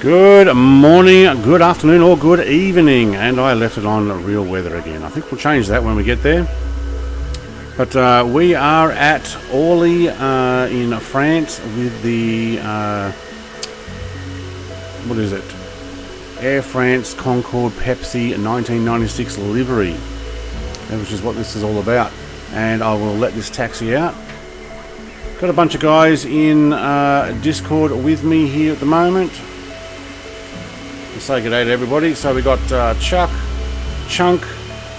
Good morning, good afternoon, or good evening, and I left it on real weather again. I think we'll change that when we get there. But we are at Orly in France with the what is it? Air France Concorde Pepsi 1996 livery, which is what this is all about. And I will let this taxi out. Got a bunch of guys in Discord with me here at the moment. Say good day to everybody. So we got Chuck, Chunk,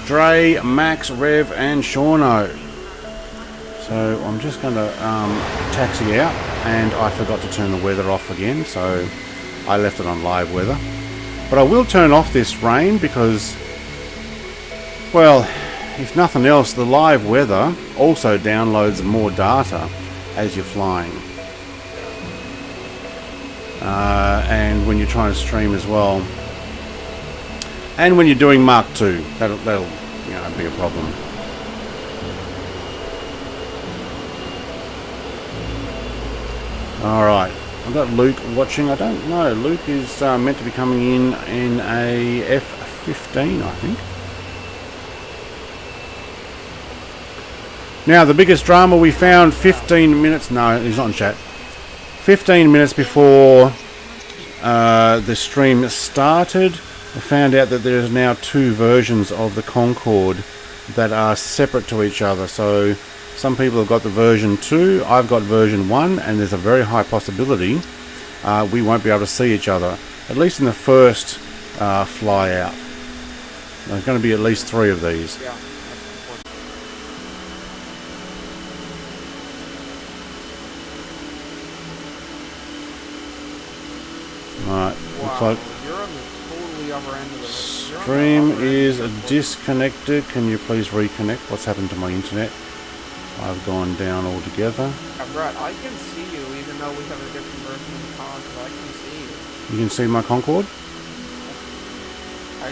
Dre, Max, Rev, and Shauno. So I'm just going to taxi out, and I forgot to turn the weather off again, so I left it on live weather. But I will turn off this rain because, well, if nothing else, the live weather also downloads more data as you're flying. And when you're trying to stream as well, and when you're doing Mark II, that'll be a problem. All right, I've got Luke watching. I don't know. Luke is meant to be coming in a F-15, I think. Now, the biggest drama we found 15 minutes. No, he's not in chat. 15 minutes before the stream started, I found out that there's now two versions of the Concorde that are separate to each other. So some people have got the version 2, I've got version 1, and there's a very high possibility we won't be able to see each other, at least in the first fly out. There's going to be at least 3 of these. Yeah. Alright, Wow, looks like you're on the totally other end of the stream is disconnected. Can you please reconnect? What's happened to my internet? I've gone down altogether. Brett, I can see you even though we have a different version of the Concorde. I can see you. You can see my Concorde?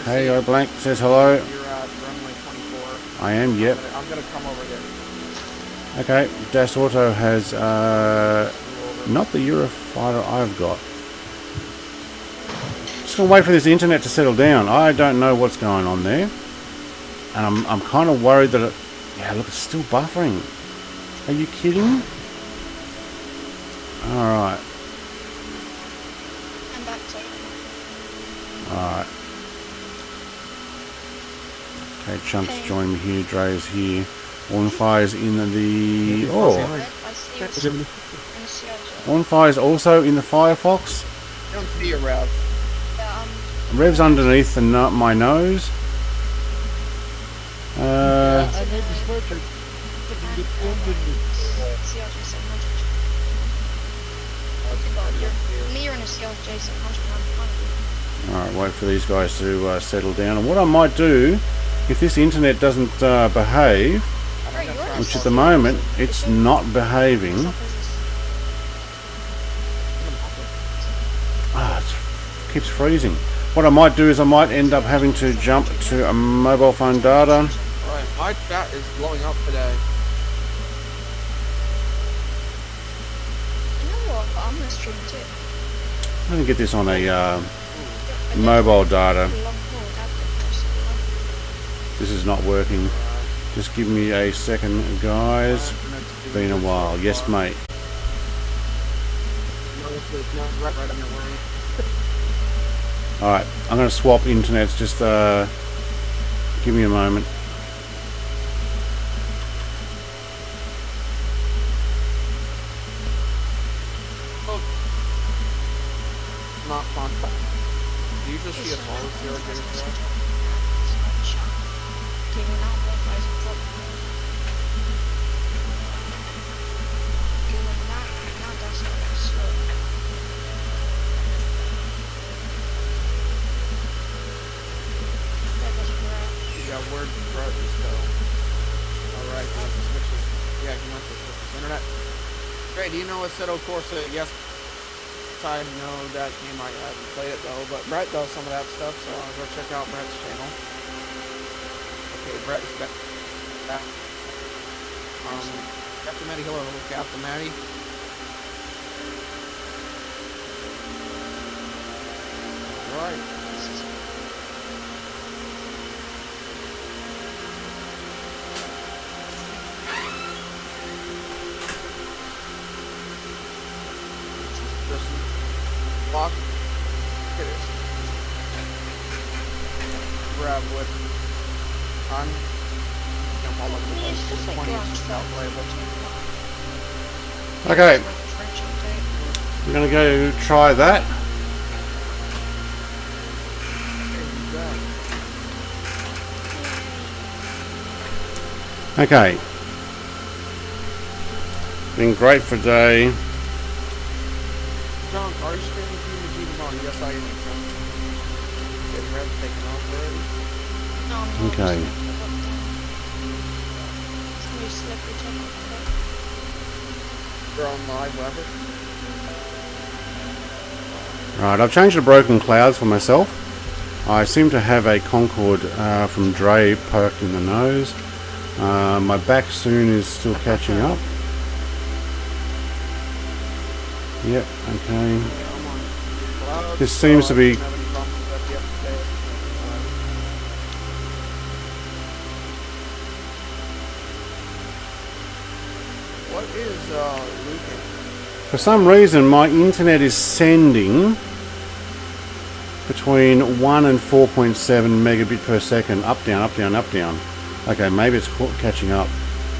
Hey, you. Blank says hello. You're at runway 24. I am, yep. I'm gonna come over there. Okay, Das Auto has not the Eurofighter I've got. Just gonna wait for this internet to settle down. I don't know what's going on there, and I'm kind of worried that yeah, look, it's still buffering. Are you kidding? All right. I'm back to. All right. Okay, Chunks joined me here. Dre's here. Ornfire's in the Ornfire's also in the Firefox. I don't see you, Rev. Rev's underneath my nose. Alright, wait for these guys to settle down. And what I might do, if this internet doesn't behave, which at the moment it's not behaving. It keeps freezing. What I might do is I might end up having to jump to a mobile phone data. Alright, my chat is blowing up today. You know what? I'm gonna stream too. I'm going to get this on a mobile data. This is not working. Just give me a second, guys. Been a while. Yes, mate. Alright, I'm going to swap internets, just give me a moment. Not fun. Do you just see a pause here again? Where did Brett just go? Alright, he wants to switch his, yeah, he wants to switch his internet. Great, do you know Assetto Corsa? Yes, I know that game. I haven't played it though, but Brett does some of that stuff, so I'll go check out Brett's channel. Okay, Brett is back. Captain Matty, hello, Captain Matty. right. Just lock. Get it. Grab what on. Jump all over the place. It's just like 20 ground is stuff. calculable. Okay, I'm going to go try that. Okay. Been great for today. John, are you streaming PUBG tomorrow? Yes, I am. Getting Rev's taken off already. No, I'm not. Okay. It's new slippery Takeoff. You're on live, whatever. Right, I've changed to broken clouds for myself. I seem to have a Concorde from Dre poked in the nose. My back soon is still catching up. Yep, okay. This seems to be... What is leaking? For some reason, my internet is sending between 1 and 4.7 megabit per second. Up, down, up, down, up, down. Okay, maybe it's catching up.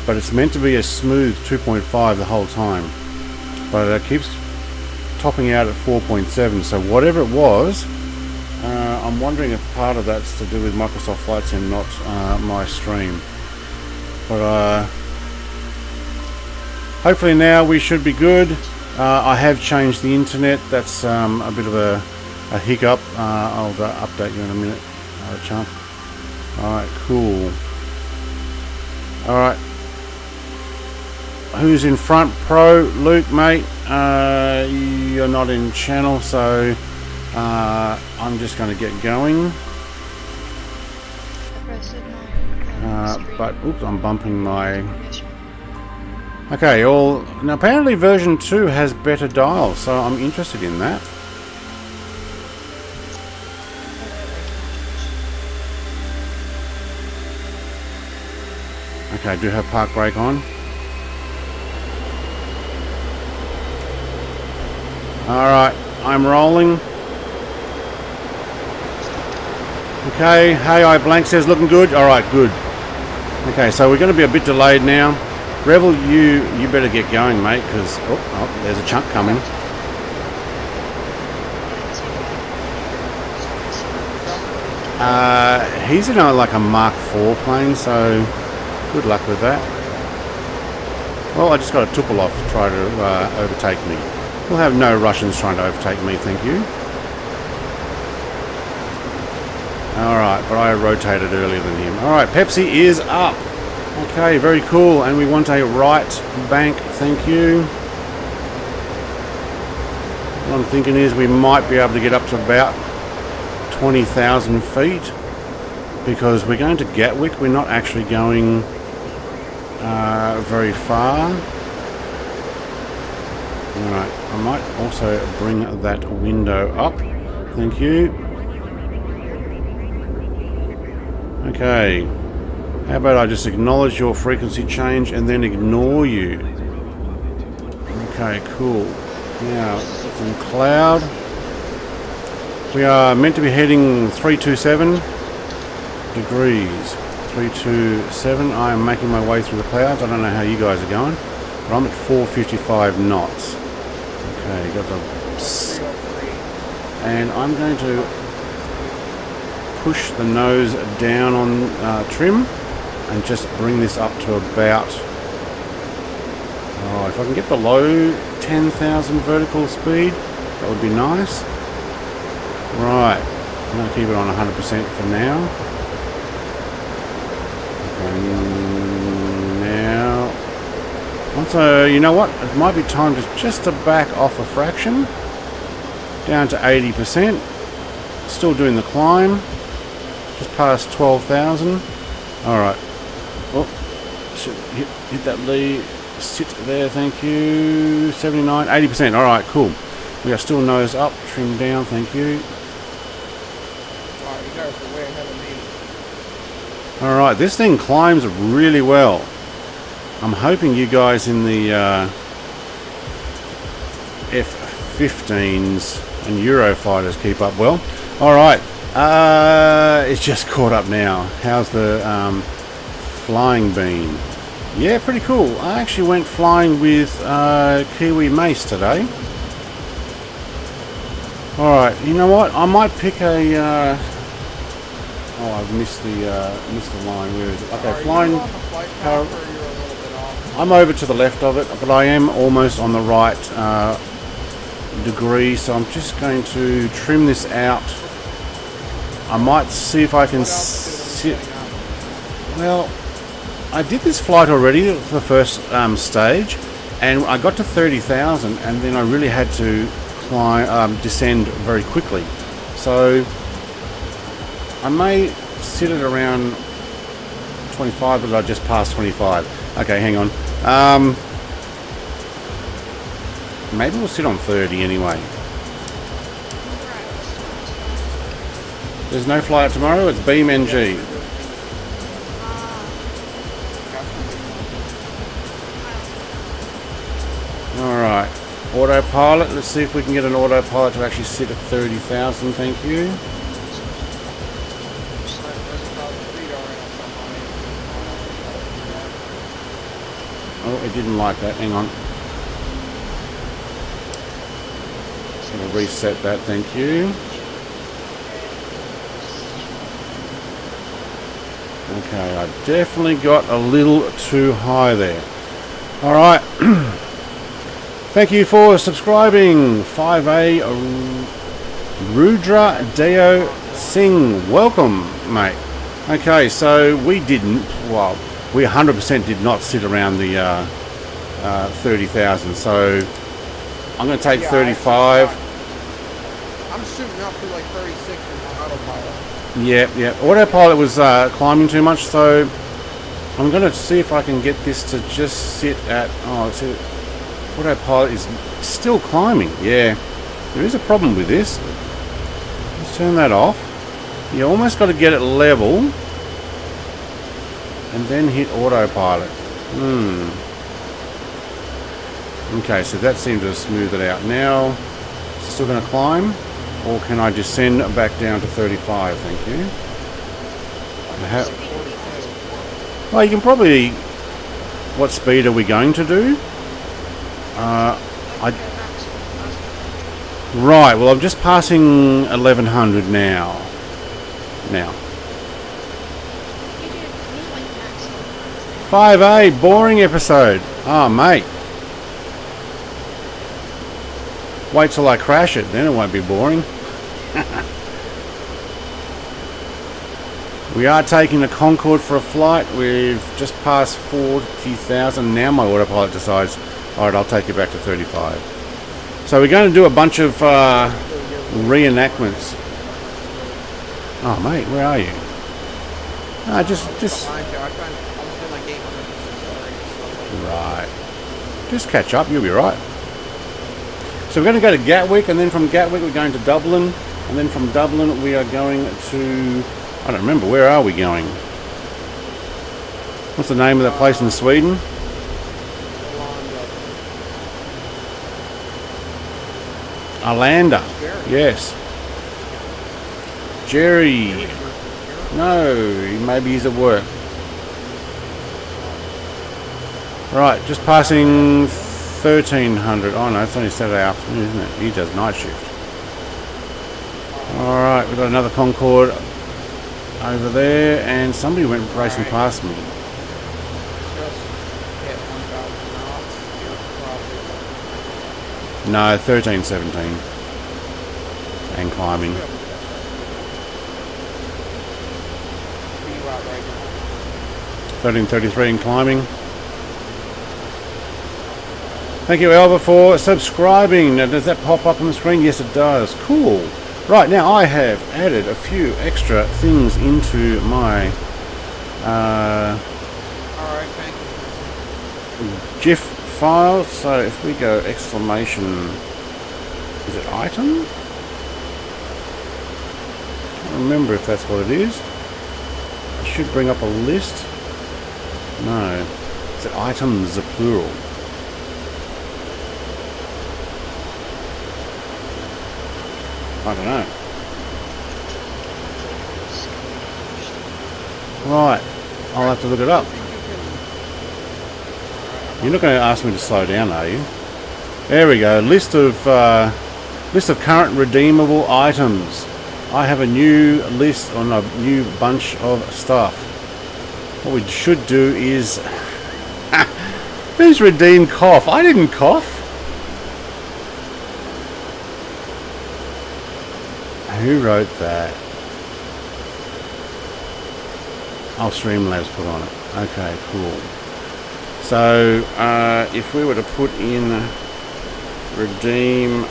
But it's meant to be a smooth 2.5 the whole time. But it keeps topping out at 4.7. So whatever it was, I'm wondering if part of that's to do with Microsoft Flight Sim, not my stream. But hopefully now we should be good. I have changed the internet. That's a bit of a hiccup. I'll update you in a minute, chump. Alright, cool. Alright. Who's in front? Pro? Luke, mate. You're not in channel, so I'm just going to get going. But, oops, I'm bumping my... Okay, now apparently version 2 has better dials, so I'm interested in that. Okay, I do have park brake on. Alright, I'm rolling. Okay, hey, I blank says looking good. Alright, good. Okay, so we're going to be a bit delayed now. Revel, you better get going, mate, because oh, there's a chunk coming. He's in like a Mark IV plane, so good luck with that. Well, I just got a Tupolev to try to overtake me. We'll have no Russians trying to overtake me, thank you. Alright, but I rotated earlier than him. Alright, Pepsi is up. Okay, very cool. And we want a right bank, thank you. What I'm thinking is we might be able to get up to about 20,000 feet. Because we're going to Gatwick, we're not actually going very far. Alright, I might also bring that window up. Thank you. Okay. How about I just acknowledge your frequency change and then ignore you. Okay, cool. Now, some cloud. We are meant to be heading 327 degrees. 327. I am making my way through the clouds. I don't know how you guys are going, but I'm at 455 knots. Okay, got the... And I'm going to push the nose down on trim and just bring this up to about... Oh, if I can get below 10,000 vertical speed, that would be nice. Right, I'm going to keep it on 100% for now. And now... So, you know what? It might be time just to back off a fraction. Down to 80%. Still doing the climb. Just past 12,000. Alright. Oh, should hit that lead. Sit there, thank you. 79, 80%. Alright, cool. We are still nose up, trim down, thank you. Alright, this thing climbs really well. I'm hoping you guys in the F-15s and Eurofighters keep up well. Alright, it's just caught up now. How's the flying been? Yeah, pretty cool. I actually went flying with Kiwi Mace today. Alright, you know what? I might pick a... oh, I've missed the line. Where is it? Okay, flying... I'm over to the left of it, but I am almost on the right degree, so I'm just going to trim this out. I might see if I can sit... Well, I did this flight already for the first stage, and I got to 30,000, and then I really had to descend very quickly. So I may sit at around 25, but I just passed 25. Okay, hang on. Maybe we'll sit on 30 anyway. There's no flight tomorrow. It's Beam NG. Alright, autopilot. Let's see if we can get an autopilot to actually sit at 30,000. Thank you. Oh, it didn't like that. Hang on. Just going to reset that. Thank you. Okay, I definitely got a little too high there. Alright. Thank you for subscribing. 5A Rudra Deo Singh. Welcome, mate. Okay, so we 100% did not sit around the 30,000. So I'm going to take 35. I'm shooting up to like 36 in my autopilot. Yeah. Autopilot was climbing too much, so I'm going to see if I can get this to just sit at... autopilot is still climbing. Yeah, there is a problem with this. Let's turn that off. You almost got to get it level and then hit autopilot. Okay, so that seemed to smooth it out. Now, is it still going to climb? Or can I just send it back down to 35? Thank you. Well, you can probably... What speed are we going to do? Right, well, I'm just passing 1100 now. 5A, boring episode. Oh, mate. Wait till I crash it, then it won't be boring. We are taking the Concorde for a flight. We've just passed 40,000. Now my autopilot decides, alright, I'll take you back to 35. So we're going to do a bunch of reenactments. Oh, mate, where are you? Just... Right. Just catch up, you'll be right. So we're going to go to Gatwick, and then from Gatwick we're going to Dublin, and then from Dublin we are going to... I don't remember, where are we going? What's the name of that place in Sweden? Arlanda. Yes. Jerry. No, maybe he's at work. Right, just passing 1300. Oh no, it's only Saturday afternoon, isn't it? He does night shift. Alright, we've got another Concorde over there, and somebody went racing past me. No, 1317. And climbing. 1333 and climbing. Thank you, Alba, for subscribing. Now, does that pop up on the screen? Yes, it does. Cool. Right, now I have added a few extra things into my GIF file. So if we go exclamation, is it item? I don't remember if that's what it is. It should bring up a list. No. It's items, plural. I don't know. Right. I'll have to look it up. You're not going to ask me to slow down, are you? There we go. List of current redeemable items. I have a new list on a new bunch of stuff. What we should do is... Who's redeemed cough? I didn't cough. Who wrote that? Oh, Streamlabs put on it. Okay, cool. So, if we were to put in redeem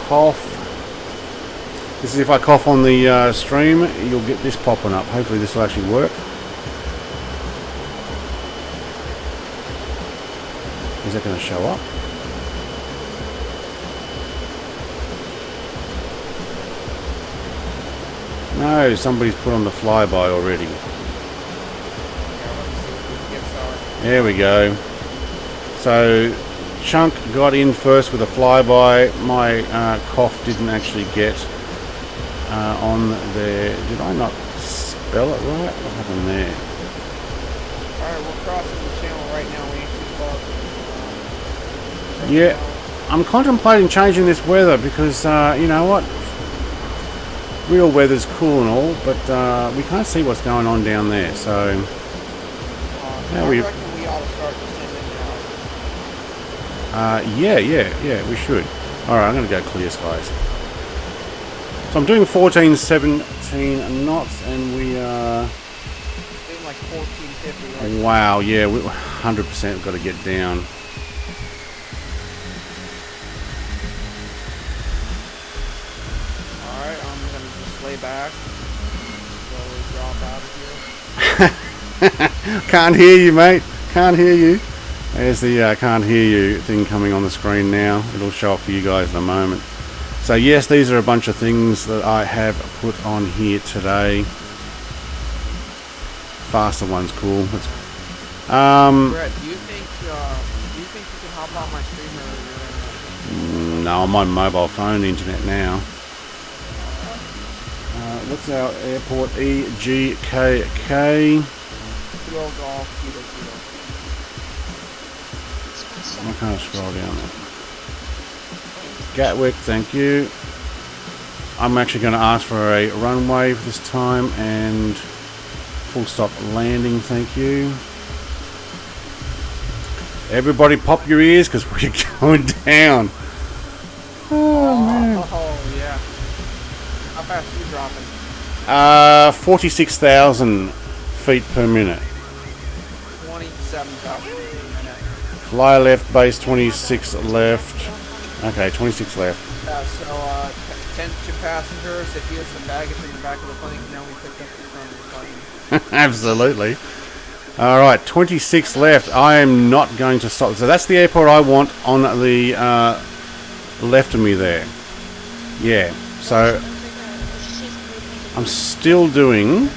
cough, this is if I cough on the stream, you'll get this popping up. Hopefully this will actually work. Is that going to show up? No, somebody's put on the flyby already. There we go. So Chunk got in first with a flyby. My cough didn't actually get on there. Did I not spell it right? What happened there? Alright, we're crossing the channel right now. We ain't too far. Yeah, I'm contemplating changing this weather because, you know what? Real weather's cool and all, but we can't see what's going on down there, so... I reckon we ought to start descending now. Yeah, we should. Alright, I'm going to go clear skies. So I'm doing 14, 17 knots, and we are... Doing like 1450 right now. Wow, yeah, we 100% got to get down. Alright, I'm going to just lay back. Slowly drop out of here. Can't hear you, mate. Can't hear you. There's the can't hear you thing coming on the screen now. It'll show up for you guys in a moment. So yes, these are a bunch of things that I have put on here today. Faster one's cool. Brett, do you think you can hop on my stream or No, I'm on mobile phone internet now. What's our airport? EGKK. Kilo Golf, Kilo. I can't scroll down there. Gatwick, thank you. I'm actually going to ask for a runway for this time and full stop landing, thank you. Everybody pop your ears because we're going down. Oh man. Oh yeah. How fast are you dropping? 46,000 feet per minute. 27,000 per minute. Fly left, base 26 left. Okay, 26 left. So, attention passengers, if you have some baggage in the back of the plane, now we picked up the front of the plane. Absolutely. Alright, 26 left. I am not going to stop. So that's the airport I want on the left of me there. Yeah, so I'm still doing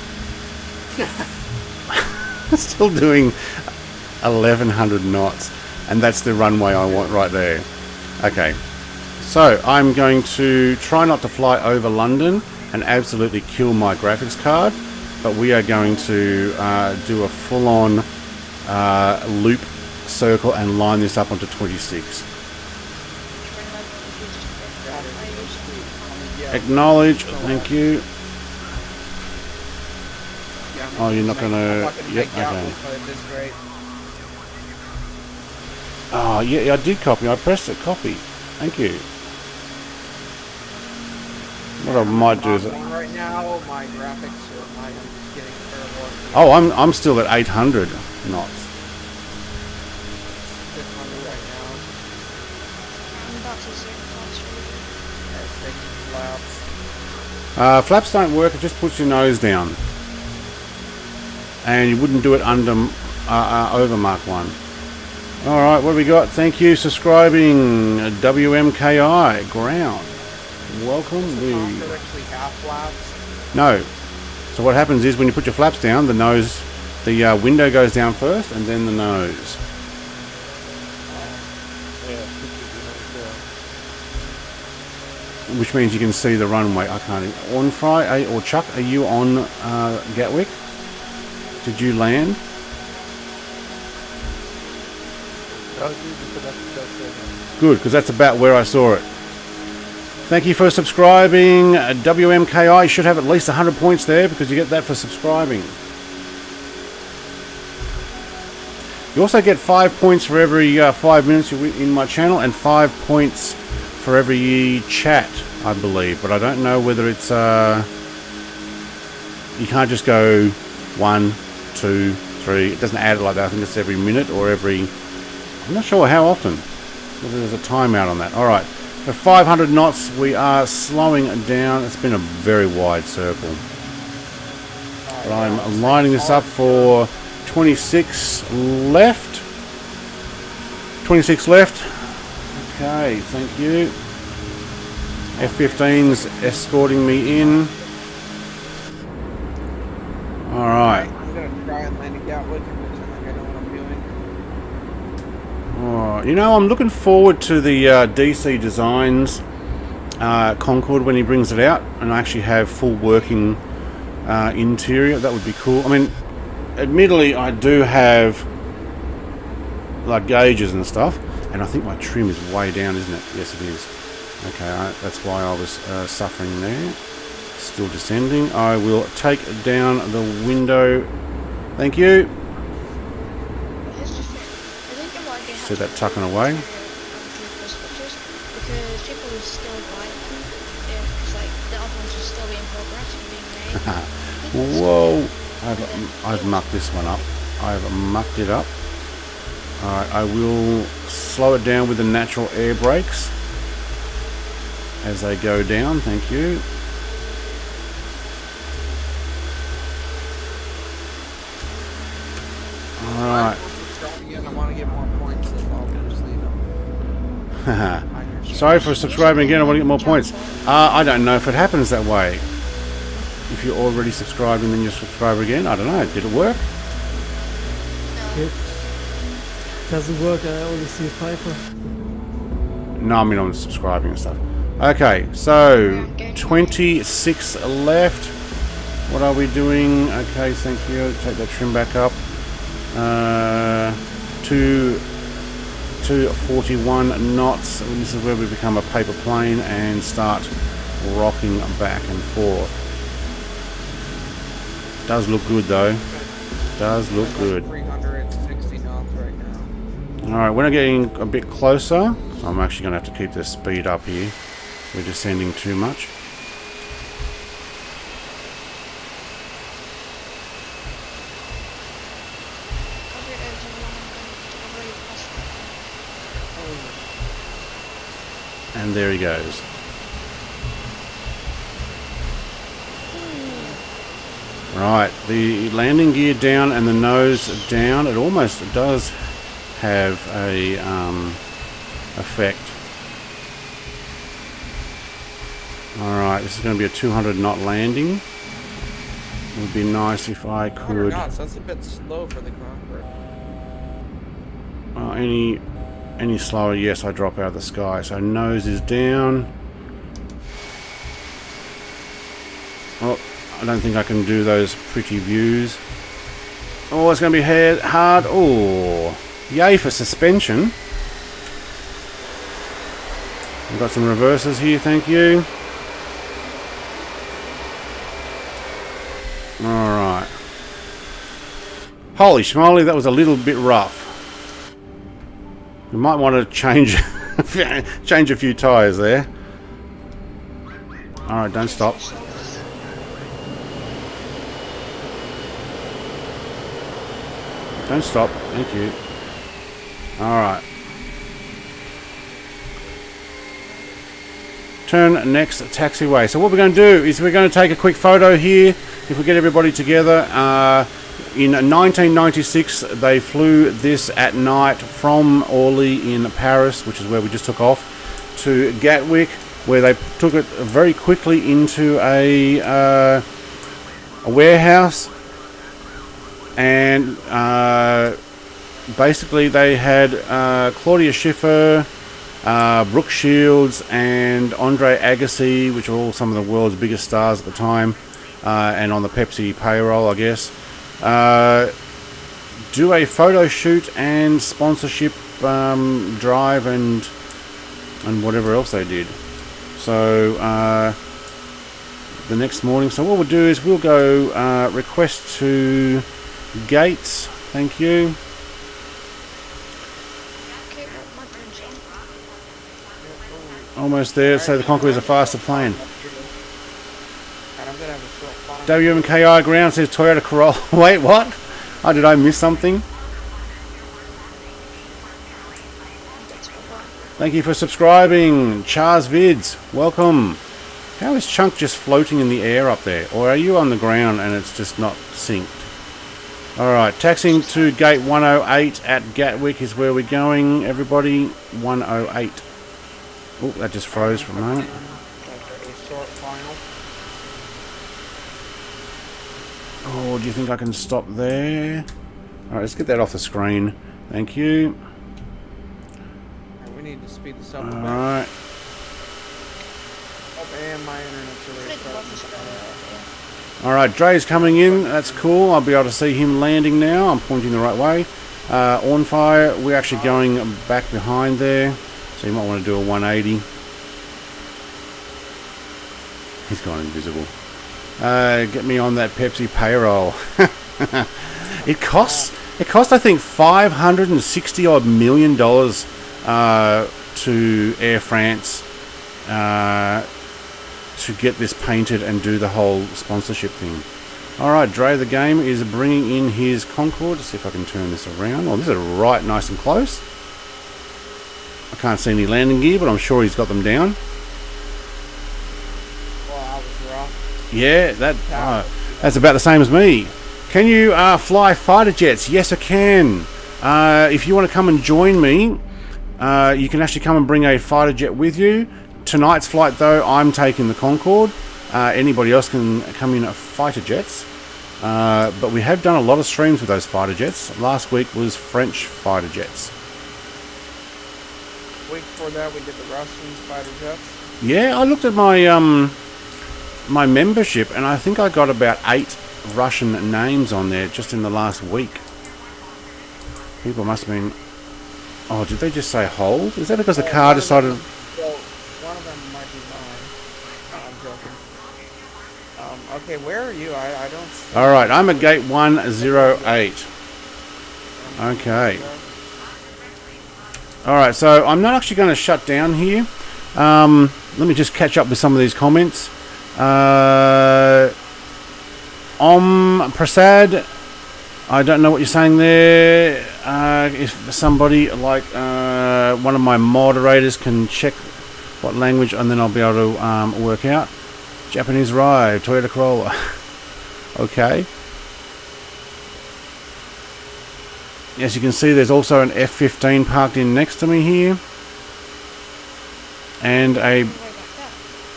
1100 knots, and that's the runway I want right there. Okay, so I'm going to try not to fly over London and absolutely kill my graphics card, but we are going to do a full-on loop circle and line this up onto 26. Acknowledge, thank you. Oh, you're not gonna... Yep, okay. Oh, yeah, I did copy. I pressed it, copy. Thank you. What I might do is... Right now, my graphics are getting terrible. Oh, I'm still at 800 knots. 600 right now. I'm about to zoom faster. Taking flaps. Flaps don't work. It just puts your nose down. And you wouldn't do it under over Mark 1. Alright, what have we got? Thank you, subscribing. WMKI, ground. Welcome. Is the Concorde actually half flaps? No. So what happens is when you put your flaps down, the window goes down first, and then the nose. Which means you can see the runway. I can't. On Fry or Chuck, are you on Gatwick? Did you land? Good, because that's about where I saw it. Thank you for subscribing. WMKI, you should have at least 100 points there because you get that for subscribing. You also get 5 points for every 5 minutes you're in my channel, and 5 points for every chat, I believe. But I don't know whether it's... you can't just go 1, 2, 3. It doesn't add it like that. I think it's every minute or every... I'm not sure how often. Whether there's a timeout on that. Alright. At 500 knots, we are slowing down. It's been a very wide circle. But I'm lining this up for 26 left. 26 left. Okay, thank you. F-15's escorting me in. Alright. I'm going to try and land at Gatwick and pretend like I know what I'm doing. Oh, you know, I'm looking forward to the DC Designs Concorde when he brings it out and actually have full working interior. That would be cool. I mean, admittedly, I do have like gauges and stuff, and I think my trim is way down, isn't it? Yes, it is. Okay, that's why I was suffering there. Still descending. I will take down the window. Thank you. See that tucking away. Because people will still buy them because like the other ones will still be in progress and being made. Whoa! I've mucked this one up. I've mucked it up. Alright, I will slow it down with the natural air brakes as they go down. Thank you. Alright. I want to get more points, so I'll just leave them. Sorry for subscribing again. I want to get more points. I don't know if it happens that way. If you're already subscribed and then you subscribe again, I don't know. Did it work? It doesn't work. I only see a Piper. No, I mean I'm subscribing and stuff. Okay, so 26 left. What are we doing? Okay, thank you. Take that trim back up. 241 knots. This is where we become a paper plane and start rocking back and forth. Does look good though. Does look good. 360 knots right now. Alright, we're getting a bit closer. So I'm actually going to have to keep the speed up here. We're descending too much. And there he goes. Right, the landing gear down and the nose down. It almost does have a effect. Alright, this is going to be a 200 knot landing. It would be nice if I could... knots, that's a bit slow for the Concorde. Any slower, yes, I drop out of the sky. So nose is down. Oh, I don't think I can do those pretty views. Oh, it's going to be hard. Oh, yay for suspension. We've got some reverses here, thank you. Alright. Holy schmoly, that was a little bit rough. You might want to change a few tyres there. Alright, don't stop. Don't stop, thank you. Alright. Turn next taxiway. So what we're going to do is we're going to take a quick photo here. If we get everybody together. In 1996, they flew this at night from Orly in Paris, which is where we just took off, to Gatwick, where they took it very quickly into a a warehouse, and basically they had Claudia Schiffer, Brooke Shields, and Andre Agassi, which are all some of the world's biggest stars at the time, and on the Pepsi payroll, I guess, do a photo shoot and sponsorship drive and whatever else they did. So the next morning, so what we'll do is we'll go request to Gates. Thank you. Okay, well, my turn's on. Almost there. So the Concorde is a faster plane. And I'm gonna have a short fun. WMKI ground says Toyota Corolla. Wait, what? Oh, did I miss something? That's cool. Thank you for subscribing, Chars Vids. Welcome. How is Chunk just floating in the air up there? Or are you on the ground and it's just not synced? Alright, taxiing to gate 108 at Gatwick is where we're going, everybody. 108. Oh, that just froze for a moment. A short final. Oh, do you think I can stop there? Alright, let's get that off the screen. Thank you. Alright, we need to speed this up a bit. Alright. Oh, and my internet's really Click the button, fast. so, yeah. Alright, Dre's coming in. That's cool. I'll be able to see him landing now. I'm pointing the right way. On fire. We're actually going back behind there. So you might want to do a 180. He's gone invisible. Get me on that Pepsi payroll. It costs I think $560 odd million to Air France to get this painted and do the whole sponsorship thing. Alright, Dre the game is bringing in his Concorde. Let's see if I can turn this around. Oh, this is right nice and close. I can't see any landing gear, but I'm sure he's got them down. Well, I was rough. Yeah, that's about the same as me. Can you fly fighter jets? Yes, I can. If you want to come and join me, you can actually come and bring a fighter jet with you. Tonight's flight, though, I'm taking the Concorde. Anybody else can come in fighter jets. But we have done a lot of streams with those fighter jets. Last week was French fighter jets. Week before that, we did the Russian fighter jets. Yeah, I looked at my my membership, and I think I got about 8 Russian names on there just in the last week. People must have been... Oh, did they just say hold? Is that because the car decided... Well, one of them might be mine. I'm joking. Okay, where are you? I don't see... Alright, I'm at gate 108. Okay. Alright, so I'm not actually going to shut down here. Let me just catch up with some of these comments. Prasad, I don't know what you're saying there. If somebody like one of my moderators can check what language, and then I'll be able to work out. Japanese ride, Toyota Corolla. Okay. As you can see, there's also an F-15 parked in next to me here. And a...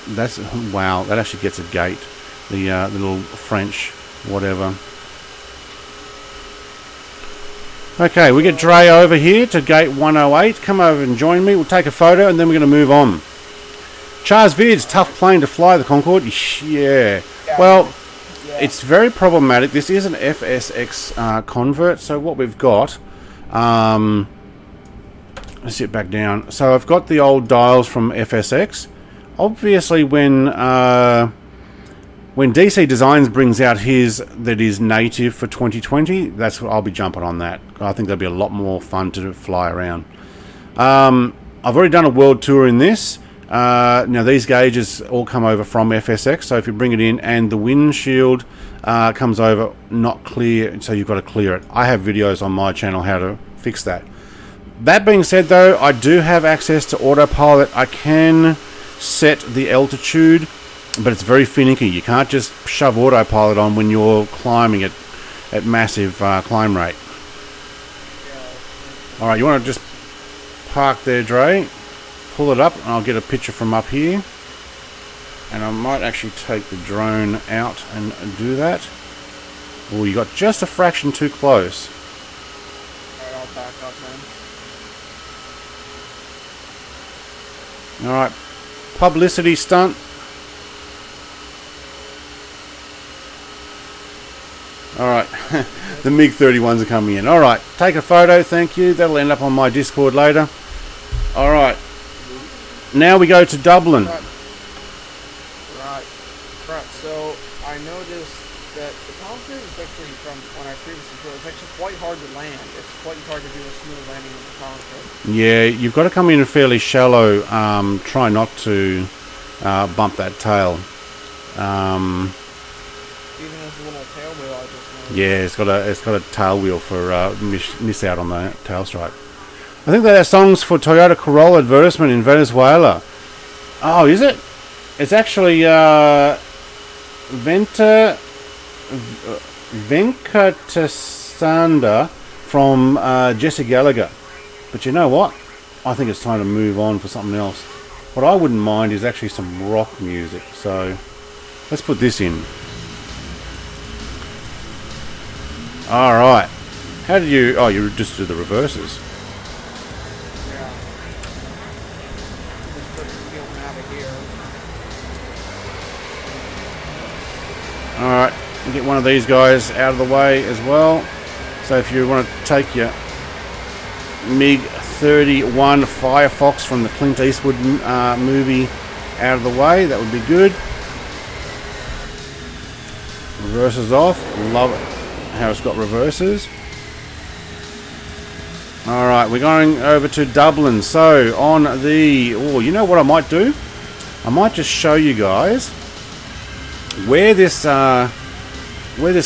That's... Wow, that actually gets a gate. The little French whatever. Okay, we get Dre over here to gate 108. Come over and join me. We'll take a photo and then we're going to move on. Chars Vids, tough plane to fly, the Concorde. Yeah. Well, it's very problematic. This is an FSX convert. So what we've got... let's sit back down. So I've got the old dials from FSX. Obviously, when DC Designs brings out his that is native for 2020, that's what I'll be jumping on that. I think that'll be a lot more fun to fly around. I've already done a world tour in this. Now these gauges all come over from FSX, so if you bring it in and the windshield comes over not clear, so you've got to clear it. I have videos on my channel how to fix that. That being said, though, I do have access to autopilot. I can set the altitude, but it's very finicky. You can't just shove autopilot on when you're climbing at massive climb rate. Alright, you want to just park there, Dre? Pull it up and I'll get a picture from up here. And I might actually take the drone out and do that. Oh, you got just a fraction too close. Alright, I'll back up then. Alright, publicity stunt. Alright, the MiG-31s are coming in. Alright, take a photo, thank you. That'll end up on my Discord later. Alright, now we go to Dublin. Right, so I noticed that the Concorde is actually, from when I previously flew, it's actually quite hard to land. It's quite hard to do a smooth landing with the Concorde. Yeah, you've got to come in fairly shallow. Try not to bump that tail. Even as a little tail wheel, I just noticed. Yeah, it's got a tail wheel for miss out on the tail stripe. I think that our song's for Toyota Corolla advertisement in Venezuela. Oh, is it? It's actually Venkatasanda from Jesse Gallagher. But you know what? I think it's time to move on for something else. What I wouldn't mind is actually some rock music. So let's put this in. Alright. How did you... Oh, you just do the reverses. Yeah. Just put the wheel out of here. Alright. Get one of these guys out of the way as well. So if you want to take your MiG-31 Firefox from the Clint Eastwood movie out of the way, that would be good. Reverses off. Love it. How it's got reverses. Alright, we're going over to Dublin. So on the... Oh, you know what I might do? I might just show you guys where this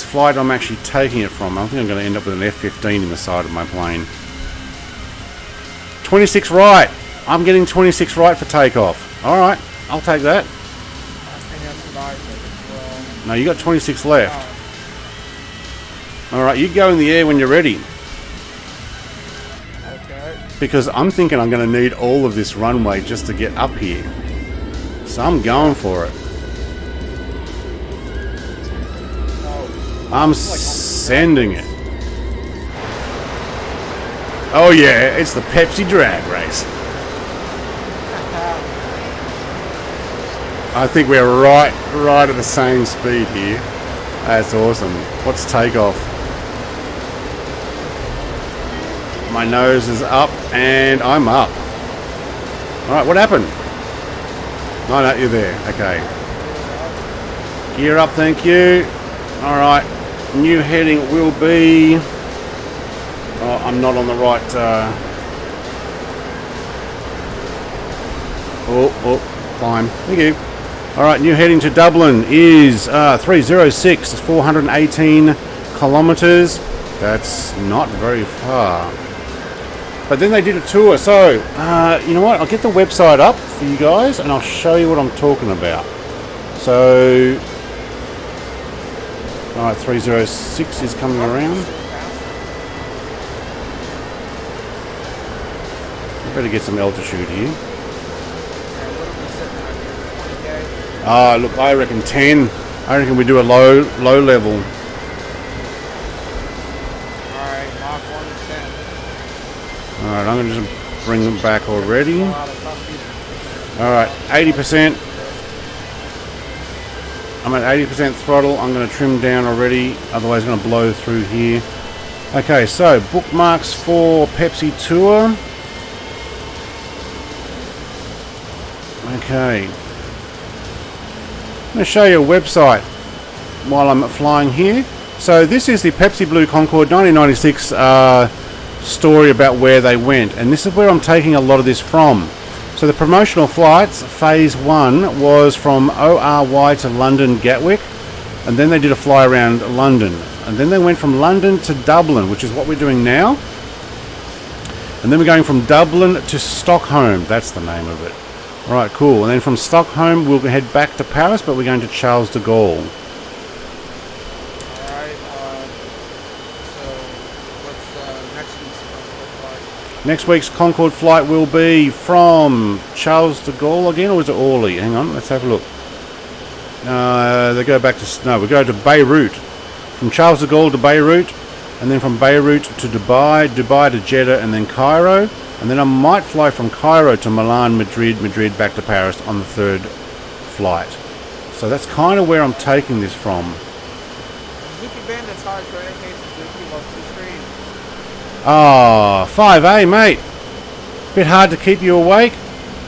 flight I'm actually taking it from. I think I'm going to end up with an F-15 in the side of my plane. 26 right. I'm getting 26 right for takeoff. Alright, I'll take that. I think that's what I took as well. No, you got 26 left. Alright, you go in the air when you're ready. Okay. Because I'm thinking I'm going to need all of this runway just to get up here. So I'm going for it. I'm sending it. Oh yeah, it's the Pepsi drag race. I think we're right at the same speed here. That's awesome. What's takeoff? My nose is up and I'm up. Alright, what happened? Oh no, you're there. Okay. Gear up, thank you. Alright, new heading will be... Oh, I'm not on the right... Oh, climb. Thank you. Alright, new heading to Dublin is 306. It's 418 kilometres. That's not very far. But then they did a tour, so you know what? I'll get the website up for you guys and I'll show you what I'm talking about. So... Alright, 306 is coming around. Better get some altitude here. Ah, look, I reckon 10. I reckon we do a low level. Alright, Mach 1 to 10. Alright, I'm going to just bring them back already. Alright, 80%. I'm at 80% throttle. I'm going to trim down already, otherwise it's going to blow through here. Okay, so bookmarks for Pepsi Tour. Okay. I'm going to show you a website while I'm flying here. So this is the Pepsi Blue Concorde 1996 story about where they went, and this is where I'm taking a lot of this from. So the promotional flights, phase 1 was from ORY to London Gatwick, and then they did a fly around London, and then they went from London to Dublin, which is what we're doing now, and then we're going from Dublin to Stockholm. That's the name of it. Alright, cool. And then from Stockholm we'll head back to Paris, but we're going to Charles de Gaulle. Alright, so what's next week's flight look like? Next week's Concorde flight will be from Charles de Gaulle again, or is it Orly? Hang on, let's have a look. They go back to no. We go to Beirut, from Charles de Gaulle to Beirut, and then from Beirut to Dubai, Dubai to Jeddah, and then Cairo, and then I might fly from Cairo to Milan, Madrid, Madrid back to Paris on the 3rd flight. So that's kind of where I'm taking this from. Suzuki Bandit's hardcore AK Suzuki love the stream. Ah, 5A, mate. Bit hard to keep you awake.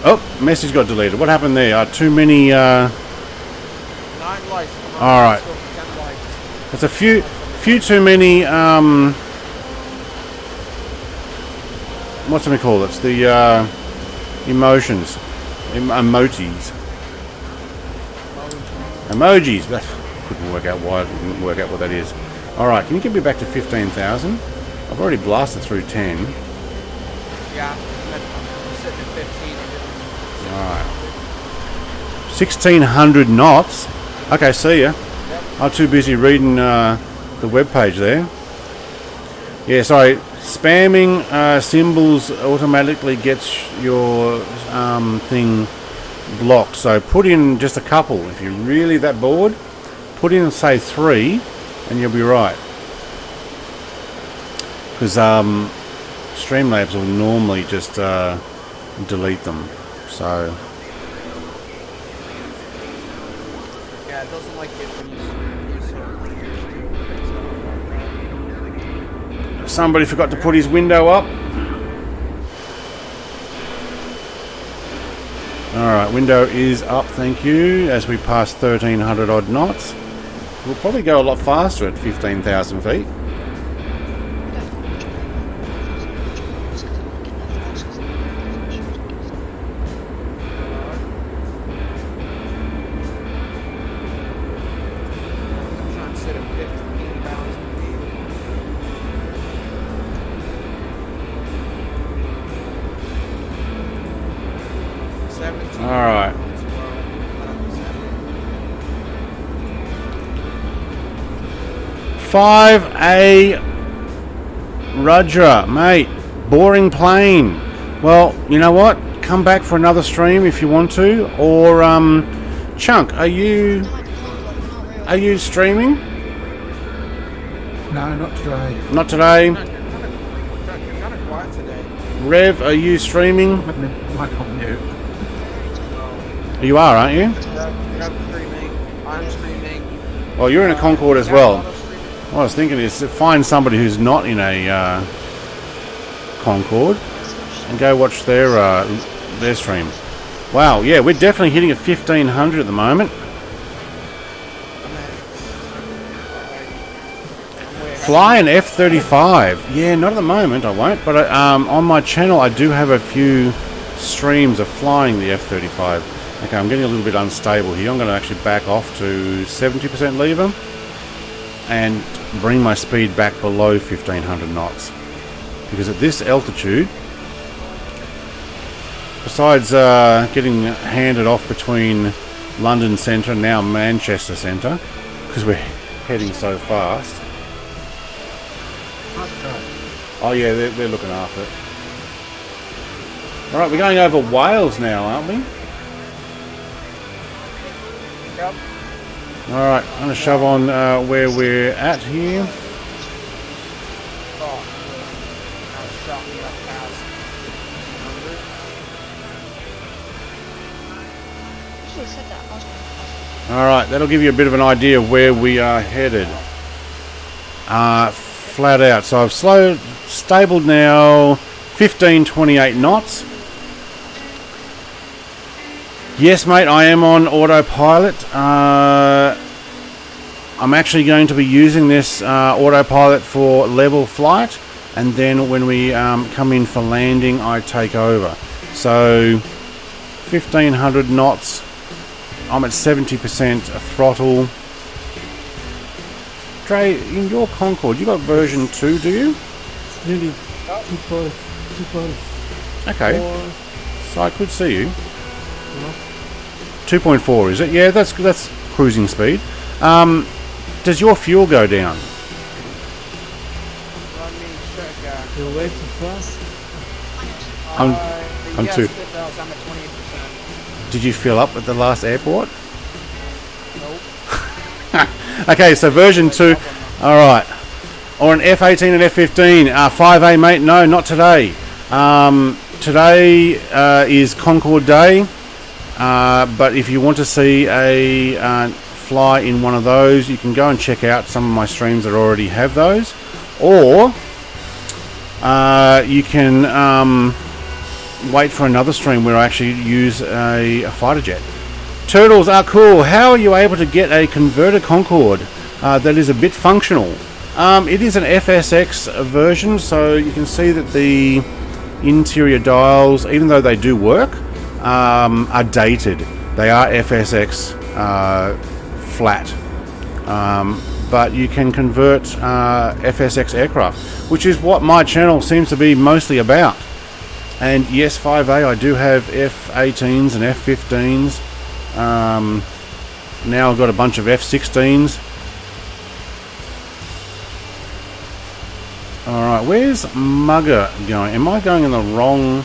Oh, message got deleted. What happened there? Too many. 9 likes. Come on, All right. let's go for 10 likes. There's a few too many. What's it called? It's the emotions, emojis. Emojis. That couldn't work out why. I couldn't work out what that is. All right, can you get me back to 15,000? I've already blasted through 10. Yeah, I'm sitting at 15. All right. 1,600 knots. Okay, see ya. Yep. I'm too busy reading the web page there. Yeah, sorry. Spamming symbols automatically gets your thing blocked. So put in just a couple. If you're really that bored, put in, say, 3, and you'll be right. Because Streamlabs will normally just delete them. So Yeah, it doesn't like it when you somebody forgot to put his window up. Alright, window is up, thank you, as we pass 1,300 odd knots. We'll probably go a lot faster at 15,000 feet. Alright. 5A Rudra, mate. Boring plane. Well, you know what? Come back for another stream if you want to. Or Chunk, are you streaming? No, not today. Not today. Kind of quiet today. Rev, are you streaming? I can't mute. You are, aren't you? I'm streaming. I'm streaming. Well, you're in a Concorde as well. What I was thinking is to find somebody who's not in a Concorde and go watch their stream. Wow, yeah, we're definitely hitting at 1,500 at the moment. Fly an F-35. Yeah, not at the moment, I won't. But on my channel, I do have a few streams of flying the F-35. Okay, I'm getting a little bit unstable here. I'm going to actually back off to 70% lever and bring my speed back below 1,500 knots. Because at this altitude, besides getting handed off between London Centre and now Manchester Centre, because we're heading so fast. Oh yeah, they're looking after it. Alright, we're going over Wales now, aren't we? Yep. Alright, I'm going to shove on where we're at here. Oh, I was dropping up past 100. Usually said that. Alright, that'll give you a bit of an idea of where we are headed. Flat out. So I've stabled now 1528 knots. Yes, mate, I am on autopilot. I'm actually going to be using this autopilot for level flight, and then when we come in for landing, I take over. So 1500 knots. I'm at 70% throttle. Dre, in your Concorde, you got version 2, do you? Really, 2.4. Okay, so I could see you. 2.4 is it? Yeah, that's cruising speed. Does your fuel go down? Let me check. You're way too fast. I'm yes, too. it does. I'm at 28%. Did you fill up at the last airport? Nope. Okay, so version 2. Alright. Or an F18 and F15. 5A, mate? No, not today. Today is Concorde Day. But if you want to see a fly in one of those, you can go and check out some of my streams that already have those. Or you can wait for another stream where I actually use a fighter jet. Turtles are cool. How are you able to get a converter Concorde that is a bit functional? It is an FSX version, so you can see that the interior dials, even though they do work, are dated. They are FSX flat. But you can convert FSX aircraft, which is what my channel seems to be mostly about. And yes, 5A, I do have F18s and F15s. Now I've got a bunch of F16s. Alright, where's Mugger going? Am I going in the wrong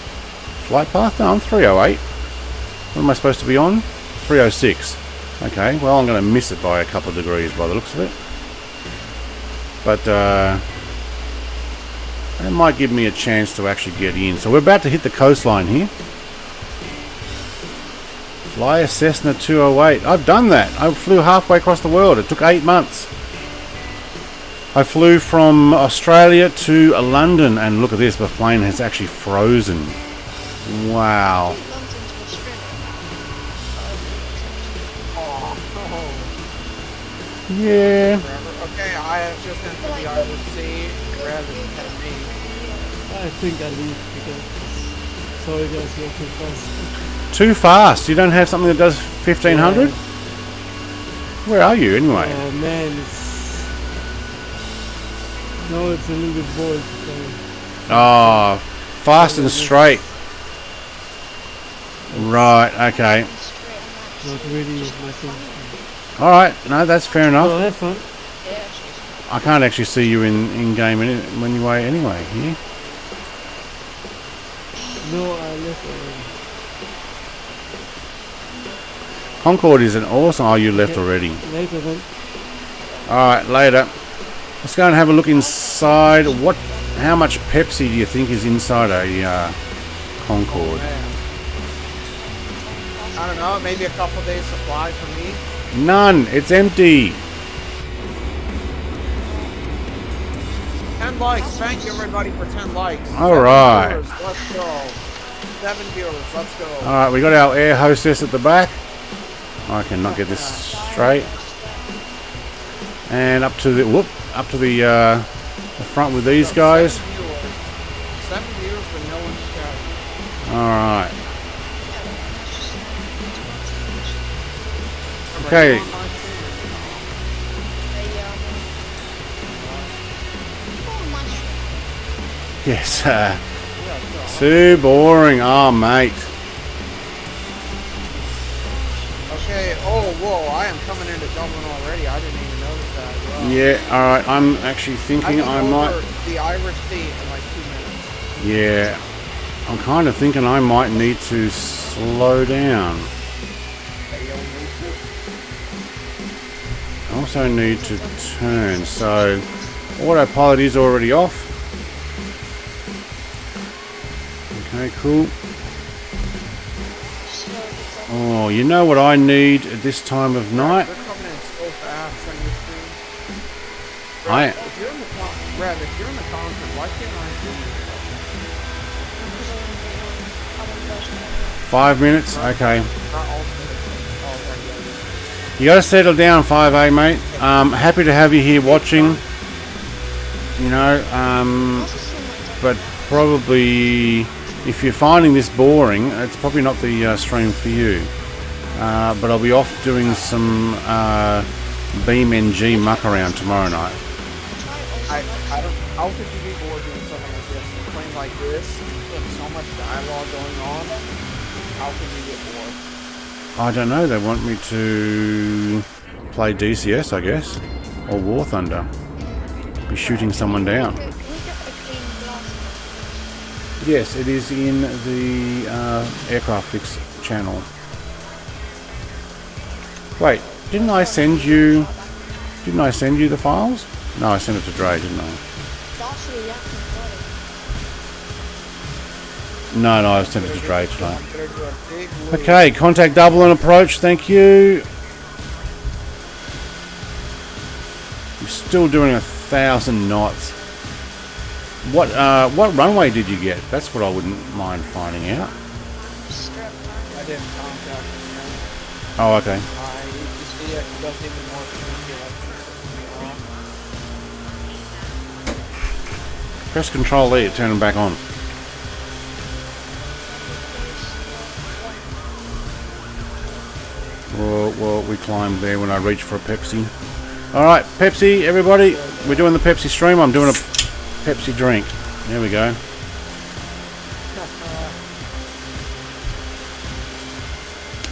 flight path? No, I'm 308. What am I supposed to be on? 306. Okay, well I'm going to miss it by a couple of degrees by the looks of it. But that might give me a chance to actually get in. So we're about to hit the coastline here. Fly a Cessna 208. I've done that. I flew halfway across the world. It took 8 months. I flew from Australia to London, and look at this, the plane has actually frozen. Wow. Yeah. Okay, I have just entered the Irish Sea rather than me. I think I leave because sorry guys, you're too fast. Too fast? You don't have something that does 1500? Yeah. Where are you anyway? Oh man, it's a little bit bold. So. Oh, fast and straight. Right, okay. Not really my thing. Alright, no, that's fair enough. Well, have fun. I can't actually see you in game anyway. Yeah? No, I left already. Concorde is an awesome... Oh, you left already. Later then. Alright, later. Let's go and have a look inside. How much Pepsi do you think is inside a Concorde? I don't know, maybe a couple days supply for me. None. It's empty. 10 likes. Thank you everybody for 10 likes. Alright. Let's go. 7 viewers. Let's go. Alright, we got our air hostess at the back. I cannot get this straight. And up to the the front with these guys. 7 viewers, but no one's shouting. Alright. Okay. Yes. Too boring. Oh, mate. Okay. Oh, whoa. I am coming into Dublin already. I didn't even notice that. Wow. Yeah. Alright. I'm actually thinking I might... the Irish Sea in like 2 minutes. Yeah. I'm kind of thinking I might need to slow down. I also need to turn, so autopilot is already off. Okay, cool. Oh, you know what I need at this time of night? They're coming in so fast on your screen. Brad, if you're in the Concorde, why can't I see you? 5 minutes? Okay. Not all You gotta settle down, 5A, mate. Happy to have you here watching. You know, but probably if you're finding this boring, it's probably not the stream for you. But I'll be off doing some BeamNG muck around tomorrow night. I don't. How could you be bored doing something like this? A plane like this, with so much dialogue going on. How can you get bored? I don't know. They want me to play DCS, I guess, or War Thunder. Be shooting someone down. Yes, it is in the Aircraft Fix channel. Wait, didn't I send you Didn't I send you the files? No, I sent it to Dre, didn't I? That's the reacting body. No, I sent it to Dre tonight. Better do a big loop. Okay, contact Dublin approach, thank you. I'm still doing 1,000 knots. What runway did you get? That's what I wouldn't mind finding out. Strip. I didn't contact him, man. Oh, okay. You see it doesn't even work. Press Control E to turn them back on. Well, we climbed there when I reached for a Pepsi. Alright, Pepsi, everybody. We're doing the Pepsi stream. I'm doing a Pepsi drink. There we go.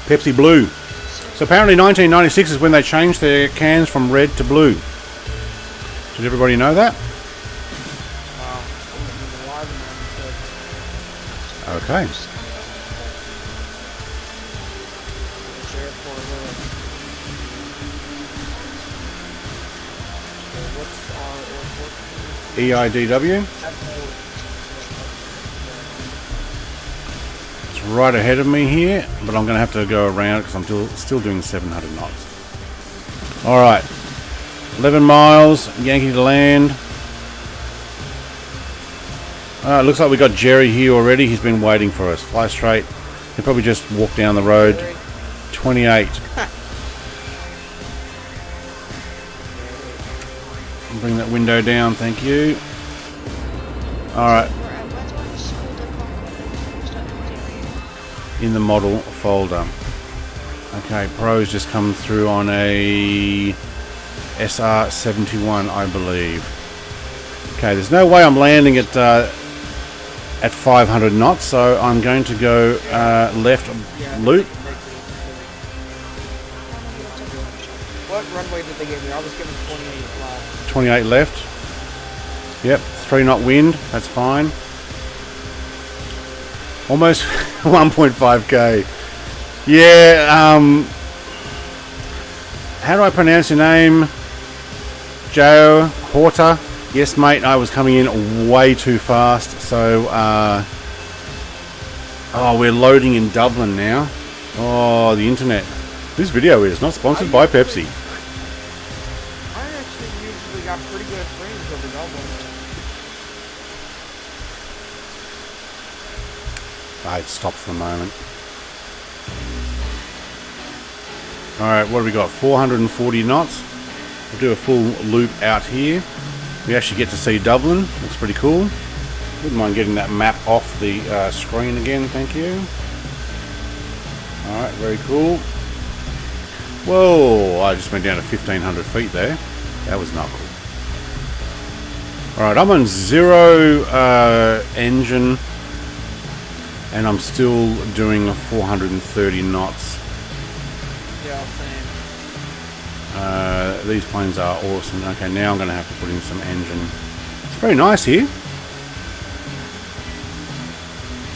Pepsi Blue. So apparently 1996 is when they changed their cans from red to blue. Did everybody know that? Okay. EIDW. It's right ahead of me here, but I'm going to have to go around because I'm still doing 700 knots. Alright. 11 miles, Yankee to land. It looks like we got Jerry here already. He's been waiting for us. Fly straight. He'll probably just walk down the road. 28. Bring that window down, thank you. Alright. In the model folder. Okay, Pro's just come through on a SR71, I believe. Okay, there's no way I'm landing at 500 knots, so I'm going to go left loop. What runway did they give me? I was given 28 left. 28 left. Yep, 3 knot wind, that's fine. Almost 1.5k. Yeah, how do I pronounce your name? Joe Horta. Yes, mate, I was coming in way too fast, so, we're loading in Dublin now. Oh, the internet. This video is not sponsored by Pepsi. I actually usually got pretty good frames over Dublin. It stopped for a moment. Alright, what do we got? 440 knots. We'll do a full loop out here. We actually get to see Dublin. Looks pretty cool. Wouldn't mind getting that map off the screen again, thank you. Alright, very cool. Whoa, I just went down to 1,500 feet there. That was not cool. Alright, I'm on 0 engine. And I'm still doing 430 knots. Yeah, same. These planes are awesome. Okay, now I'm going to have to put in some engine. It's very nice here.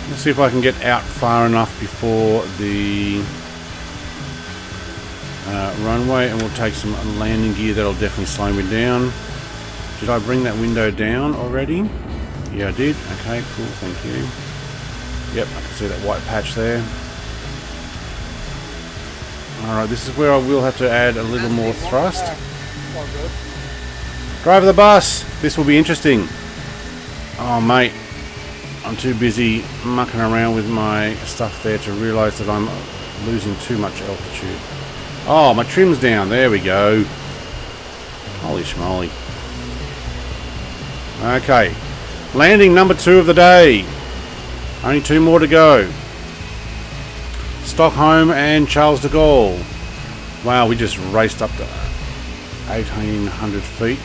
Let's see if I can get out far enough before the runway, and we'll take some landing gear. That'll definitely slow me down. Did I bring that window down already? Yeah, I did. Okay, cool. Thank you. Yep, I can see that white patch there. Alright, this is where I will have to add a little more thrust. Drive the bus! This will be interesting. Oh, mate. I'm too busy mucking around with my stuff there to realise that I'm losing too much altitude. Oh, my trim's down. There we go. Holy schmoly. Okay. Landing number 2 of the day. Only 2 more to go. Stockholm and Charles de Gaulle. Wow, we just raced up to 1,800 feet.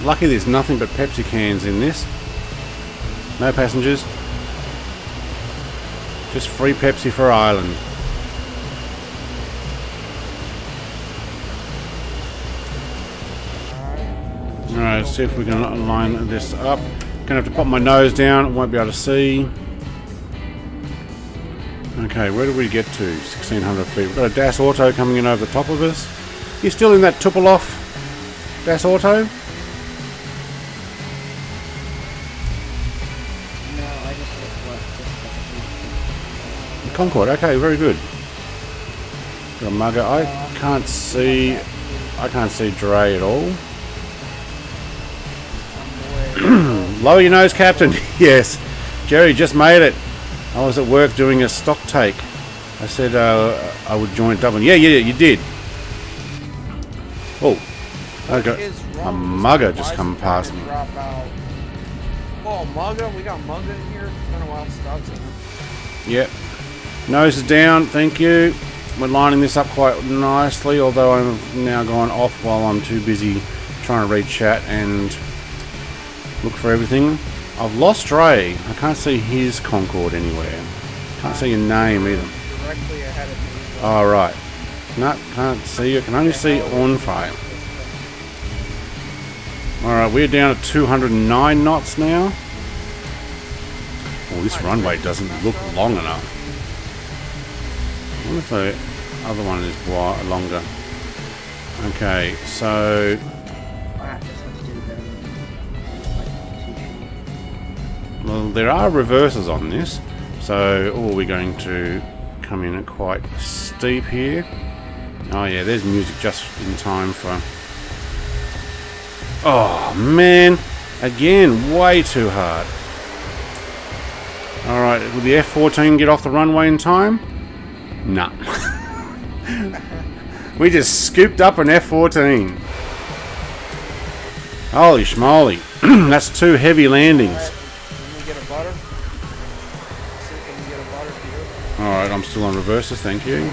Lucky there's nothing but Pepsi cans in this. No passengers. Just free Pepsi for Ireland. Alright, let's see if we can line this up. Gonna have to pop my nose down, won't be able to see. Okay, where do we get to? 1,600 feet. We've got a DAS Auto coming in over the top of us. You still in that Tupolev Das Auto? No, I just left Concorde, okay, very good. Got a mugger. I can't see Dre at all. Lower your nose, Captain. Yes, Jerry just made it. I was at work doing a stock take. I said I would join Dublin. Yeah, you did. Oh, okay. A mugger just come past me. Oh, mugger, we got mugger in here. It's been a while since I've seen him. Yep. Nose is down. Thank you. We're lining this up quite nicely, although I'm now gone off while I'm too busy trying to read chat and look for everything. I've lost Ray. I can't see his Concorde anywhere. Can't see your name either. Directly ahead of me. All right. No, can't see you. Can only see on file. All right, we're down at 209 knots now. Oh, this runway doesn't look long enough. I wonder if the other one is longer. Okay, so well, there are reversers on this, so we're going to come in at quite steep here. Oh yeah, there's music just in time for... Oh man, again, way too hard. Alright, will the F-14 get off the runway in time? Nah. We just scooped up an F-14. Holy schmoly. That's 2 heavy landings. Can we get a butter? Can we get a butter here? Alright, I'm still on reverses, thank you.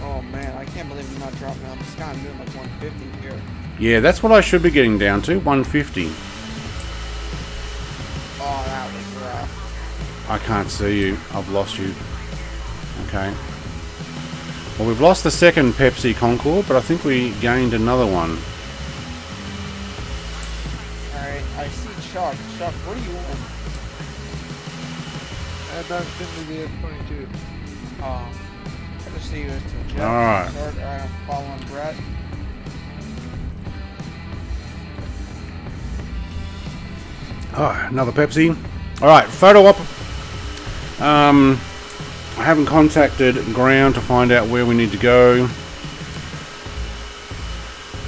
Oh man, I can't believe I'm not dropping out the sky. I'm doing like 150 here. Yeah, that's what I should be getting down to, 150. Oh, that was rough. I can't see you. I've lost you. Okay. Well, we've lost the second Pepsi Concorde, but I think we gained another one. Alright, I see Chuck. Chuck, what are you on? Addons Nvidia 22. I just see you as to Jeff. Alright. Alright, I'm following Brett. Oh, another Pepsi. Alright, photo op. I haven't contacted ground to find out where we need to go.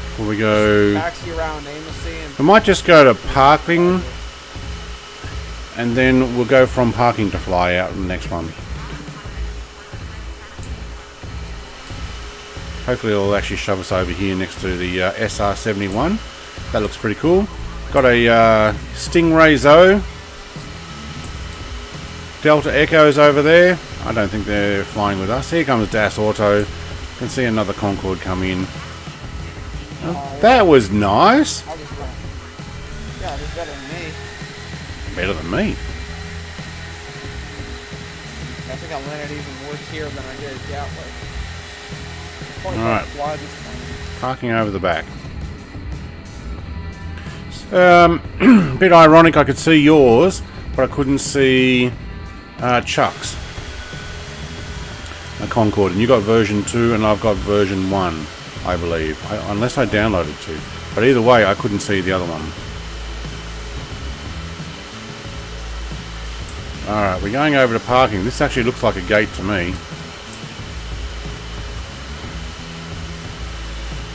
Before we go... Taxi around aimlessly and... We might just go to parking. And then we'll go from parking to fly out in the next one. Hopefully it'll actually shove us over here next to the SR-71. That looks pretty cool. Got a Stingray Zo. Delta Echoes over there. I don't think they're flying with us. Here comes Das Auto. You can see another Concorde come in. Oh, that was nice. Yeah, it was better than me. Better than me. I think I landed even worse here than I did at Gatwick. Alright. Fly this plane. Parking over the back. Bit ironic, I could see yours, but I couldn't see Chuck's. A Concorde, and you got version 2 and I've got version 1, I believe. Unless I downloaded 2. But either way, I couldn't see the other one. Alright, we're going over to parking. This actually looks like a gate to me.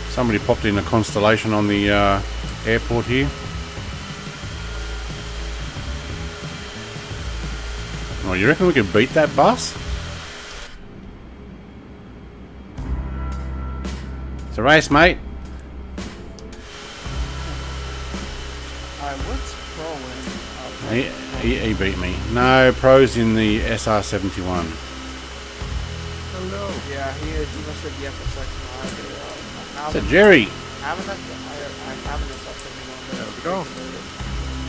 Somebody popped in a Constellation on the airport here. Oh, you reckon we could beat that bus? It's a race, mate. Alright, what's Pro in? He beat me. No, Pro's in the SR-71. Hello. Yeah, he is. He must have the FSX. So Jerry. I'm having this up There we go.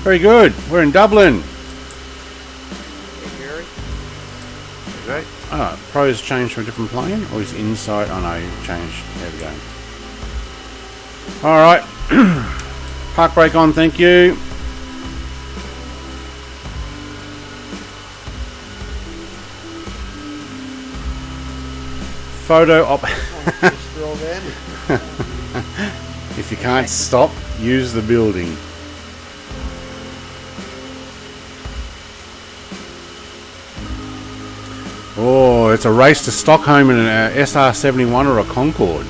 Very good. We're in Dublin. Hey, Jerry. Right. Ah, Pro's changed to a different plane, or is inside? Oh no, he changed. There we go. Alright. Park brake on, thank you. photo op. Just drove in. If you can't stop, use the building. Oh, it's a race to Stockholm in an SR71 or a Concorde.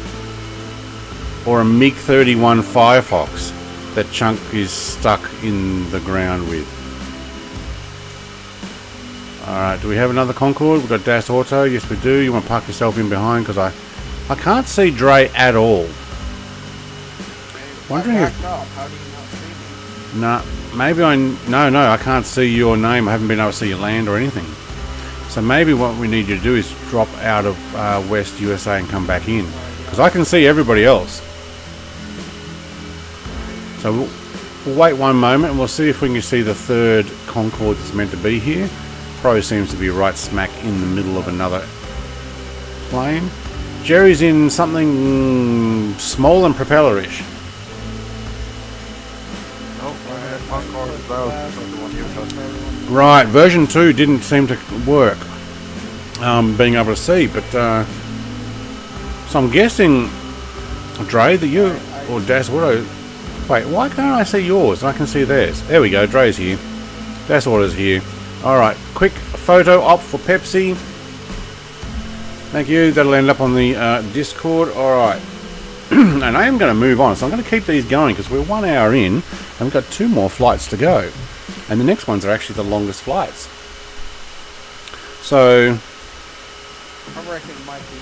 Or a MiG-31 Firefox that Chunk is stuck in the ground with. Alright, do we have another Concorde? We've got Das Auto. Yes, we do. You want to park yourself in behind because I can't see Dre at all. Wondering if... How do you not see me? Nah, maybe No, I can't see your name. I haven't been able to see your land or anything. So maybe what we need you to do is drop out of West USA and come back in. Because I can see everybody else. So we'll wait one moment and we'll see if we can see the third Concorde that's meant to be here. Probably seems to be right smack in the middle of another plane. Jerry's in something small and propeller-ish. Right, version 2 didn't seem to work. Being able to see, but so I'm guessing, Dre, that you or Das Auto. Wait, why can't I see yours? I can see theirs. There we go. Dre's here. Das Auto's here. All right, quick photo op for Pepsi. Thank you. That'll end up on the Discord. All right. And I am going to move on, so I'm going to keep these going because we're 1 hour in and we've got 2 more flights to go. And the next ones are actually the longest flights. So, I reckon it might be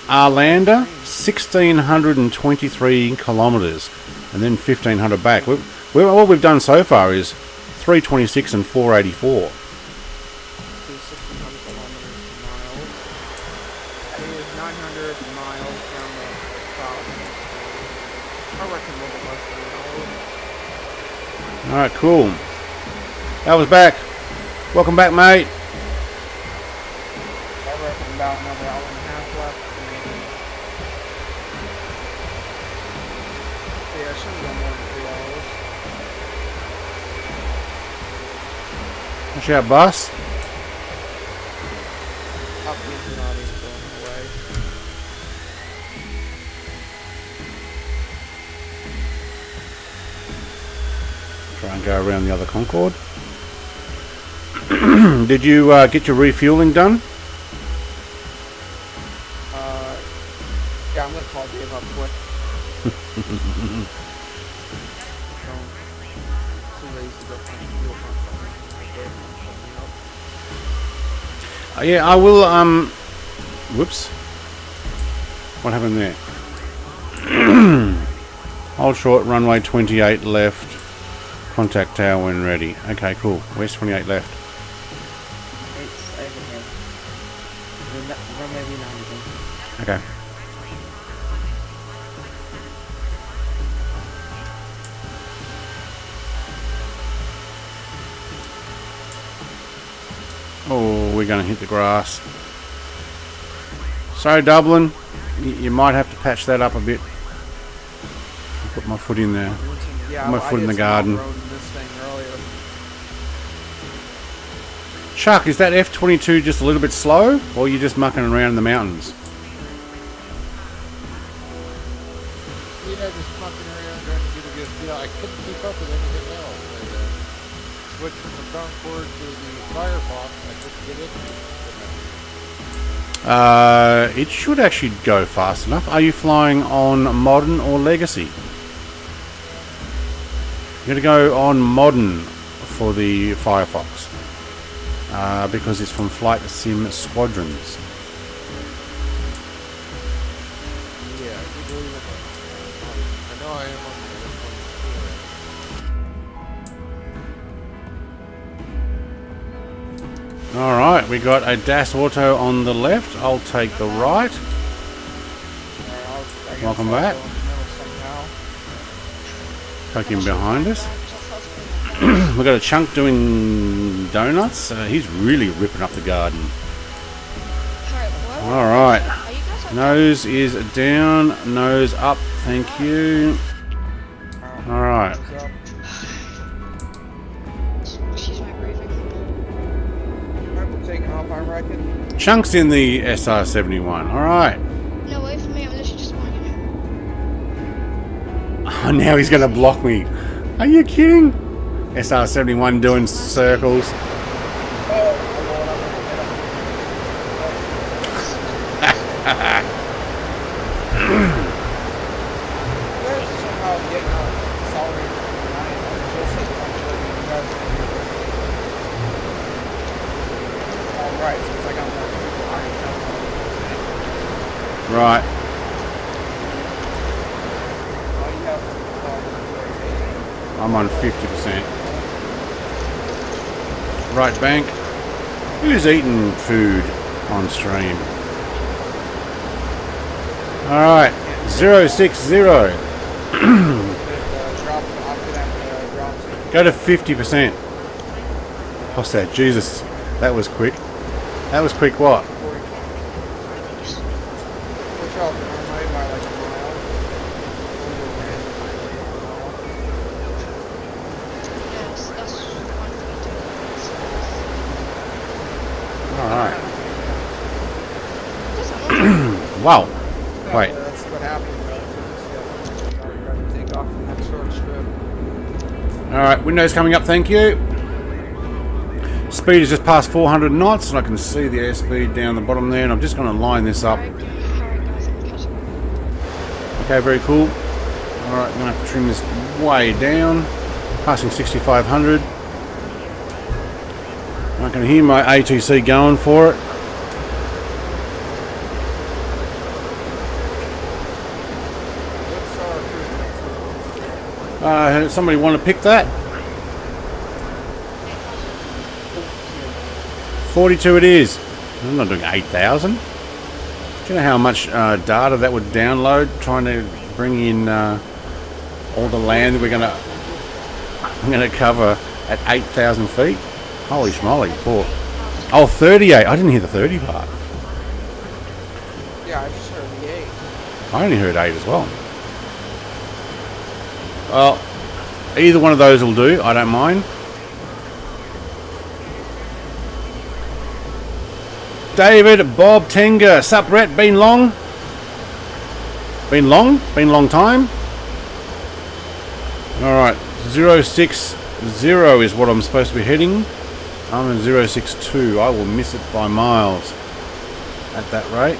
Arlanda, 1,623 kilometres, and then 1,500 back. What we've done so far is 326 and 484. 1,600 kilometers miles. It is 900 miles down the south. I reckon a little bit less than an hour. Alright, cool. That was back. Welcome back, mate. I reckon about another hour and a half left, maybe. Yeah, it shouldn't go more than 3 hours. Watch out, bus. Up is not even going away. Try and go around the other Concorde. Did you get your refueling done? Yeah, I'm gonna call Dave up quick. Too lazy to go find fuel pump. Dave won't shut me up. Yeah, I will, whoops. What happened there? Hold short, runway 28 left. Contact tower when ready. Okay, cool. Where's 28 left? It's over here. Runway behind again. Okay. Oh, we're going to hit the grass. So, Dublin, you might have to patch that up a bit. I'll put my foot in there. Yeah, My foot in the garden. This thing earlier. Chuck, is that F-22 just a little bit slow, or are you just mucking around in the mountains? You know, just fucking around trying to get a good feel. I couldn't keep up with anything else. I switched from the Concorde to the Firefox. I couldn't get into it. It should actually go fast enough. Are you flying on Modern or Legacy? You're going to go on Modern for the Firefox. Because it's from Flight Sim Squadrons. Yeah, I do believe it. I know I am on the Alright, we got a Das Auto on the left. I'll take the right. Welcome back. Tuck him behind us. We've got a Chunk doing donuts. He's really ripping up the garden. Alright. Nose is down, nose up. Thank you. Alright. She's my briefing. prep for taking off, I reckon. Chunks in the SR71. All right. No, wait for me. I'm literally just spawning in. Oh, now he's going to block me. Are you kidding? SR71 doing circles. Right. I'm on 50%. Right bank. Who's eating food on stream? Alright. 060. Go to 50%. What's that? Jesus. That was quick. That was quick what? Yes, that's 132. Alright. Doesn't work. Wow. Wait. That's what happened. Take off the next short strip. Alright, Windows coming up, thank you. Speed is just past 400 knots, and I can see the airspeed down the bottom there, and I'm just going to line this up. Alright, guys, I'm catching up. Okay, very cool. Alright, I'm going to have to trim this way down. Passing 6,500. I can hear my ATC going for it. Somebody want to pick that? 42 it is. I'm not doing 8,000. Do you know how much data that would download trying to bring in all the land that I'm gonna cover at 8,000 feet? Holy schmoly, poor. Oh, 38. I didn't hear the 30 part. Yeah, I just heard the 8. I only heard 8 as well. Well, either one of those will do. I don't mind. David, Bob, Tenga, sup Rhett, been long? Been long? Been a long time? Alright, 060 is what I'm supposed to be heading. I'm in 062. I will miss it by miles at that rate.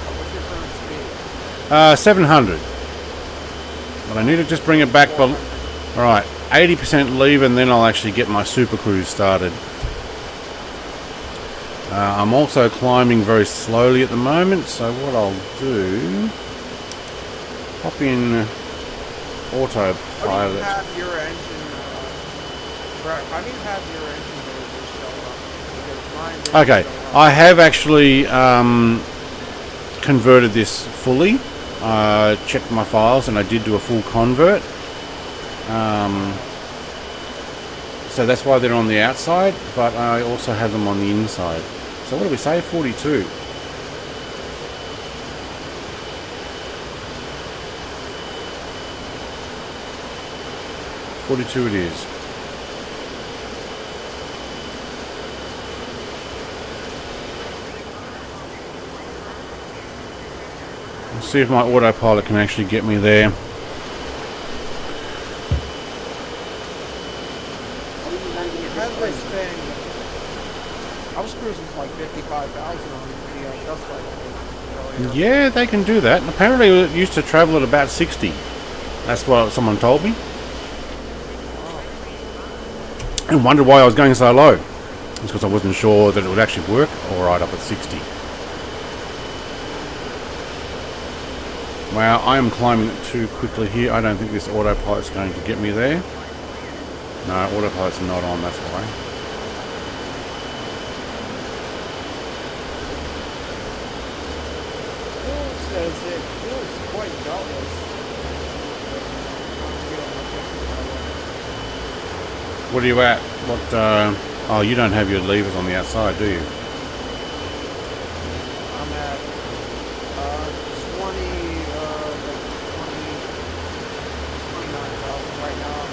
What's your current speed? 700. But I need to just bring it back. Alright, 80% leave, and then I'll actually get my super cruise started. I'm also climbing very slowly at the moment, so what I'll do, pop in autopilot. How do you have your engine, Brett, how do you have your engine motors show up? Because mine didn't Okay, show up. I have actually converted this fully. Checked my files, and I did do a full convert. So that's why they're on the outside, but I also have them on the inside. So what do we say? 42. It is. Let's see if my autopilot can actually get me there. Had this thing, I was cruising for like 55,000 on the dust light earlier. Yeah, they can do that. Apparently it used to travel at about 60. That's what someone told me. And wondered why I was going so low. It's because I wasn't sure that it would actually work alright up at 60. Wow, I am climbing it too quickly here. I don't think this autopilot's going to get me there. No, autopilot's not on, that's why. It says it feels quite gutless. What are you at? What, oh, you don't have your levers on the outside, do you? I'm at 29,000 right now.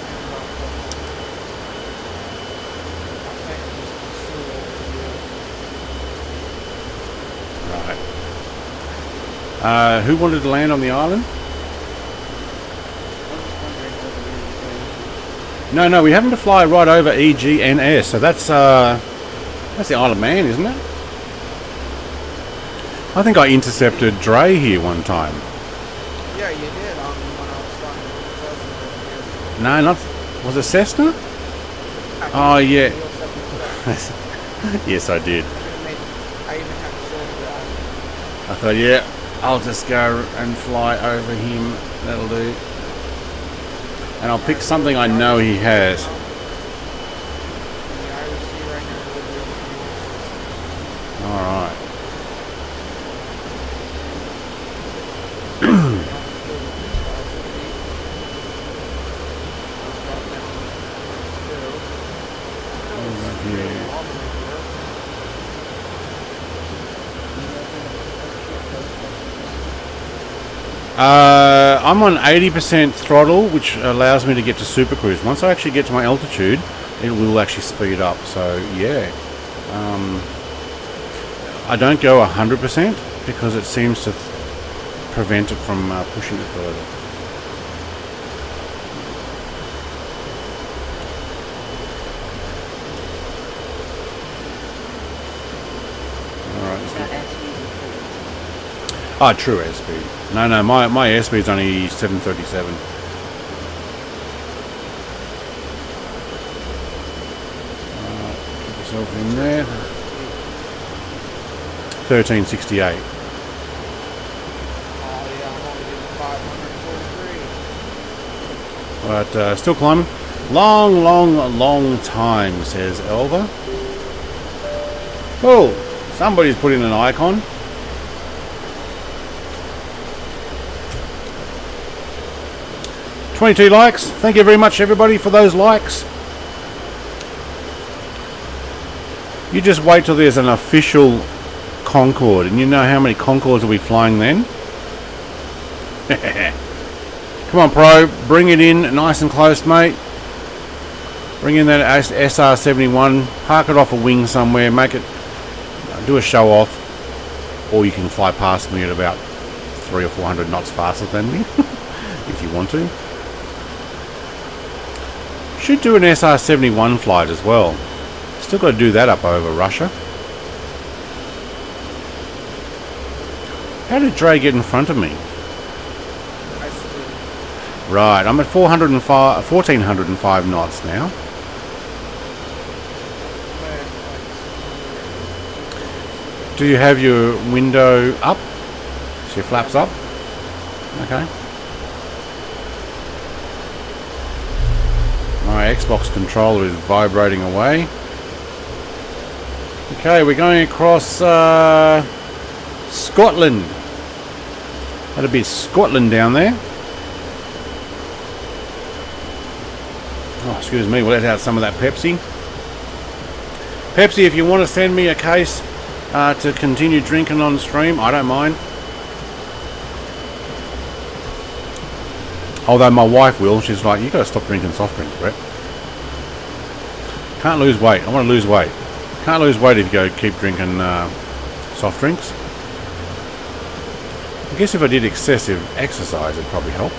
Who wanted to land on the island? No, we happened to fly right over EGNS, so that's the Isle of Man, isn't it? I think I intercepted Dre here one time. Yeah, you did when I was flying. No, not... Was it Cessna? Oh, yeah. Yes, I did. I even have to show that. I thought, yeah, I'll just go and fly over him. That'll do. And I'll pick something I know he has. Alright. I'm on 80% throttle, which allows me to get to super cruise. Once I actually get to my altitude, it will actually speed up. So yeah, I don't go 100% because it seems to prevent it from pushing it further. Oh, true airspeed. No, my airspeed's only 737. Keep yourself in there. 1368. But still climbing. Long time, says Elva. Oh, somebody's put in an icon. $22 likes. Thank you very much, everybody, for those likes. You just wait till there's an official Concorde, and you know how many Concordes will be flying then. Come on, Pro, bring it in nice and close, mate. Bring in that SR-71, park it off a wing somewhere, make it, do a show off, or you can fly past me at about 300 or 400 knots faster than me, if you want to. Should do an SR-71 flight as well. Still got to do that up over Russia. How did Dre get in front of me? Right, I'm at 1405 knots now. Do you have your window up? So your flaps up? Okay. My Xbox controller is vibrating away. Okay, we're going across Scotland. That'll be Scotland down there. Oh, excuse me, we'll let out some of that Pepsi. Pepsi, if you want to send me a case to continue drinking on stream, I don't mind. Although my wife will, she's like, you got to stop drinking soft drinks, Brett. Can't lose weight. I want to lose weight. Can't lose weight if you go keep drinking soft drinks. I guess if I did excessive exercise, it'd probably help.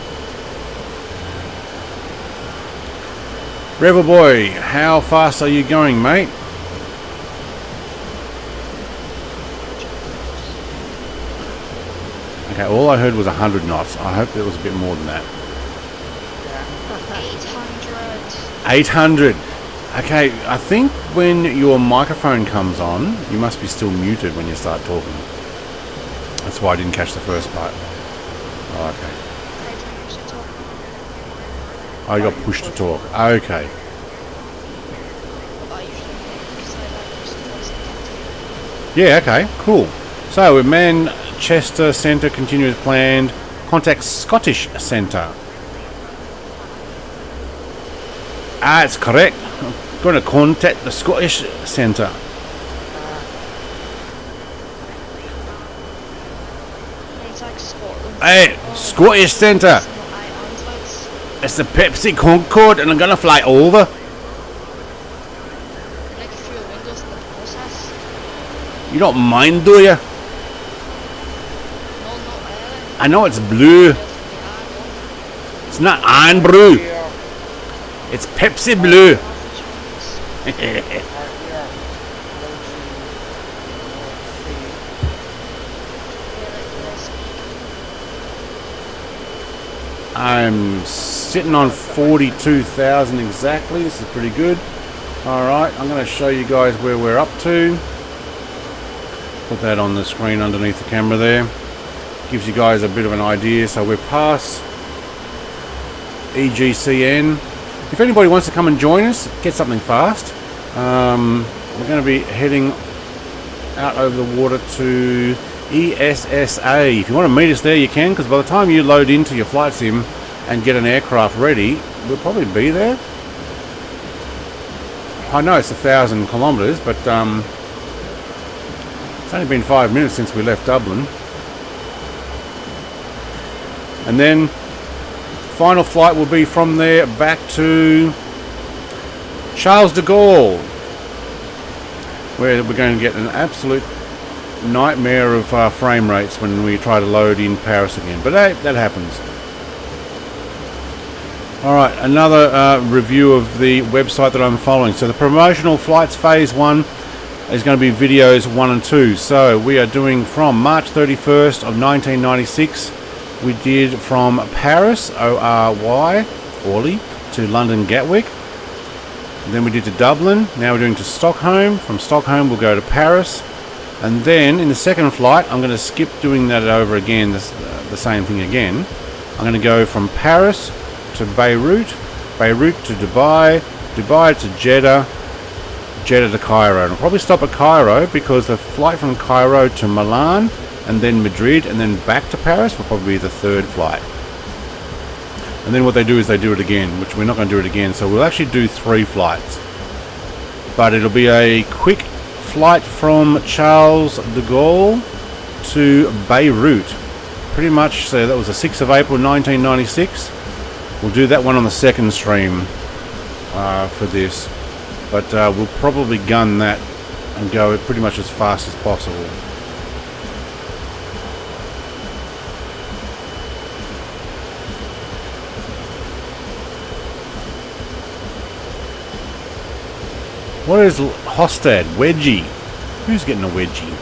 Rebel Boy, how fast are you going, mate? Okay, all I heard was 100 knots. I hope it was a bit more than that. 800. Okay, I think when your microphone comes on, you must be still muted when you start talking. That's why I didn't catch the first part. Oh, okay. Oh, you got pushed to talk. Okay. Yeah, okay, cool. So, with Manchester Centre continues planned. Contact Scottish Centre. Ah, it's correct. I'm going to contact the Scottish Centre. Hey, Scottish Centre. It's the Pepsi Concorde and I'm going to fly over. You don't mind, do you? No, I know it's blue. It's not iron blue. It's Pepsi blue. I'm sitting on 42,000 exactly. This is pretty good. Alright, I'm going to show you guys where we're up to. Put that on the screen underneath the camera there. Gives you guys a bit of an idea. So we're past EGCN. If anybody wants to come and join us, get something fast. We're going to be heading out over the water to ESSA. If you want to meet us there, you can, because by the time you load into your flight sim and get an aircraft ready, we'll probably be there. I know it's 1,000 kilometres, but it's only been 5 minutes since we left Dublin. And then final flight will be from there back to Charles de Gaulle, where we're going to get an absolute nightmare of frame rates when we try to load in Paris again. But that happens. Alright, another review of the website that I'm following. So the promotional flights phase 1 is going to be videos 1 and 2. So we are doing from March 31st of 1996. We did from Paris, Orly, to London Gatwick. And then we did to Dublin. Now we're doing to Stockholm. From Stockholm we'll go to Paris. And then in the second flight, I'm going to skip doing that over again, the same thing again. I'm going to go from Paris to Beirut, Beirut to Dubai, Dubai to Jeddah, Jeddah to Cairo. And I'll probably stop at Cairo because the flight from Cairo to Milan and then Madrid and then back to Paris will probably be the third flight. And then what they do is they do it again, which we're not going to do it again. So we'll actually do 3 flights. But it'll be a quick flight from Charles de Gaulle to Beirut. Pretty much, so that was the 6th of April 1996. We'll do that one on the second stream for this. But we'll probably gun that and go pretty much as fast as possible. What is Hostad? Wedgie. Who's getting a wedgie?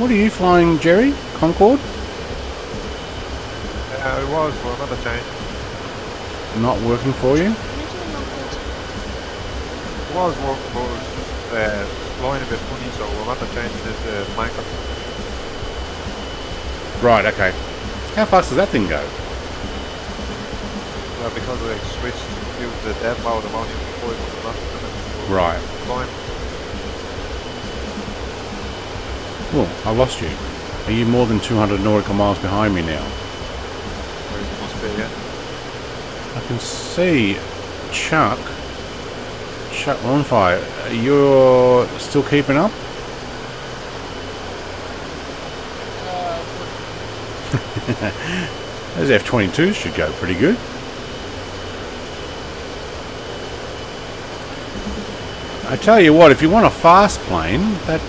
What are you flying, Jerry? Concorde? It was for another change. Not working for you? It was working, but it was just flying a bit funny, so we're going to change this flanker. Right, okay. How fast does that thing go? Well, because I switched to the dead mode, I'm only 500 knots. Right. Flying. Oh, I lost you. Are you more than 200 nautical miles behind me now? Must be, yeah. I can see Chuck on fire. You're still keeping up? Those F-22s should go pretty good. I tell you what, if you want a fast plane, that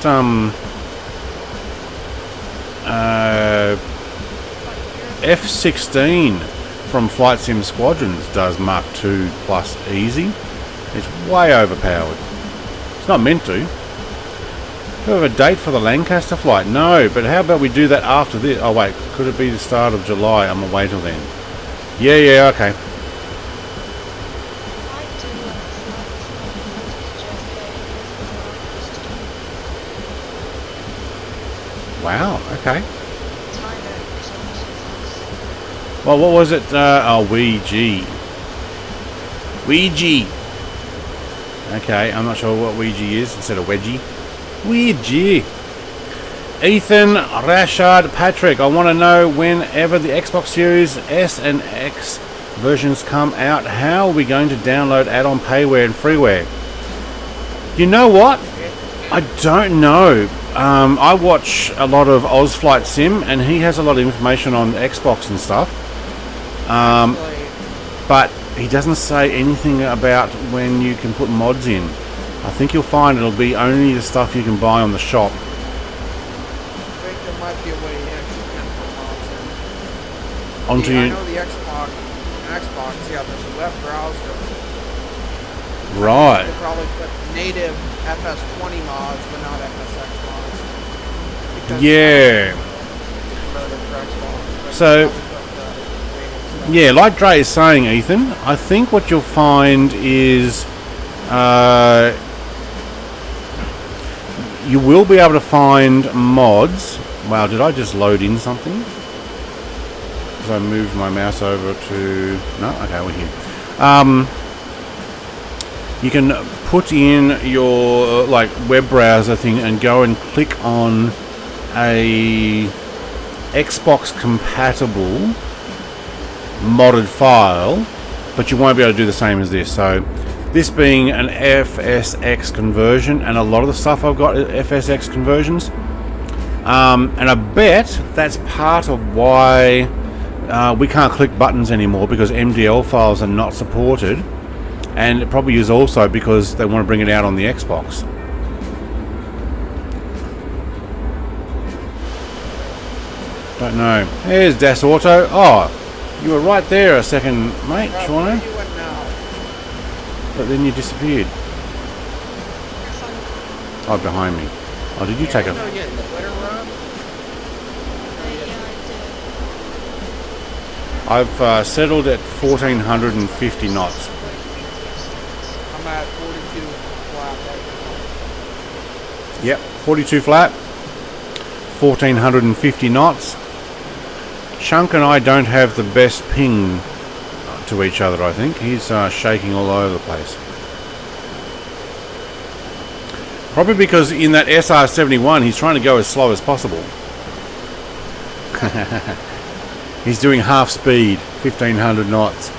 F-16 from Flight Sim Squadrons does Mark II plus easy. It's way overpowered. It's not meant to. Do you have a date for the Lancaster flight? No, but how about we do that after this? Oh wait, could it be the start of July? I'm gonna wait till then. Yeah, okay. Wow, okay. Well, what was it? Ouija. Ouija. Okay, I'm not sure what Ouija is instead of wedgie. Ouija. Ethan, Rashad, Patrick, I want to know whenever the Xbox Series S and X versions come out, how are we going to download add-on payware and freeware? You know what? I don't know. I watch a lot of Ozflight Sim, and he has a lot of information on Xbox and stuff. But he doesn't say anything about when you can put mods in. I think you'll find it'll be only the stuff you can buy on the shop. I think there might be a way you actually can put mods in. Onto I you. know the Xbox, yeah, there's a web browser. Right. They probably put native FS20 mods, but not FSX mods. Because Yeah. So, yeah, like Dre is saying, Ethan, I think what you'll find is you will be able to find mods. Wow, did I just load in something? Because I moved my mouse over to... No? Okay, we're here. You can put in your like web browser thing and go and click on a Xbox compatible modded file, but you won't be able to do the same as this. So this being an FSX conversion, and a lot of the stuff I've got are FSX conversions, and I bet that's part of why we can't click buttons anymore, because MDL files are not supported, and it probably is also because they want to bring it out on the Xbox. Don't know. Here's Das Auto. Oh, you were right there a second, mate, Shauna. You went now. But then you disappeared. Oh, behind me. Oh, did you take a... No, yeah, the Twitter run. I've settled at 1450 knots. I'm at 42 flat right now. Yep, 42 flat. 1450 knots. Chunk and I don't have the best ping to each other, I think. He's shaking all over the place. Probably because in that SR71 he's trying to go as slow as possible. He's doing half speed, 1500 knots.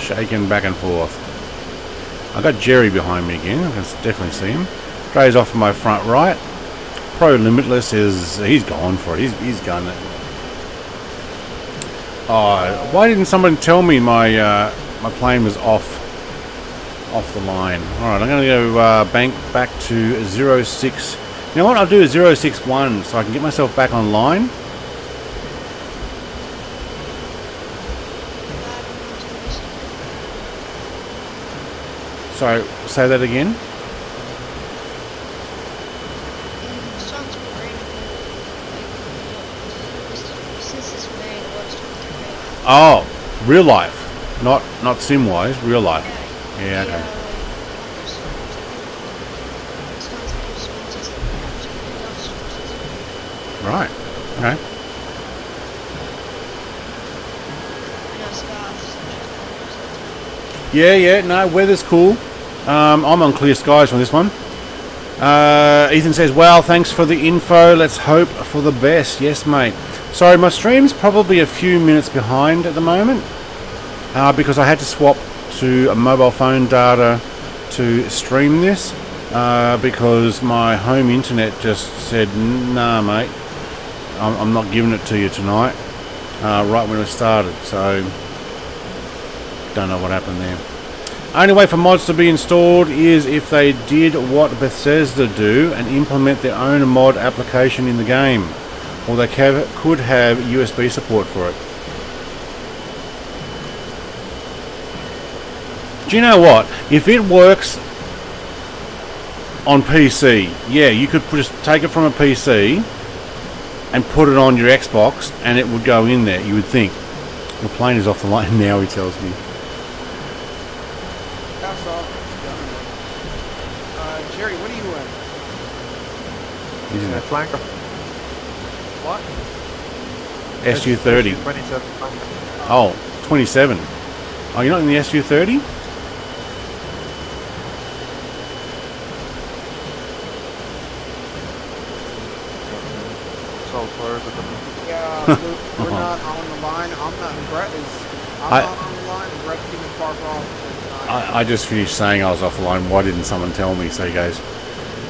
Shaking back and forth. I got Jerry behind me again. I can definitely see him. Dre's off to my front right. Pro Limitless he's gone for it. He's gun it. Oh, why didn't someone tell me my plane was off the line? Alright, I'm going to go bank back to 06. You know what, I'll do 061 so I can get myself back online. Sorry, say that again. Oh, real life, not sim wise, real life. Yeah, okay. Right. Okay. Yeah. No, weather's cool. I'm on clear skies on this one. Ethan says, "Well, thanks for the info. Let's hope for the best." Yes, mate. Sorry, my stream's probably a few minutes behind at the moment because I had to swap to a mobile phone data to stream this because my home internet just said, "Nah, mate, I'm not giving it to you tonight." Right when it started, so don't know what happened there. Only way for mods to be installed is if they did what Bethesda do and implement their own mod application in the game. Or they could have USB support for it. Do you know what? If it works on PC, yeah, you could just take it from a PC and put it on your Xbox and it would go in there, you would think. The plane is off the line now, he tells me. That's all. Jerry, what are you in? He's in A flanker. What? SU-30. 27. Oh, 27. Oh, you're not in the SU-30? So far, but Yeah, we're not on the line. I'm not on the line, and Brett's even far off. I just finished saying I was off the line. Why didn't someone tell me? So he goes,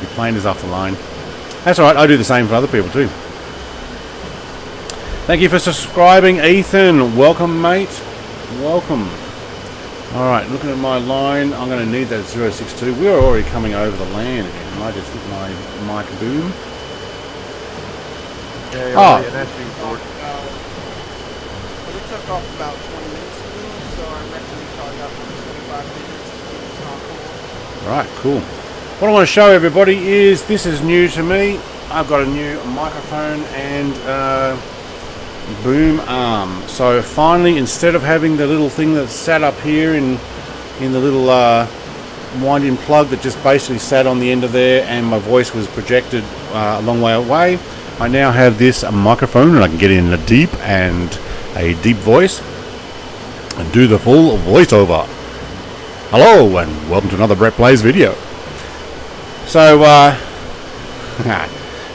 your plane is off the line. That's alright, I do the same for other people too. Thank you for subscribing, Ethan. Welcome, mate. Welcome. Alright, looking at my line, I'm going to need that 062. We're already coming over the land again. I just hit my mic boom. Yeah, Oh. an SD board. But it took off about 20 minutes to do, so I reckon we probably got 25 minutes to Stockholm. Right, cool. What I want to show everybody is, this is new to me. I've got a new microphone and boom arm. So finally, instead of having the little thing that's sat up here in the little winding plug that just basically sat on the end of there and my voice was projected a long way away, I now have this microphone and I can get in a deep voice and do the full voiceover. Hello and welcome to another Brett Plays video. So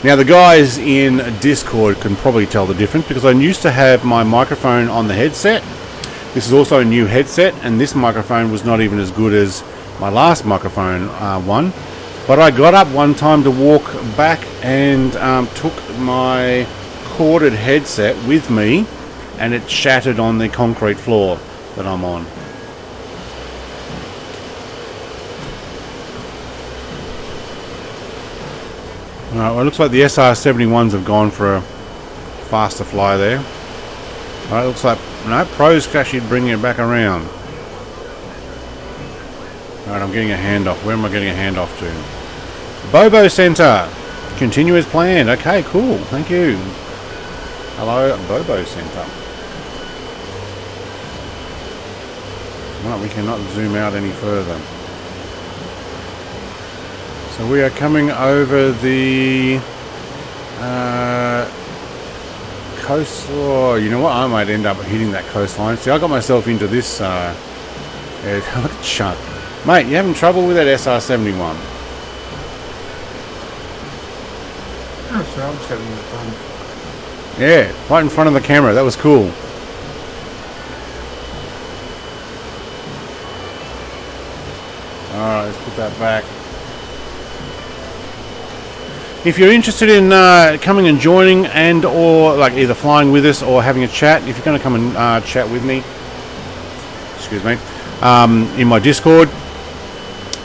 now the guys in Discord can probably tell the difference, because I used to have my microphone on the headset. This is also a new headset, and this microphone was not even as good as my last microphone one. But I got up one time to walk back and took my corded headset with me, and it shattered on the concrete floor that I'm on. Alright, well, it looks like the SR71s have gone for a faster fly there. Alright, looks like no, Pro's actually bringing it back around. Alright, I'm getting a handoff. Where am I getting a handoff to? Bobo Center. Continue as planned. Okay, cool. Thank you. Hello, Bobo Center. Right, we cannot zoom out any further. So we are coming over the coast. Oh, you know what? I might end up hitting that coastline. See, I got myself into this chunk. Mate, you having trouble with that SR71? Oh, sure, I'm just having fun. Yeah, right in front of the camera. That was cool. Alright, let's put that back. If you're interested in coming and joining and or like either flying with us or having a chat, if you're going to come and chat with me, excuse me, in my Discord,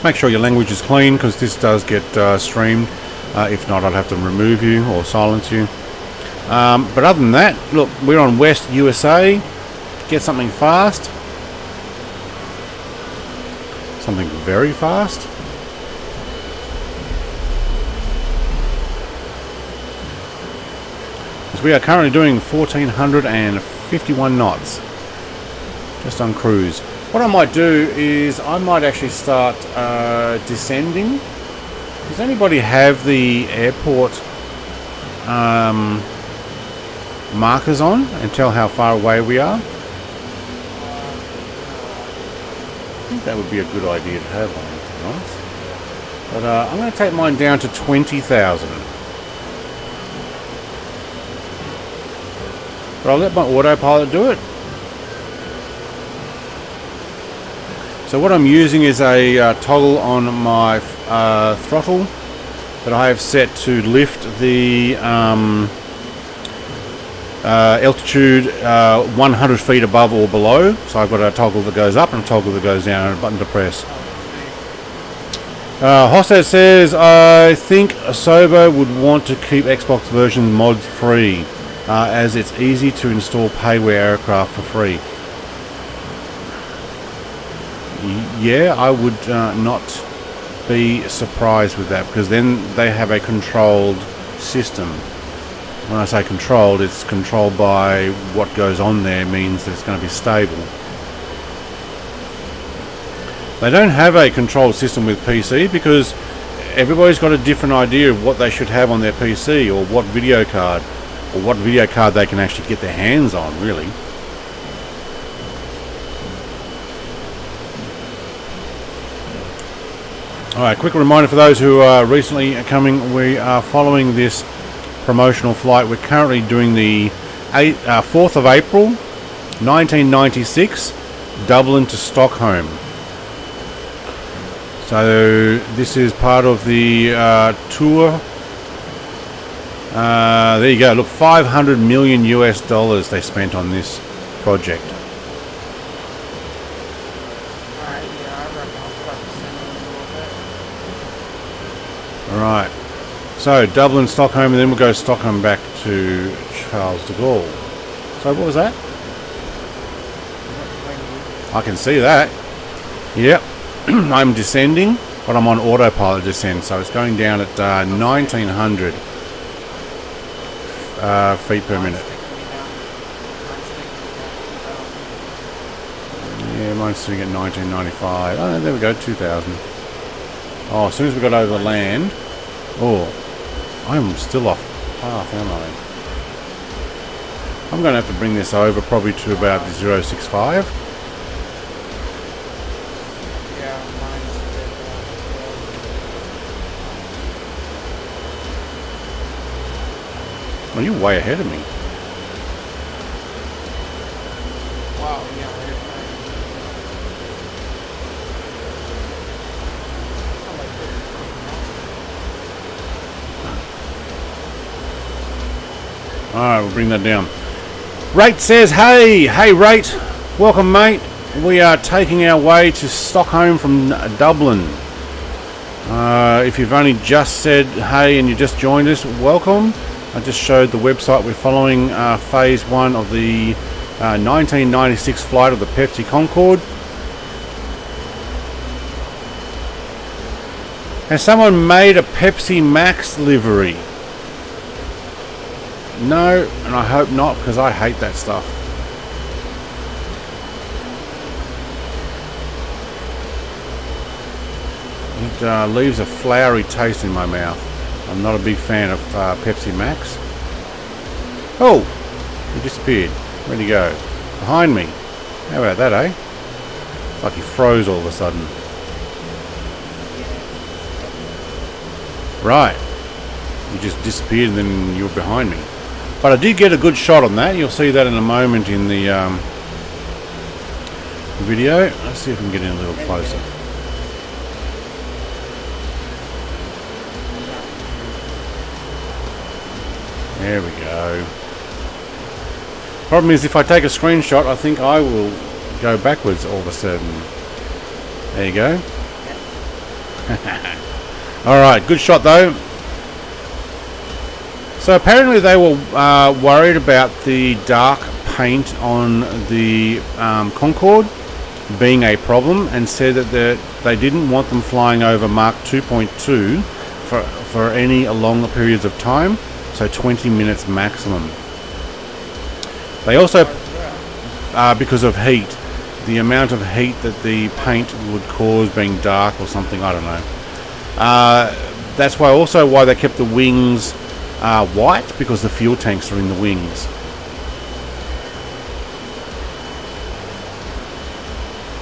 make sure your language is clean, because this does get streamed. If not, I'd have to remove you or silence you. But other than that, look, we're on West USA. Get something fast. Something very fast. We are currently doing 1451 knots, just on cruise. What I might do is I might actually start descending. Does anybody have the airport markers on and tell how far away we are? I think that would be a good idea to have one, to be honest. But I'm going to take mine down to 20,000. But I'll let my autopilot do it. So what I'm using is a toggle on my throttle that I have set to lift the altitude 100 feet above or below. So I've got a toggle that goes up and a toggle that goes down and a button to press. HOTAS says, I think Asobo would want to keep Xbox version mods free. As it's easy to install payware aircraft for free. Yeah, I would not be surprised with that, because then they have a controlled system. When I say controlled, it's controlled by what goes on there, means that it's going to be stable. They don't have a controlled system with PC, because everybody's got a different idea of what they should have on their PC, or what video card. Or what video card they can actually get their hands on, really. Alright, quick reminder for those who are recently coming, we are following this promotional flight. We're currently doing the 4th of April 1996, Dublin to Stockholm. So this is part of the tour. There you go. Look, $500 million US they spent on this project. Right. So Dublin, Stockholm, and then we'll go Stockholm back to Charles de Gaulle. So what was that? I can see that. Yep. I'm descending, but I'm on autopilot descent, so it's going down at 1900 feet per minute. Yeah, mine's sitting at 1995. Oh, there we go, 2000. Oh, as soon as we got over the land. Oh, I'm still off path, aren't I? I'm going to have to bring this over probably to about 065. Yeah, mine's dead Oh, you're way ahead of me. wow, yeah, right. Alright, we'll bring that down. Rate says, hey Rate, welcome mate. We are taking our way to Stockholm from Dublin. If you've only just said hey and you just joined us, welcome. I just showed the website we're following, phase 1 of the 1996 flight of the Pepsi Concorde. Has someone made a Pepsi Max livery? No, and I hope not, because I hate that stuff. It leaves a floury taste in my mouth. I'm not a big fan of Pepsi Max. Oh, he disappeared. Where'd he go? Behind me. How about that, eh? It's like he froze all of a sudden. Right. You just disappeared and then you were behind me. But I did get a good shot on that. You'll see that in a moment in the video. Let's see if we can get in a little closer. There we go. Problem is, if I take a screenshot, I think I will go backwards all of a sudden. There you go. Alright, good shot though. So apparently they were worried about the dark paint on the Concorde being a problem, and said that they didn't want them flying over Mach 2.2 for any longer periods of time, so 20 minutes maximum. They also, because of heat, the amount of heat that the paint would cause being dark or something, I don't know. That's why they kept the wings white, because the fuel tanks are in the wings.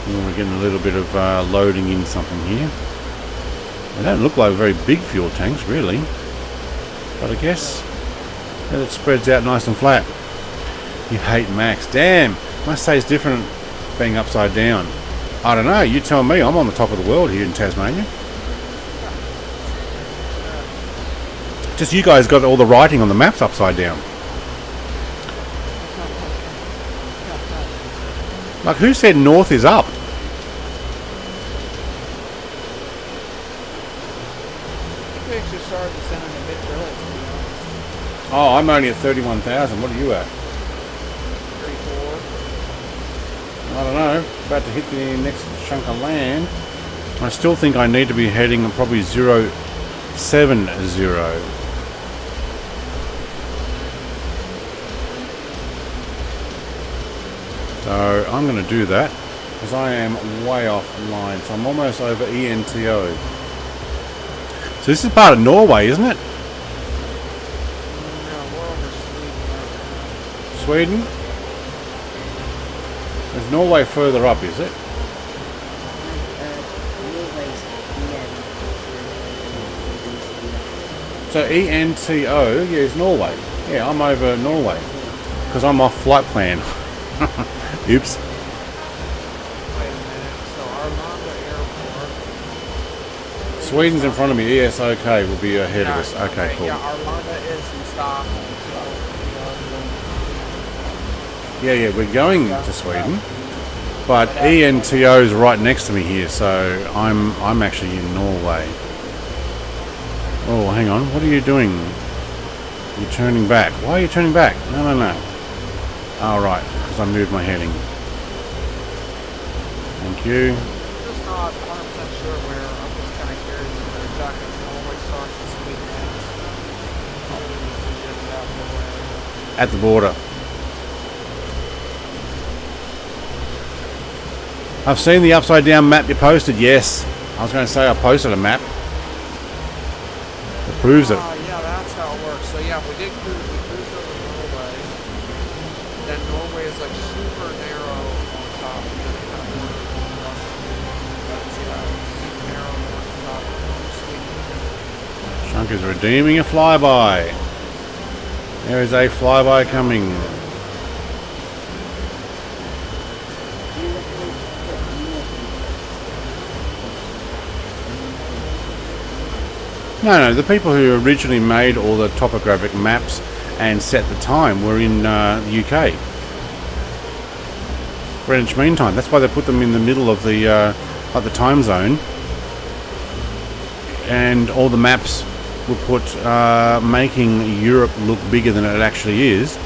And we're getting a little bit of loading in something here. They don't look like very big fuel tanks, really. But I guess that it spreads out nice and flat. You hate Max. Damn. Must say it's different being upside down. I don't know. You tell me. I'm on the top of the world here in Tasmania. Just you guys got all the writing on the maps upside down. Like, who said north is up? Pictures started sounding a bit dull, to be honest. Oh, I'm only at 31,000. What are you at? 34. I don't know. About to hit the next chunk of land. I still think I need to be heading probably 070. So I'm going to do that, because I am way off line. So I'm almost over ENTO. So this is part of Norway, isn't it? No, we're over Sweden? Sweden right There's Norway further up, is it? So ENTO, yeah, is Norway. Yeah, I'm over Norway, because I'm off flight plan. Oops. now. Wait a minute. So Arlanda Airport. Sweden's in front of me. ESOK will be ahead of us. Okay, cool. Yeah, Arlanda is in Stockholm. So, Yeah, we're going to Sweden, but ENTO is right next to me here, so I'm actually in Norway. Oh, hang on. What are you doing? You're turning back. Why are you turning back? No, no, no. Oh, right. Because I moved my heading. Thank you. I'm just not 100% sure where. I'm just kind of curious where exactly Norway starts and Sweden ends. Probably these two years out of the way. At the border. I've seen the upside down map you posted, yes. I was going to say I posted a map. It proves it. Yeah, that's how it works. So yeah, we cruised over Norway. Then Norway is like super narrow on top, and then it kind of borders on Russia. That's super narrow on top of Sweden. Shunk is redeeming a flyby. There is a flyby coming. No, the people who originally made all the topographic maps and set the time were in the UK. Greenwich Mean Time. That's why they put them in the middle of the time zone. And all the maps were put making Europe look bigger than it actually is.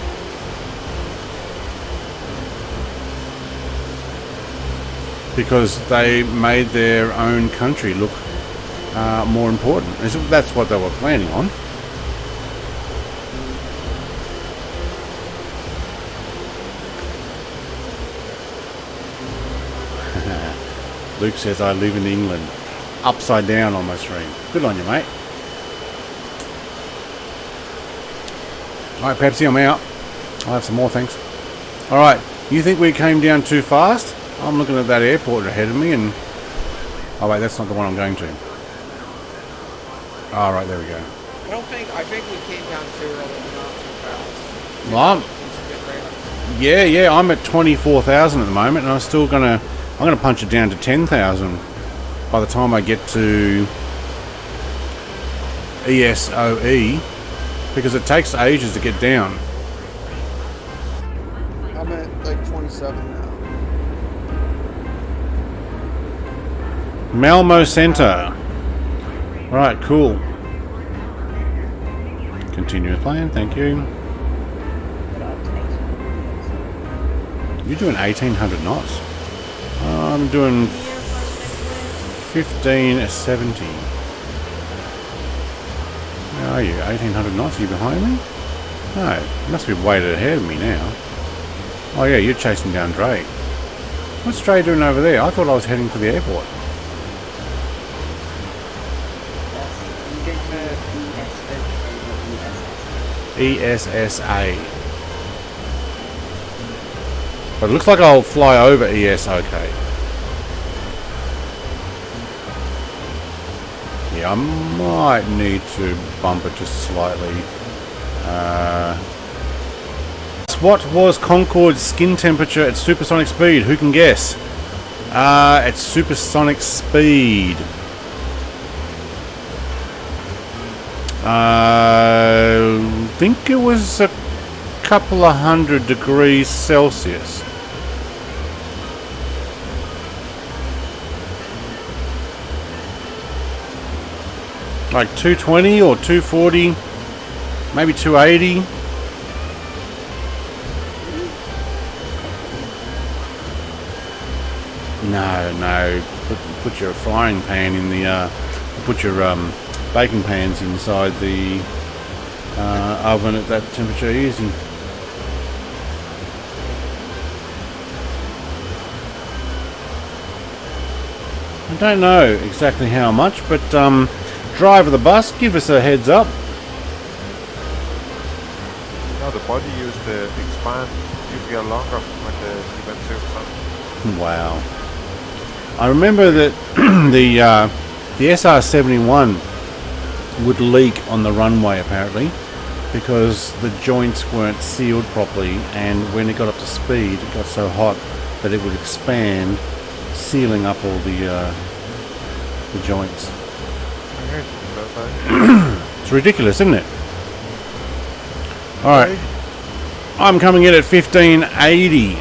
Because they made their own country look more important. That's what they were planning on. Luke says I live in England. Upside down on my stream. Good on you, mate. Alright, Pepsi, I'm out. I'll have some more, thanks. Alright, you think we came down too fast? I'm looking at that airport ahead of me and... Oh wait, that's not the one I'm going to. All right, there we go. I think we came down too early, but not too fast. Well, yeah, I'm at 24,000 at the moment, and I'm gonna punch it down to 10,000 by the time I get to ESOE, because it takes ages to get down. I'm at like 27 now. Malmo Centre. Alright, cool. Continue with plan, thank you. You're doing 1800 knots? I'm doing 1570. Where are you? 1800 knots? Are you behind me? No, you must be way ahead of me now. Oh yeah, you're chasing down Drake. What's Drake doing over there? I thought I was heading for the airport. ESSA. But it looks like I'll fly over ESOK. Yeah, I might need to bump it just slightly. What was Concorde's skin temperature at supersonic speed? Who can guess? At supersonic speed. I think it was a couple of 100 degrees Celsius. Like 220 or 240, maybe 280. No. Put your frying pan in the. Put your baking pans inside the oven at that temperature. Easy. I don't know exactly how much, but driver of the bus, give us a heads up. No, the body used to expand, used to get longer when the went supersonic. Wow. I remember that the SR-71 would leak on the runway apparently because the joints weren't sealed properly, and when it got up to speed it got so hot that it would expand, sealing up all the joints. It's ridiculous, isn't it? Alright, I'm coming in at 1580.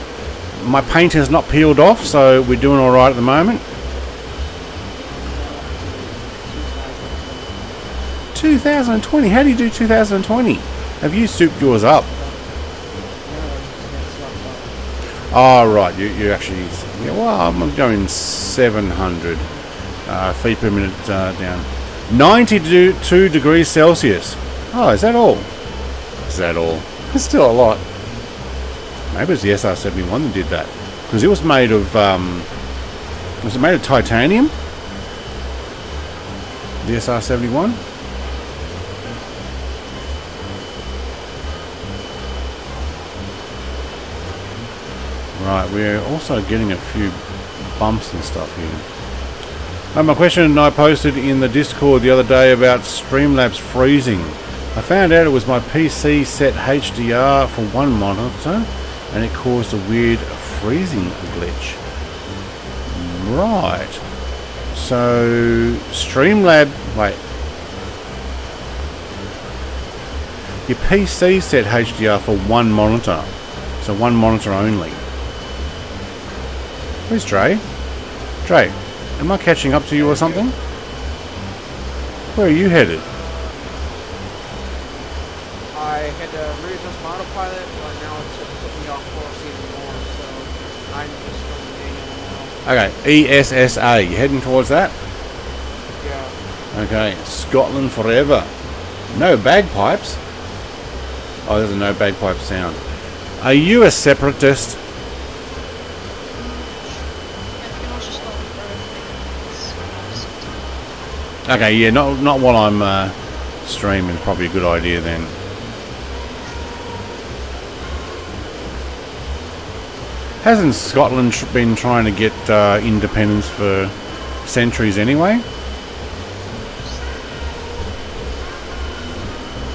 My paint has not peeled off, so we're doing alright at the moment. 2020. How do you do 2020? Have you souped yours up? Oh, right. You actually... Yeah, well, I'm going 700 feet per minute down. 92 degrees Celsius. Oh, is that all? Is that all? It's still a lot. Maybe it's the SR71 that did that. Because it was made of... was it made of titanium? The SR71? Right, we're also getting a few bumps and stuff here. My question I posted in the Discord the other day about Streamlabs freezing. I found out it was my PC set HDR for one monitor and it caused a weird freezing glitch. Right. So Streamlab, wait. Your PC set HDR for one monitor. So one monitor only. Where's Dre? Dre, am I catching up to you or something? Where are you headed? I had to readjust my autopilot, but now it's put me off course even more, so I'm just going manual now. Okay, ESSA, you heading towards that? Yeah. Okay, Scotland forever. No bagpipes? Oh, there's a no bagpipe sound. Are you a separatist? Okay, yeah, not while I'm streaming. Probably a good idea then. Hasn't Scotland been trying to get independence for centuries anyway?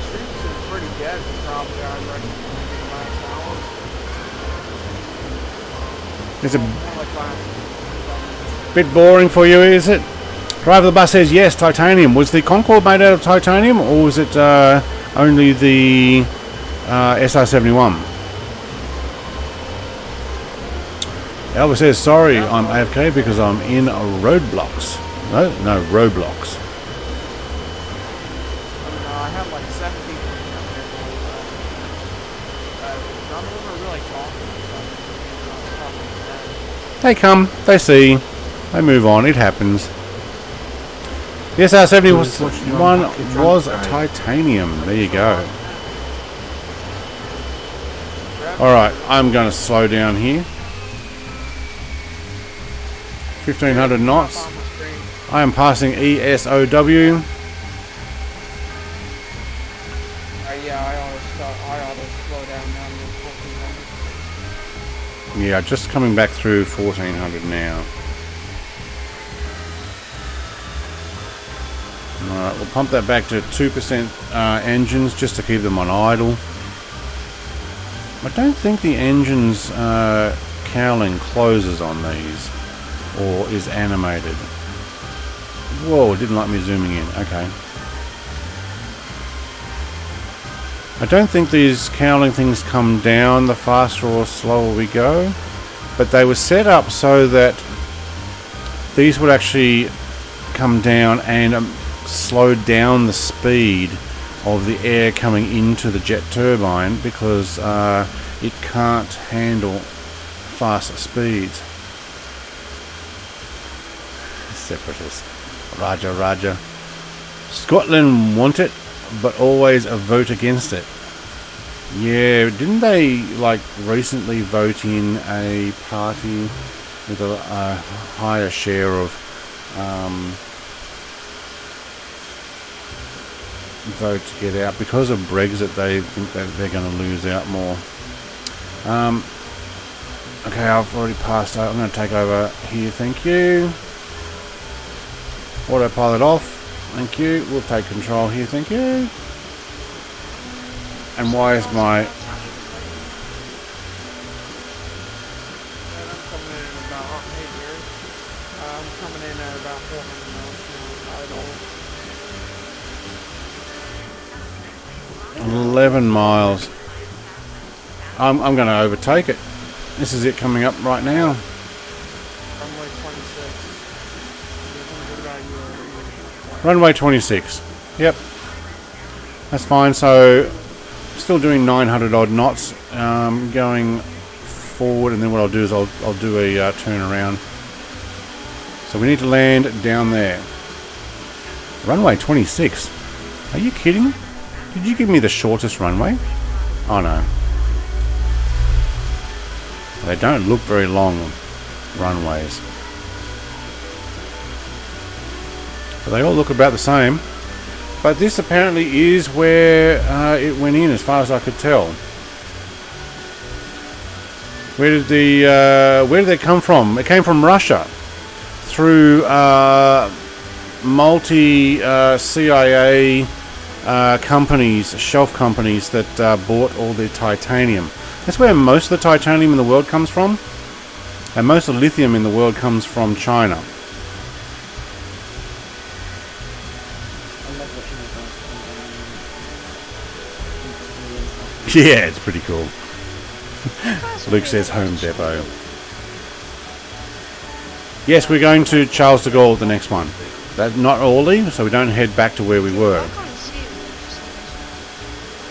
Strix is pretty dead, probably, I reckon, maybe last hour. It's a More like last bit boring for you, is it? Driver of the bus says yes, titanium. Was the Concorde made out of titanium, or was it only the SR71? Elvis says, sorry, I'm AFK because I'm in roadblocks. No, Roblox. I have like 7 people out there. None of them are really talking. So, They come, they see, they move on, it happens. The SR71 was a titanium. There you go. Alright, I'm going to slow down here. 1500 knots. I am passing ESOW. Yeah, I ought to slow down now to 1400. Yeah, just coming back through 1400 now. Alright, we'll pump that back to 2% engines just to keep them on idle. I don't think the engine's cowling closes on these, or is animated. Whoa, it didn't like me zooming in. Okay. I don't think these cowling things come down the faster or slower we go, but they were set up so that these would actually come down and slow down the speed of the air coming into the jet turbine because it can't handle faster speeds. Separatist. Roger, Roger. Scotland want it, but always a vote against it. Yeah, didn't they like recently vote in a party with a higher share of vote to get out because of Brexit? They think that they're going to lose out more. Okay, I've already passed out. I'm going to take over here. Thank you. Autopilot off. Thank you. We'll take control here. Thank you. And why is my... I'm coming in about 400 miles now. 11 miles. I'm going to overtake it. This is it coming up right now. Runway 26. Runway 26. Yep. That's fine. So still doing 900 odd knots, going forward, and then what I'll do is I'll do a turn around. So we need to land down there. Runway 26. Are you kidding? Did you give me the shortest runway? Oh no. They don't look very long, runways. But they all look about the same. But this apparently is where it went in, as far as I could tell. Where did they come from? It came from Russia through multi-CIA companies, shelf companies that bought all the titanium. That's where most of the titanium in the world comes from, and most of the lithium in the world comes from China. Yeah, it's pretty cool. Luke says home depot. Yes, we're going to Charles de Gaulle, the next one. That's not Orly, so we don't head back to where we were. I can't see it for some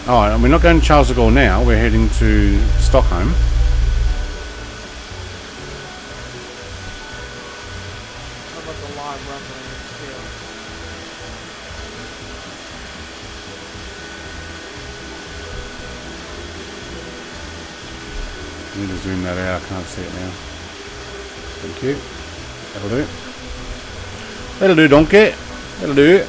reason. Oh, and we're not going to Charles de Gaulle now. We're heading to Stockholm. How about the live runway still? I need to zoom that out. I can't see it now. Thank you. That'll do. That'll do, donkey. That'll do.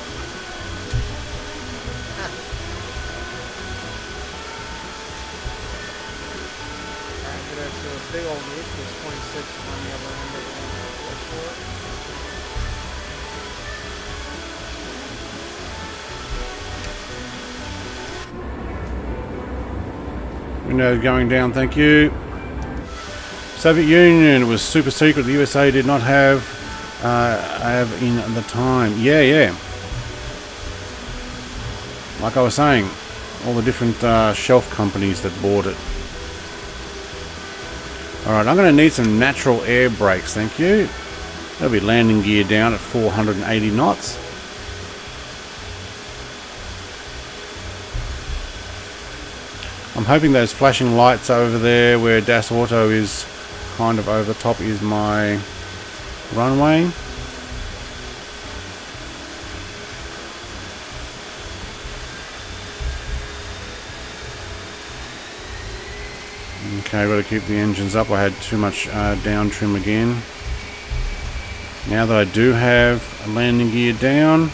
Alright, but that's a big old roof. There's 26 on the other end of the airport. Windows going down, thank you. Soviet Union was super secret. The USA did not have in the time. Yeah. Like I was saying, all the different shelf companies that bought it. Alright, I'm going to need some natural air brakes, thank you. That'll be landing gear down at 480 knots. I'm hoping those flashing lights over there where Das Auto is kind of over the top is my runway. Okay, got to keep the engines up. I had too much down trim again. Now that I do have a landing gear down,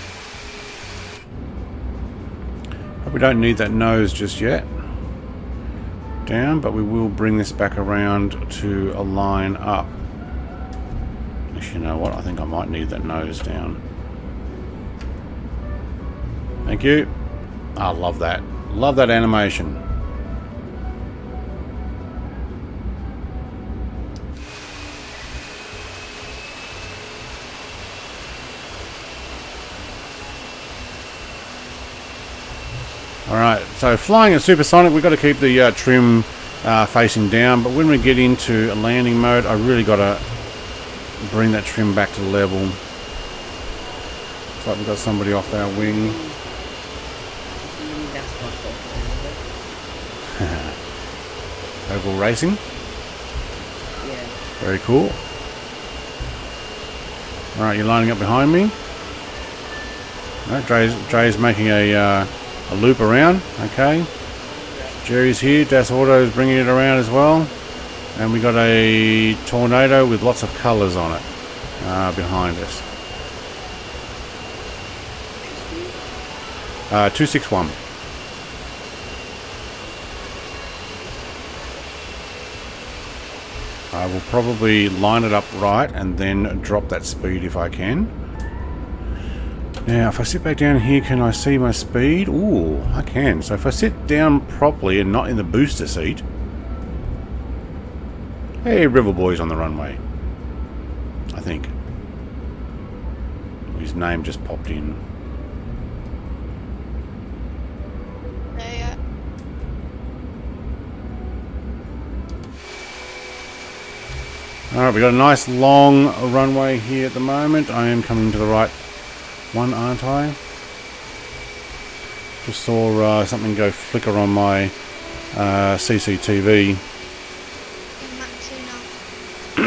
probably don't need that nose just yet down, but we will bring this back around to a line up. Actually, you know what? I think I might need that nose down. Thank you. I love that. Love that animation. Alright, so flying a Supersonic, we've got to keep the trim facing down, but when we get into landing mode, I really got to bring that trim back to level. Looks like we've got somebody off our wing. Oval racing. Yeah. Very cool. Alright, you're lining up behind me. Right, Dre's making a loop around. Okay. Jerry's here. Das Auto is bringing it around as well. And we got a Tornado with lots of colours on it behind us. 261. I will probably line it up right and then drop that speed if I can. Now, if I sit back down here, can I see my speed? Ooh, I can. So if I sit down properly and not in the booster seat... Hey, River Boy's on the runway. I think. His name just popped in. Yeah. Alright, we got a nice long runway here at the moment. I am coming to the right one, aren't I? Just saw something go flicker on my CCTV. In Mac 2 now. You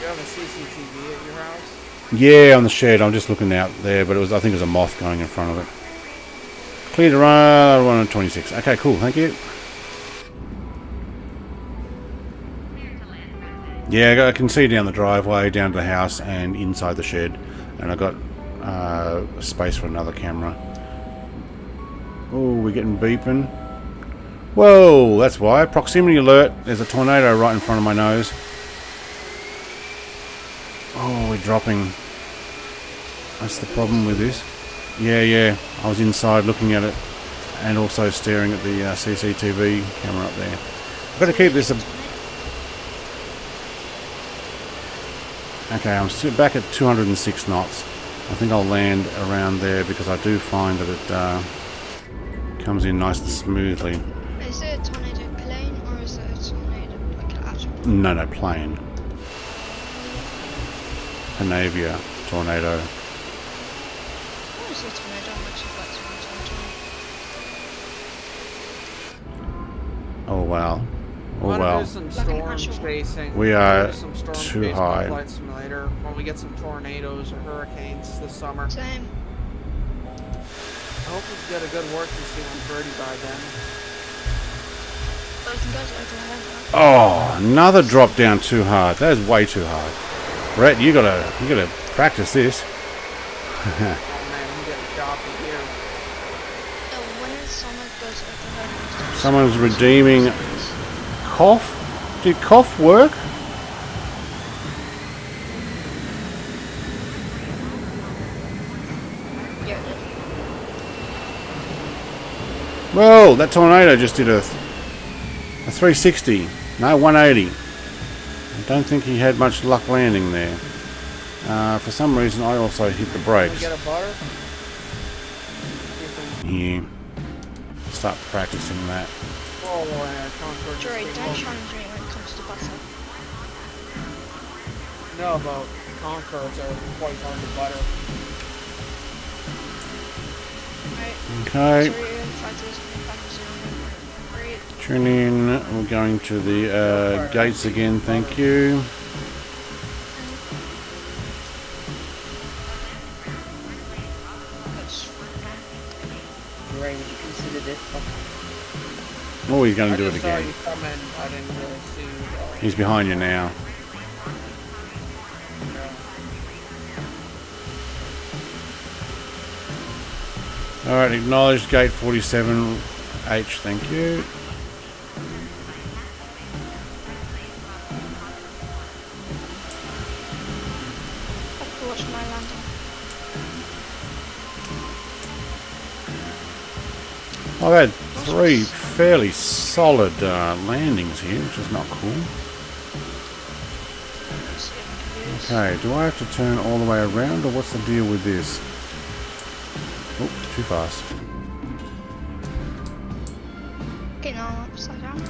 have a CCTV at your house? Yeah, on the shed. I'm just looking out there, but I think it was a moth going in front of it. Clear to run 126. Okay, cool. Thank you. Yeah, I can see down the driveway, down to the house, and inside the shed. And I got space for another camera. Oh, we're getting beeping. Whoa, that's why. Proximity alert. There's a tornado right in front of my nose. Oh, we're dropping. That's the problem with this. Yeah. I was inside looking at it and also staring at the CCTV camera up there. I've got to keep this... Okay, I'm still back at 206 knots. I think I'll land around there because I do find that it comes in nice and smoothly. Is it a tornado plane or is it a tornado like an actual? No, plane. Panavia tornado. What is a tornado? I'm actually quite surprised. Oh wow. Oh Wanna wow. do some storm spacing. We are some storm too spacing high. on Flight Simulator when we get some tornadoes or hurricanes this summer. Same. I hope we get a good working scene on Birdie by then. But we can go to Oklahoma. Oh, another drop down too hard. That is way too hard. Brett, you gotta practice this. Oh man, I'm getting choppy here. When is summer goes to Oklahoma? Someone's redeeming cough. Did cough work? Yeah. Well, that tornado just did a 360. No, 180. I don't think he had much luck landing there. For some reason, I also hit the Can we brakes. get a butter? Here. Start practicing that. Oh, Concorde. Jory, don't challenge me when it comes to butter. No, but Concords are quite hard to butter. Right. Okay. Sorry, fighters coming back to 0.3. Tune in. We're going to the gates again. Thank you. Ray, would you consider this? Oh, he's going to do I it just saw again. you come in. I didn't really see you go. He's behind you now. Alright, acknowledge gate 47H, thank you. Have to watch my landing. I've had 3 fairly solid landings here, which is not cool. See if Okay, do I have to turn all the way around, or what's the deal with this? Oh, too fast. Okay, now I'm upside down.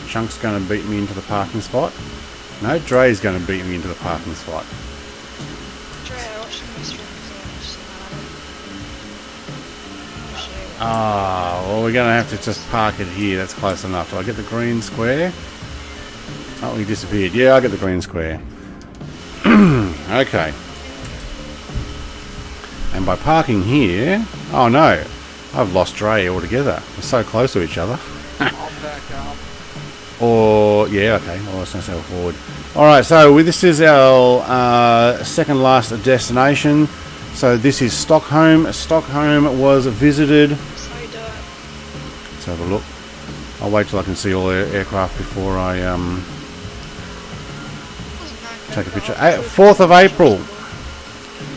Chunk's going to beat me into the parking spot. No, Dre's going to beat me into the parking spot. Jory, I watched the stream because I just seen that. Ah, well, we're going to have to just park it here. That's close enough. Do I get the green square? Oh, he disappeared. Yeah, I get the green square. Okay. And by parking here... Oh, no. I've lost Dre altogether. We're so close to each other. I'll back out. Or... Yeah, okay. Oh, let's not go forward. Alright, so this is our second last destination. So this is Stockholm. Stockholm was visited... Sorry, do it. Let's have a look. I'll wait till I can see all the aircraft before I take a picture. 4th of April.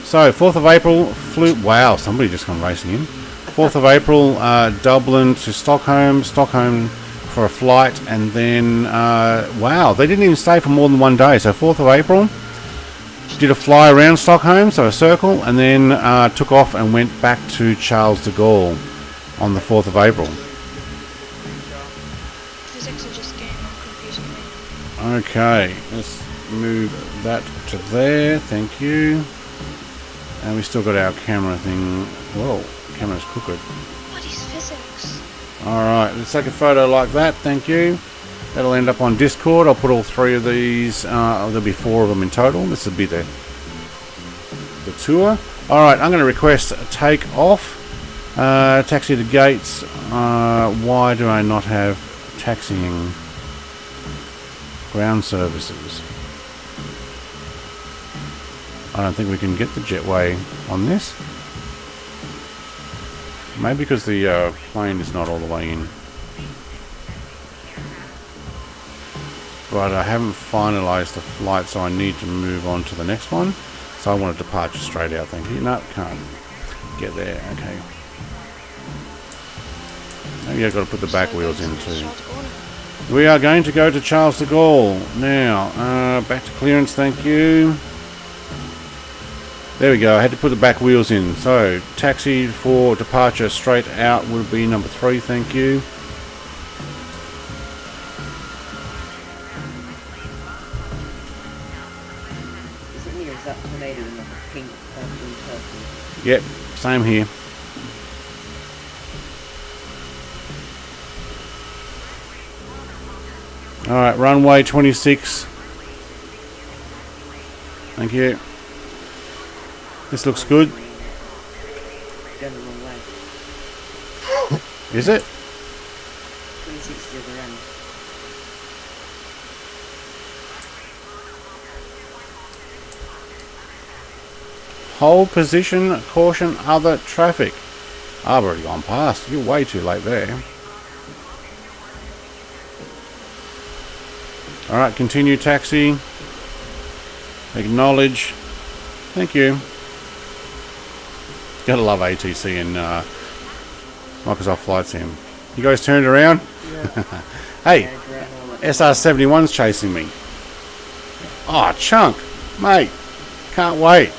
So 4th of April flew. Wow, somebody just come racing in. 4th of April, Dublin to Stockholm. Stockholm for a flight, and then wow, they didn't even stay for more than 1 day. So 4th of April, did a fly around Stockholm, so a circle, and then took off and went back to Charles de Gaulle on the 4th of April. Physics are just getting confusing me. Okay, let's move that to there. Thank you. And we still got our camera thing. Whoa, camera's crooked. What is physics? Alright, let's take a photo like that, thank you. That'll end up on Discord. I'll put all 3 of these, there'll be 4 of them in total. This will be the tour. Alright, I'm going to request a Takeoff. Taxi to gates. Why do I not have taxiing ground services? I don't think we can get the jetway on this. Maybe because the plane is not all the way in. But I haven't finalised the flight, so I need to move on to the next one. So I want a departure straight out, thank you. No, can't get there, okay. Maybe I've got to put the back wheels in too. We are going to go to Charles de Gaulle. Now, back to clearance, thank you. There we go, I had to put the back wheels in. So, taxi for departure straight out would be number 3, thank you. Is it me or is that tornado in like a pink, purple? Yep, same here. Alright, runway 26. Thank you. This looks good. Going the wrong way. Is it? 26 the other end. Hold position, caution, other traffic. I've already gone past. You're way too late there. Alright, continue taxi. Acknowledge. Thank you. Gotta love ATC and Microsoft Flight Sim. You guys turned around? Yeah. Hey, SR71's chasing me. Oh, chunk. Mate, can't wait.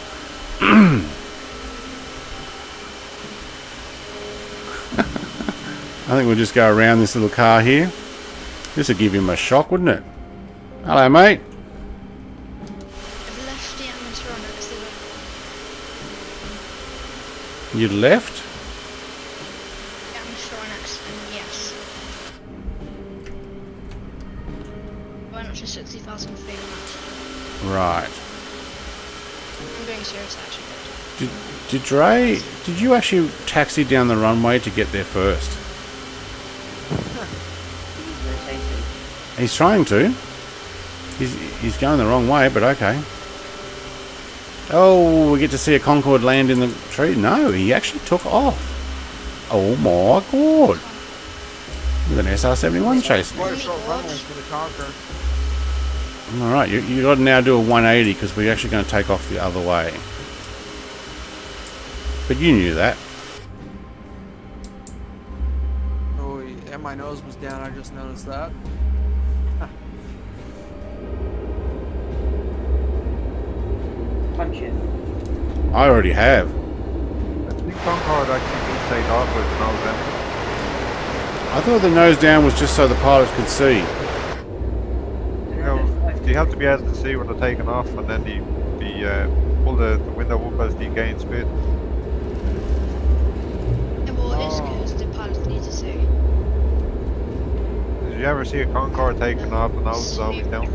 I think we'll just go around this little car here. This would give him a shock, wouldn't it? Hello, mate. I've left the animatronics. You left? Animatronics, and yes. Went up to 60,000 feet max. Right. I'm being serious, actually. Did you actually taxi down the runway to get there first? He's trying to. He's going the wrong way, but okay. Oh, we get to see a Concorde land in the tree. No, he actually took off. Oh my god. With an SR71 chasing. Quite a short runway for the Concorde. Alright, you got to now do a 180 because we're actually going to take off the other way. But you knew that. Oh, and my nose was down, I just noticed that. Punch it. I already have. I think Concorde actually did take off with the nose down. I thought the nose down was just so the pilots could see. You have to be able to see when they're taking off, and then pull the window up as they gain speed. Yeah, well, it's because the pilots need to see. Did you ever see a Concorde taking off, the nose is always down?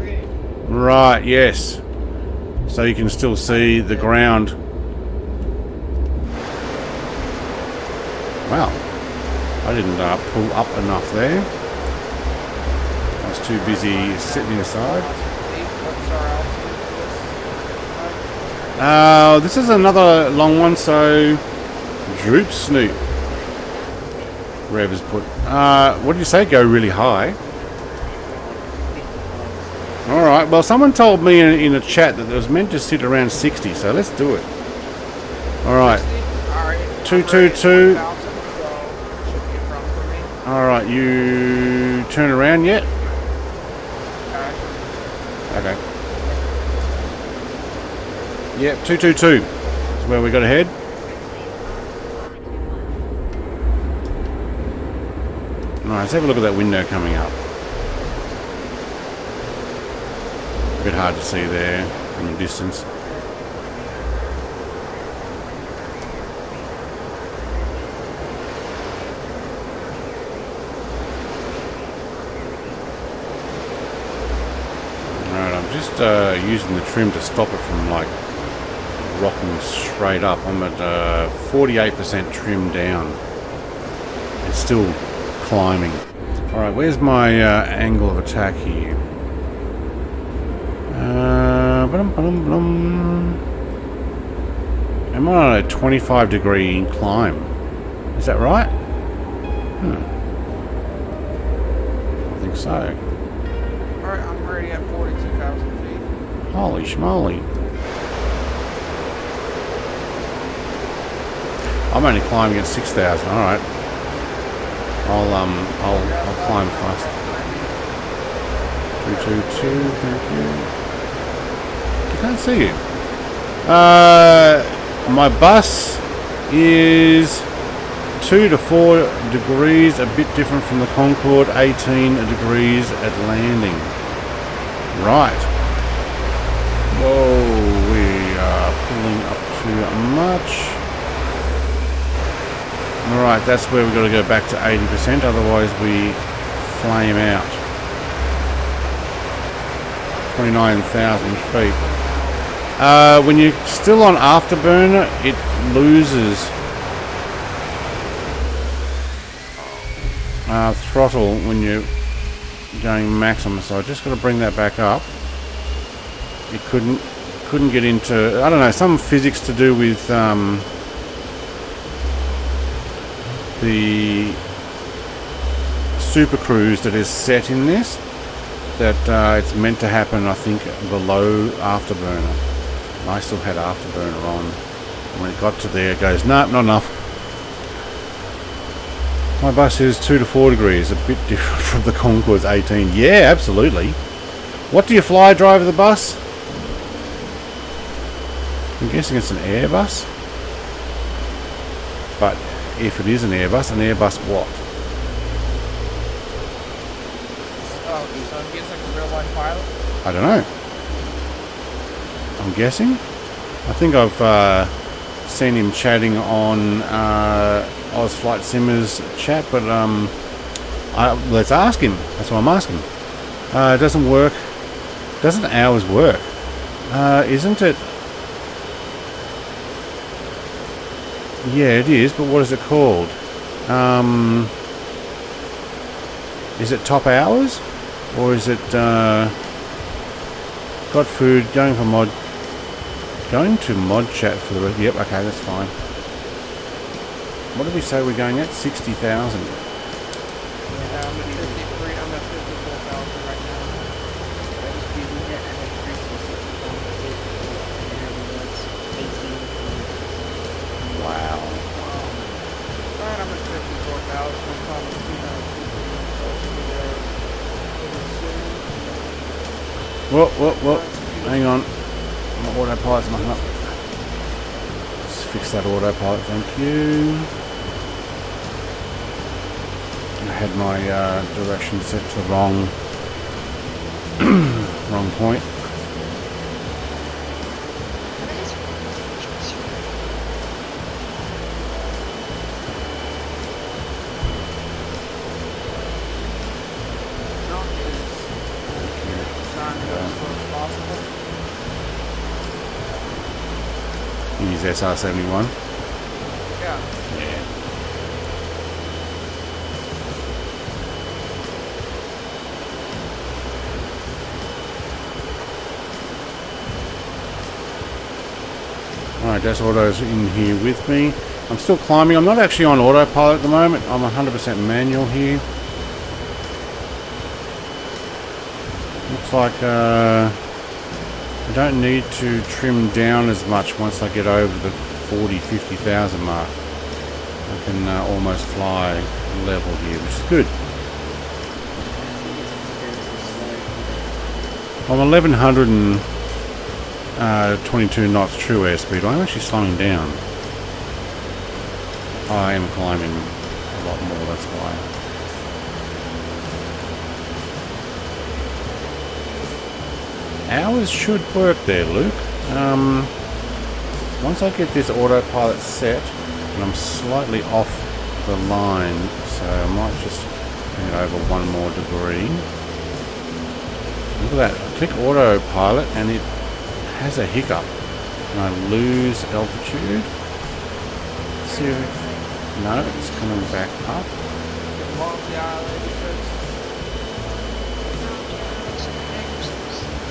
Right, yes. So you can still see the ground. Wow. I didn't pull up enough there. I was too busy sitting aside. This is another long one, so Droop Snoop. Rev has put. What did you say? Go really high. Alright, well someone told me in the chat that it was meant to sit around 60, so let's do it. Alright. 222. Alright, you turn around yet? Okay. Yep, 222 is where we got to head. Alright, let's have a look at that window coming up. A bit hard to see there from a distance. just using the trim to stop it from like rocking straight up. I'm at 48% trim down. It's still climbing. Alright, where's my angle of attack here? Am I on a 25-degree incline? Is that right? I think so. Alright, I'm already at 42,000 feet. Holy schmoly. I'm only climbing at 6,000. Alright. I'll climb fast. 222, thank you. I can't see you. My bus is 2 to 4 degrees, a bit different from the Concorde, 18 degrees at landing. Right. Whoa, we are pulling up too much. Alright, that's where we've got to go back to 80%, otherwise we flame out. 29,000 feet. When you're still on afterburner, it loses throttle when you're going maximum, so I just got to bring that back up. It couldn't get into, I don't know, some physics to do with the super cruise that is set in this, that it's meant to happen, I think, below afterburner. I still had afterburner on. When it got to there, it goes, nope, not enough. My bus is 2 to 4 degrees, a bit different from the Concorde's 18. Yeah, absolutely. What do you fly, driver the bus? I'm guessing it's an Airbus. But if it is an Airbus what? Oh, so I'm guessing like a real life pilot? I don't know. I'm guessing. I think I've seen him chatting on Oz Flight Simmer's chat, but let's ask him. That's what I'm asking. It doesn't work. Doesn't ours work? Isn't it? Yeah, it is, but what is it called? Is it top hours? Or is it got food, going to mod chat for the rest? Yep, okay, that's fine. What did we say we're going at? 60,000. Yeah, I'm at 53, I'm at 54,000 right now. Wow. Alright, I'm at 54,000. I'm probably 2,000 Whoa. Hang on. My autopilot's mucking up. Let's fix that autopilot, thank you. I had my direction set to the wrong point. Use SR71. Yeah. Alright, Das Auto's in here with me. I'm still climbing. I'm not actually on autopilot at the moment. I'm 100% manual here. Looks like I don't need to trim down as much once I get over the 40,000-50,000 mark. I can almost fly level here, which is good. I'm 1122 knots true airspeed. I'm actually slowing down. I am climbing a lot more, that's why. Ours should work there, Luke. Once I get this autopilot set, and I'm slightly off the line, so I might just bring it over one more degree. Look at that. I click autopilot and it has a hiccup. And I lose altitude. Let's see if no, it's coming back up.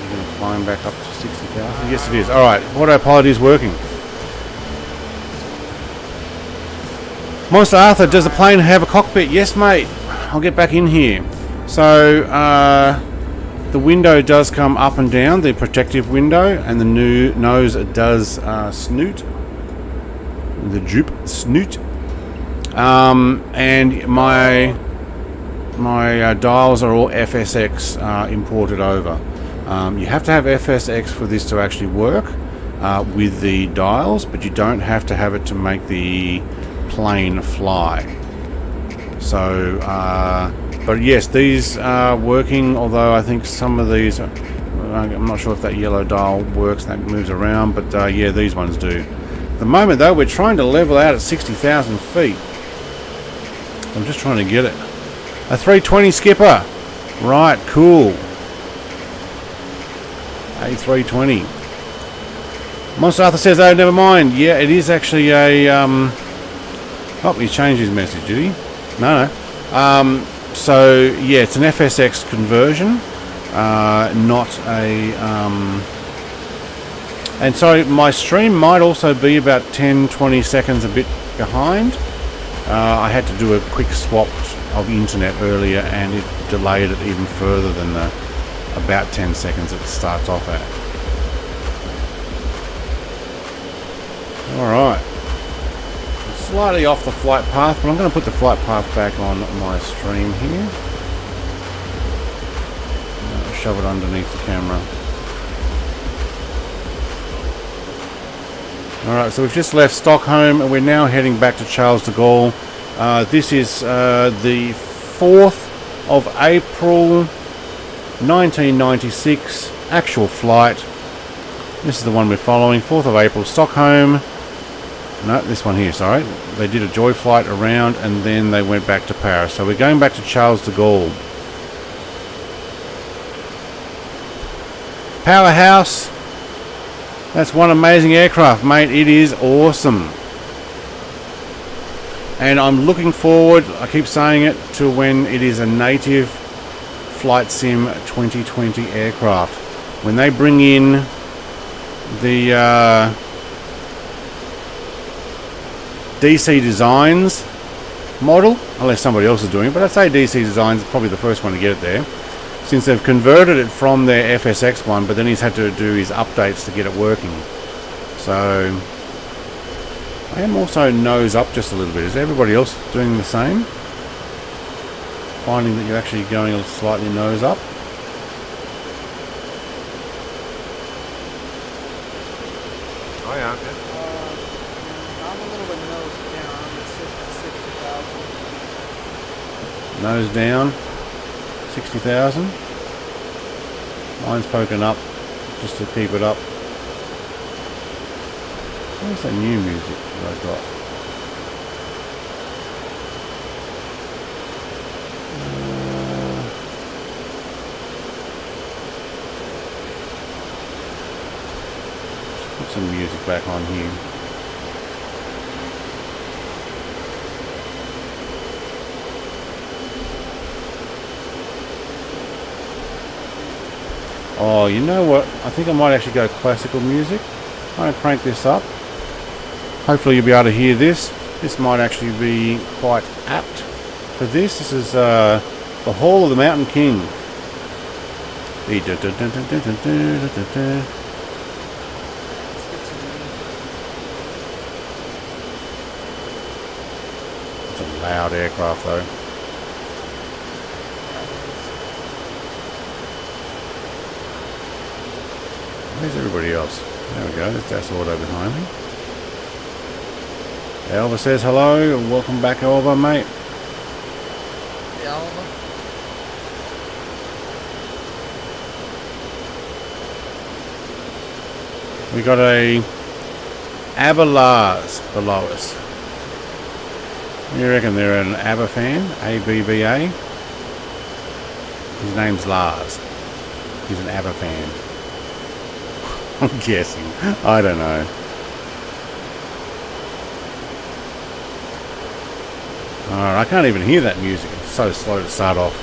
You're going to climb back up to 60,000? Yes, it is. Alright, autopilot is working. Monster Arthur, does the plane have a cockpit? Yes, mate. I'll get back in here. So, the window does come up and down, the protective window, and the new nose does snoot. The droop snoot. And my dials are all FSX imported over. You have to have FSX for this to actually work with the dials, but you don't have to have it to make the plane fly. So, but yes, these are working, although I think some of these, I'm not sure if that yellow dial works, that moves around, but yeah, these ones do. At the moment though, we're trying to level out at 60,000 feet. I'm just trying to get it. A 320 skipper. Right, cool. A320. Monster Arthur says, oh, never mind. Yeah, it is actually a... Oh, he's changed his message, did he? No. So, yeah, it's an FSX conversion. Not a... And sorry, my stream might also be about 10-20 seconds a bit behind. I had to do a quick swap of internet earlier and it delayed it even further than the about 10 seconds it starts off at. Alright. Slightly off the flight path, but I'm going to put the flight path back on my stream here. Shove it underneath the camera. Alright, so we've just left Stockholm and we're now heading back to Charles de Gaulle. This is the 4th of April 1996, actual flight. This is the one we're following, 4th of April, Stockholm. No, this one here, sorry. They did a joy flight around and then they went back to Paris. So we're going back to Charles de Gaulle. Powerhouse. That's one amazing aircraft, mate. It is awesome. And I'm looking forward, I keep saying it, to when it is a native Flight Sim 2020 aircraft. When they bring in the DC Designs model, unless somebody else is doing it, but I'd say DC Designs is probably the first one to get it there, since they've converted it from their FSX one, but then he's had to do his updates to get it working. So I am also nose up just a little bit. Is everybody else doing the same? Finding that you're actually going slightly nose up? Oh yeah, okay. I'm a little bit nose down. I'm at 60,000. Nose down, 60,000. Mine's poking up just to keep it up. Where's that new music that I've got? Let's put some music back on here. Oh, you know what? I think I might actually go classical music. I'm going to crank this up. Hopefully you'll be able to hear this. This might actually be quite apt for this. This is the Hall of the Mountain King. It's a loud aircraft though. Where's everybody else? There we go, there's Das Auto behind me. Elva says hello, and welcome back, Elva, mate. Yeah, Alva. We got a ABBA below us. You reckon they're an ABBA fan? ABBA? His name's Lars. He's an ABBA fan. I'm guessing. I don't know. Alright, I can't even hear that music. It's so slow to start off.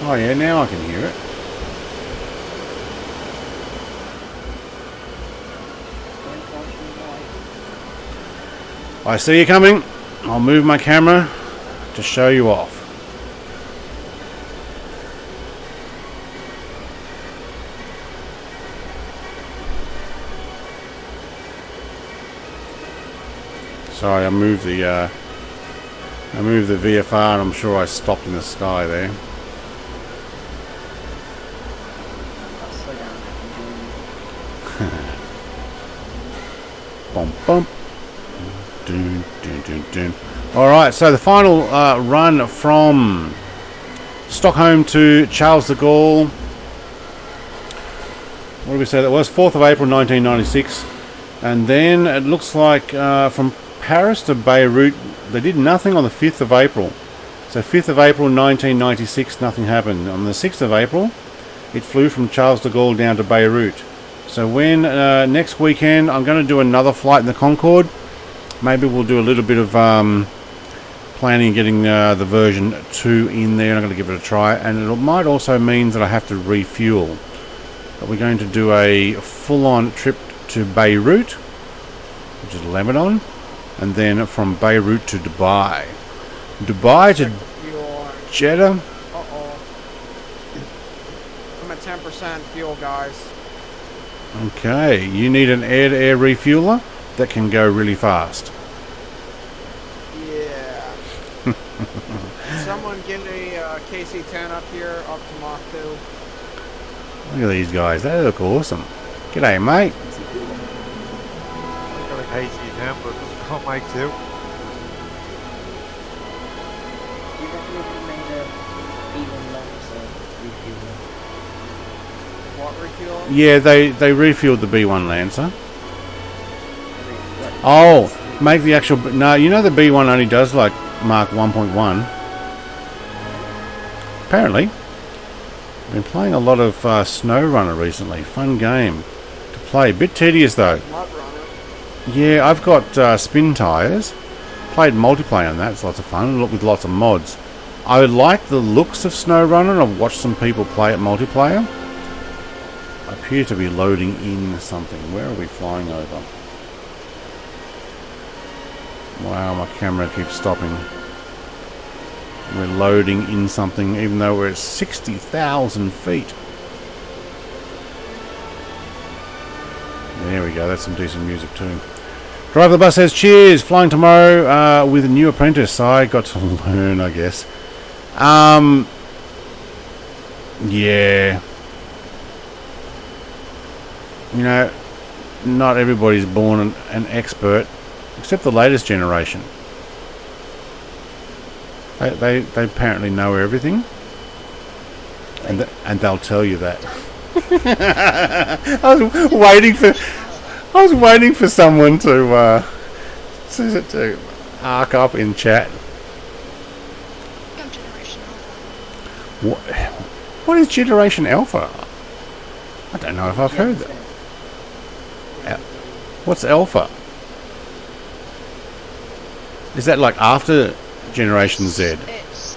Oh yeah, now I can hear it. I see you coming. I'll move my camera to show you off. Sorry, I moved the VFR and I'm sure I stopped in the sky there. Bump bump. Dun, dun, dun, dun. Alright, so the final run from Stockholm to Charles de Gaulle. What did we say that was? 4th of April 1996. And then it looks like from Paris to Beirut, they did nothing on the 5th of April. So 5th of April 1996, nothing happened. On the 6th of April, it flew from Charles de Gaulle down to Beirut. So when next weekend, I'm going to do another flight in the Concorde. Maybe we'll do a little bit of planning and getting the version 2 in there. I'm going to give it a try. And it might also mean that I have to refuel. But we're going to do a full-on trip to Beirut, which is Lebanon. And then from Beirut to Dubai. Dubai to Jeddah. Uh-oh. I'm at 10% fuel, guys. Okay, you need an air-to-air refueler that can go really fast. Yeah. Someone get a KC-10 up here, up to Mach 2. Look at these guys, they look awesome. G'day, mate. I've got a KC-10, but it doesn't come Mike 2. Do you reckon if we made a B1 Lancer refueler? What refuel? Yeah, they refueled the B1 Lancer. Oh, make the actual... No, you know the B1 only does like Mark 1.1. Apparently. I've been playing a lot of SnowRunner recently. Fun game to play. Bit tedious though. Yeah, I've got spin tyres. Played multiplayer on that. It's lots of fun. With lots of mods. I like the looks of SnowRunner. I've watched some people play it multiplayer. I appear to be loading in something. Where are we flying over? Wow, my camera keeps stopping. We're loading in something even though we're at 60,000 feet. There we go, that's some decent music too. Driver of the bus says, cheers, flying tomorrow with a new apprentice. I got to learn, I guess. Yeah. You know, not everybody's born an expert, except the latest generation. They apparently know everything, and they'll tell you that. I was waiting for someone to arc up in chat. Generation Alpha. What is Generation Alpha? I don't know if I've heard that. What's Alpha? Is that like after Generation Z? It's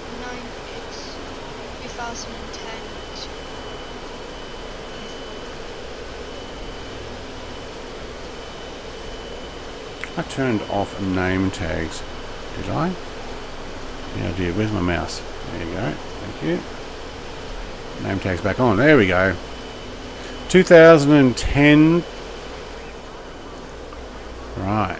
2010. I turned off name tags. Did I? Yeah, I did. Where's my mouse? There you go. Thank you. Name tags back on. There we go. 2010. Right.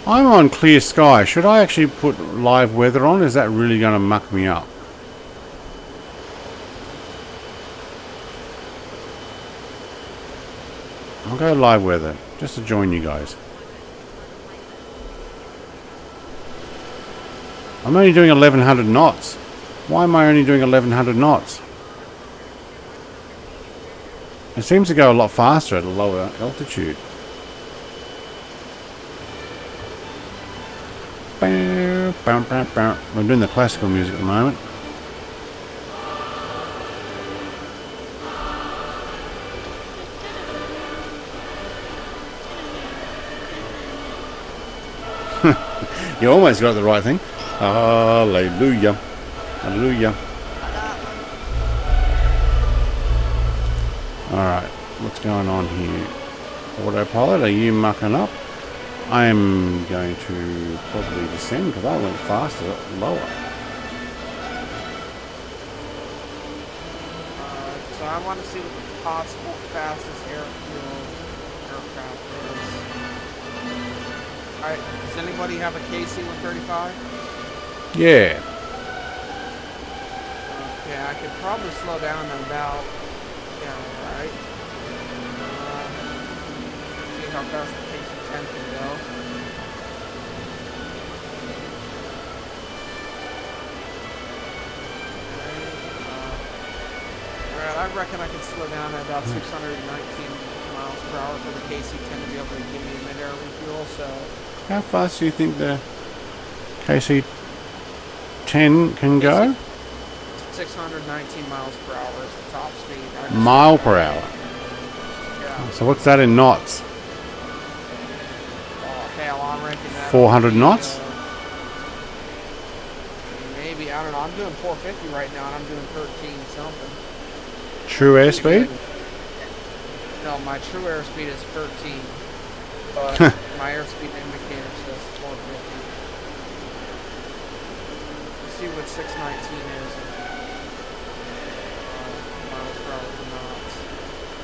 I'm on clear sky. Should I actually put live weather on? Is that really going to muck me up? I'll go live weather just to join you guys. I'm only doing 1100 knots. Why am I only doing 1100 knots? It seems to go a lot faster at a lower altitude. We're doing the classical music at the moment. You almost got the right thing. Hallelujah. Hallelujah. Alright, what's going on here? Autopilot, are you mucking up? I am going to probably descend because I went faster, lower. So I want to see what the possible fastest airfield aircraft is. Alright, does anybody have a KC-135? Yeah. Okay, I could probably slow down to about, yeah, right. See how fast the KC-10 can go. Alright, I reckon I can slow down at about 619 miles per hour for the KC-10 to be able to give me mid-air refuel, so... How fast do you think the KC-10 can go? 619 miles per hour is the top speed. Mile per hour. Yeah. So what's that in knots? Oh, hell, I'm ranking that. 400 knots? Maybe, I don't know. I'm doing 450 right now, and I'm doing 13 something. True airspeed? No, my true airspeed is 13. But my airspeed indicator says 450. Let's see what 619 is. Miles per hour per knots.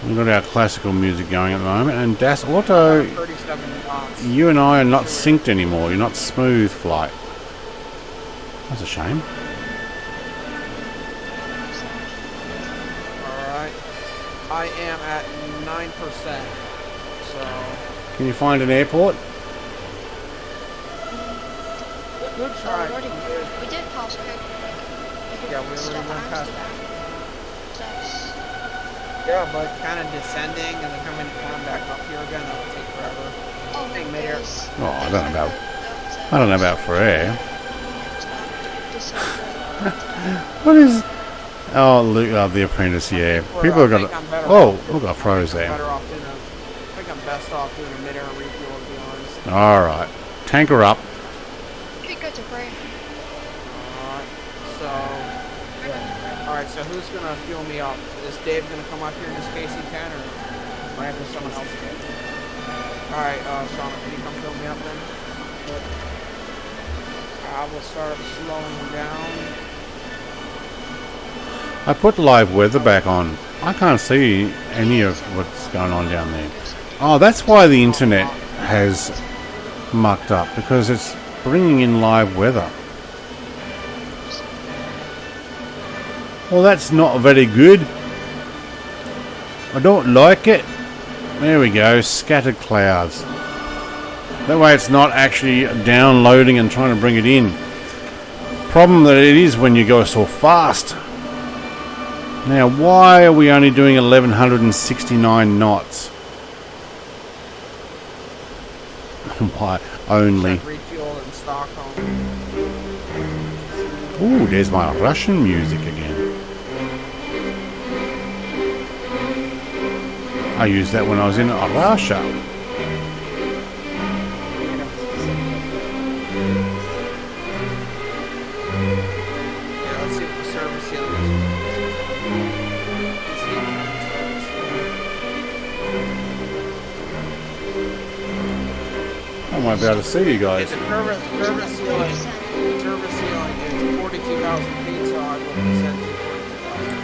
We've got our classical music going at the moment, and Das Auto, 37 knots. you and I are not synced anymore. You're not smooth flight. That's a shame. Alright. I am at 9%. So... Can you find an airport? Good try. We did pass Copenhagen. Yeah, we already went past That's... Yeah, but kind of descending and then coming back up here again, that would take forever. Oh, Take mid-air. Oh, I don't know about for air. What is? Oh, look, the Apprentice. Yeah, people have got it. Oh, look, I froze there. I think I'm best off doing a mid-air refuel, to be honest. All right, tanker up. You go to Bray. Alright, so who's gonna fuel me up? Is Dave gonna come up here in his KC-10, or might have to someone else get it? Alright, Sean, can you come fill me up then? I will start slowing down. I put live weather back on. I can't see any of what's going on down there. Oh, that's why the internet has mucked up, because it's bringing in live weather. Well, that's not very good. I don't like it. There we go, scattered clouds. That way it's not actually downloading and trying to bring it in. Problem that it is when you go so fast. Now, why are we only doing 1169 knots? Why only? Refuel in Stockholm. Ooh, there's my Russian music again. I used that when I was in Russia. Yeah, let's see what the service ceiling is. I might be able to see you guys. The service ceiling is 42,000 feet, so I will descend to 42,000 feet.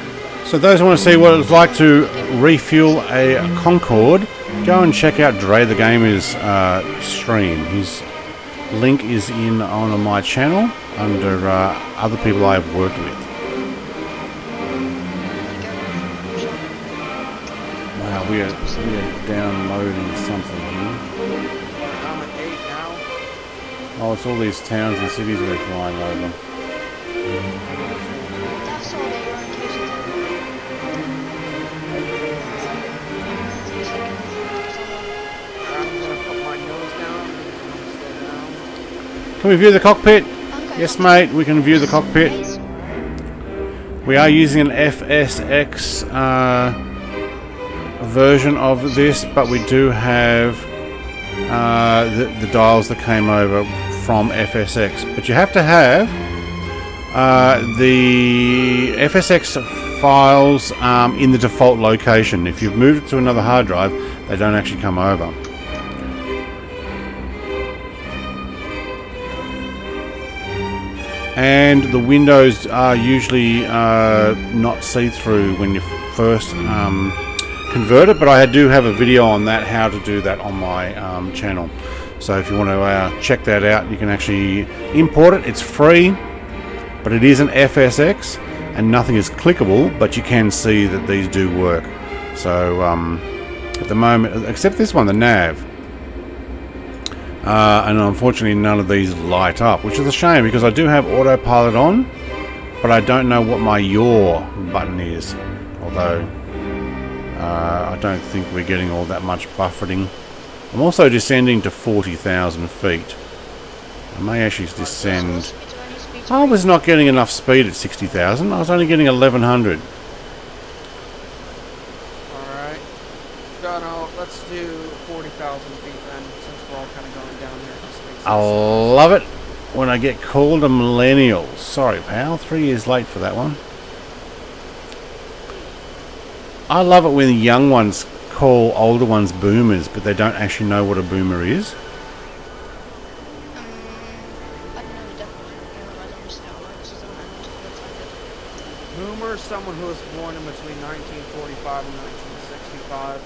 So those who want to see what it's like to refuel a Concorde, go and check out Dre the Gamer's stream. His link is on my channel under other people I've worked with. Wow, we are downloading something here. I'm at 8 now. Oh, it's all these towns and cities we're flying over. That's all they were in case you I'm gonna put my nose down. Slow down. Can we view the cockpit? Okay. Yes, mate, we can view the cockpit. We are using an FSX version of this, but we do have the dials that came over from FSX. But you have to have the FSX files in the default location. If you've moved it to another hard drive, they don't actually come over. And the windows are usually not see-through when you first convert it, but I do have a video on that, how to do that on my channel. So if you want to check that out, you can actually import it. It's free, but it is an FSX and nothing is clickable, but you can see that these do work. So at the moment, except this one, the nav. And unfortunately none of these light up, which is a shame because I do have autopilot on, but I don't know what my yaw button is, although I don't think we're getting all that much buffeting. I'm also descending to 40,000 feet. I may actually descend. I was not getting enough speed at 60,000, I was only getting 1100. Alright. No, let's do 40,000 feet then, since we're all kind of going down there. Just makes sense. I love it when I get called a millennial. Sorry, pal. 3 years late for that one. I love it when young ones call older ones boomers, but they don't actually know what a boomer is. I don't know the definition. I don't understand how it works. So I'm just gonna type it. Boomer is someone who was born in between 1945 and 1965.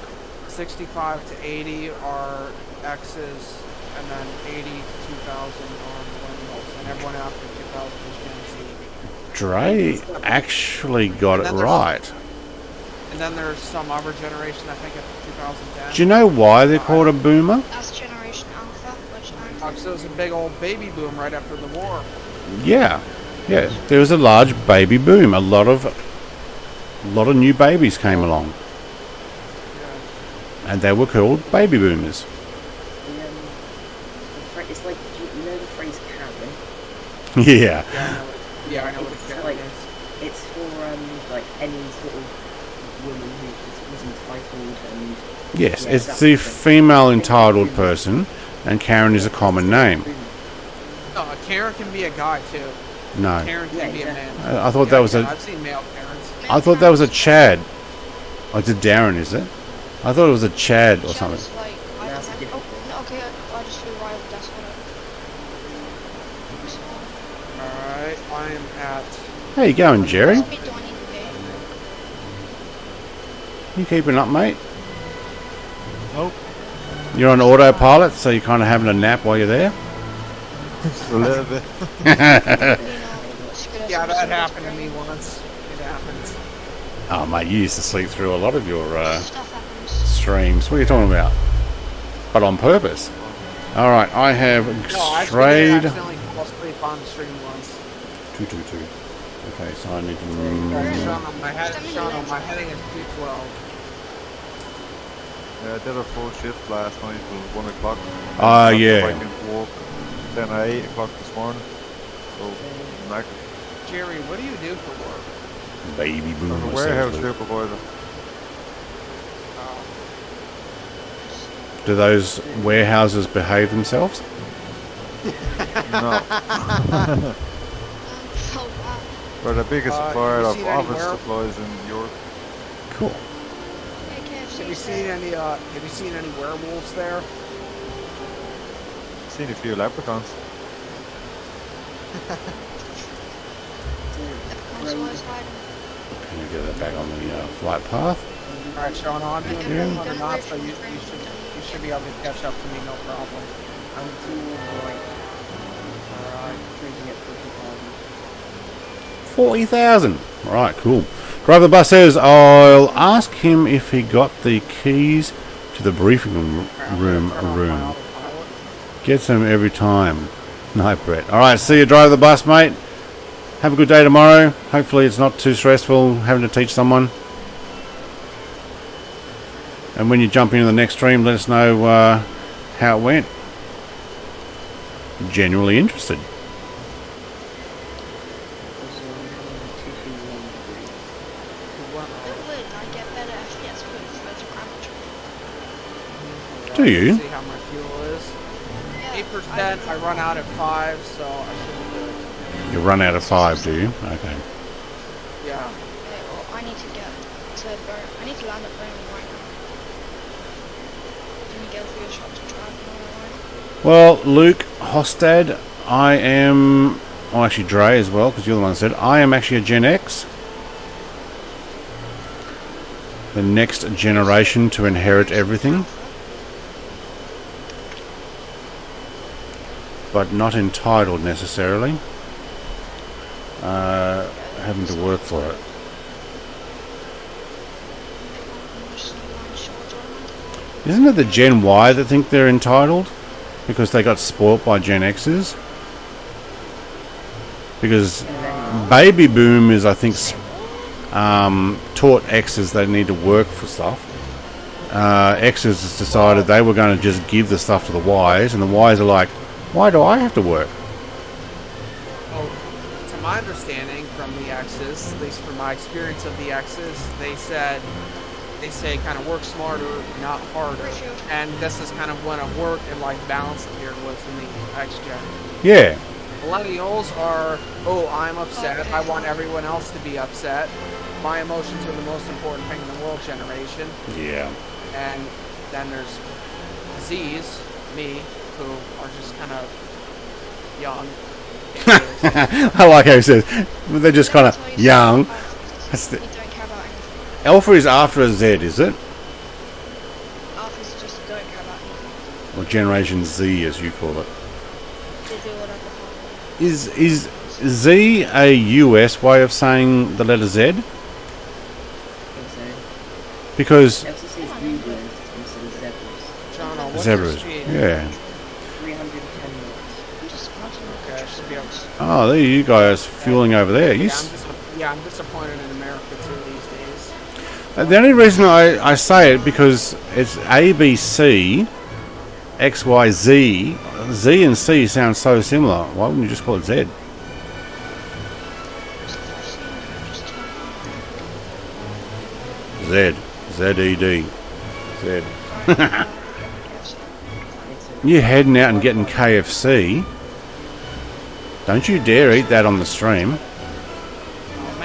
65 to 80 are X's, and then 80 to 2000 are millennials, and everyone after 2000 is Gen Z. Dre actually got it right. And then there's some other generation, I think after 2010. Do you know why they're called a boomer? That's Generation Alpha, which I'm. So it was a big old baby boom right after the war. Yeah, yeah. There was a large baby boom. A lot of new babies came along, Yeah. and they were called baby boomers. It's like, you know the phrase Karen? Yeah. Yeah, I know what It's it like, is. it's for like any sort of woman who just was entitled and... Yes, Yeah, it's that's the the- female entitled person, and Karen is a common name. No, Karen can be a guy too. No, Karen can be a man. I thought that was a. I've seen male Karens. I thought that was a Chad. Oh, it's a Darren, is it? I thought it was a Chad or something. Sounds like, I That's don't a know. different Oh, no, okay, I just realized that's what Alright, I am at. How you going, Jerry? What speed do I need to be? You keeping up, mate? Nope. You're on autopilot, so you're kind of having a nap while you're there. A little bit. You know, Yeah, that happened to me once. It happens. Oh, mate, you used to sleep through a lot of your Stuff happens. streams. What are you talking about? But on purpose. All right, I have No, I strayed. accidentally fell asleep on the stream once. 222. Okay, so I need to. Sean, my heading is 212. Yeah, I did a full shift last night till 1 o'clock. Ah, I yeah. went to work then at 8 o'clock this morning. So, I'm back. Jerry, what do you do for work? Baby I'm boom. a warehouse supervisor. Do those warehouses behave themselves? No. Oh, wow. We're the biggest Have supplier you of seen any office where- supplies in Europe. Cool. Hey, KFC Have you said- seen any werewolves there? Seen a few leprechauns. That's why it's hiding. Can you get that back on the flight path? Alright, Sean, I'm doing Yeah. 100 knots, so you should be able to catch up to me, no problem. I'm too like Alright. trading at 40,000. 40,000. Right, cool. Driver of the bus says, I'll ask him if he got the keys to the briefing room. Turn on my autopilot. Gets them every time. No, Brett. All right, see you drive the bus, mate. Have a good day tomorrow. Hopefully it's not too stressful having to teach someone. And when you jump into the next stream, let us know how it went. Genuinely interested. Do you? See how my fuel is. 8%. I run out at 5, so I should be good. You run out of 5, do you? Okay. Yeah. Okay, well, I need to get to Birmingham. I need to land at Birmingham right now. Can you go through your shop to drive on the line? Well, Luke Hostad, I am... Oh, actually Dre as well, because you're the one that said. I am actually a Gen X. The next generation to inherit everything. But not entitled necessarily. Having to work for it. Isn't it the Gen Y that think they're entitled? Because they got spoilt by Gen X's? Because Baby Boom is, I think, taught X's they need to work for stuff. X's has decided they were going to just give the stuff to the Ys, and the Ys are like, why do I have to work? Oh, to my understanding from the X's, at least from my experience of the X's, they say kind of work smarter, not harder. And this is kind of when a work and life balance appeared was in the X Gen. Yeah. Millennials are, oh, I'm upset. I want everyone else to be upset. My emotions are the most important thing in the world generation. Yeah. And then there's Z's, me, who are just kind of young. I like how he says, they're just kind of young. That's the, You don't care about anything. Alpha is after a Z, is it? Alphas just don't care about anything. Or Generation Z, as you call it. They do whatever. Is Z a US way of saying the letter Z? Because FCC is Googling instead of zebras. John, what's zebras, your speed? yeah. 310 knots. I'm just imagining Okay, I should be able to. Oh, there you guys fueling over there. You I'm disappointed in America too these days. the only reason I say it because it's A, B, C, X, Y, Z. Z and C sound so similar. Why wouldn't you just call it Z? Z. Z-E-D. Z. You're heading out and getting KFC. Don't you dare eat that on the stream. Oh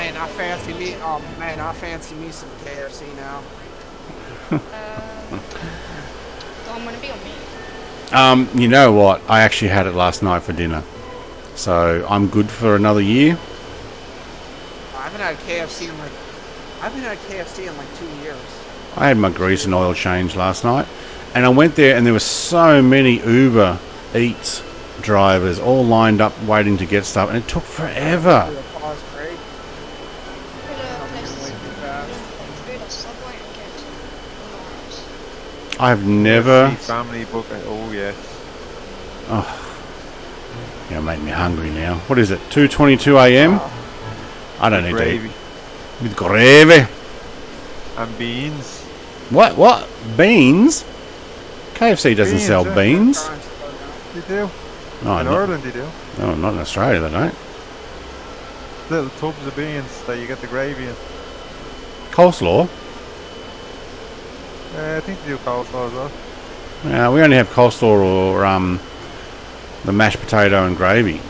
man, I fancy me some KFC now. I'm gonna be on me. You know what? I actually had it last night for dinner. So I'm good for another year. I haven't had KFC in like 2 years. I had my grease and oil change last night. And I went there and there were so many Uber Eats drivers all lined up waiting to get stuff. And it took forever. Do a pause break. Could places Way too fast. food or Subway and get alarms. I've never... Family book. Oh yes. Oh, you're gonna make me hungry now. What is it? 2:22 a.m. I don't need to Gravy eat. With gravy. and beans. What? What? Beans? KFC doesn't Beans, sell yeah. beans. You do. No, In not, Ireland you do. no, not in Australia. They don't. Little tubs of beans that you get the gravy in. Coleslaw. I think they do coleslaw as well. We only have coleslaw or the mashed potato and gravy,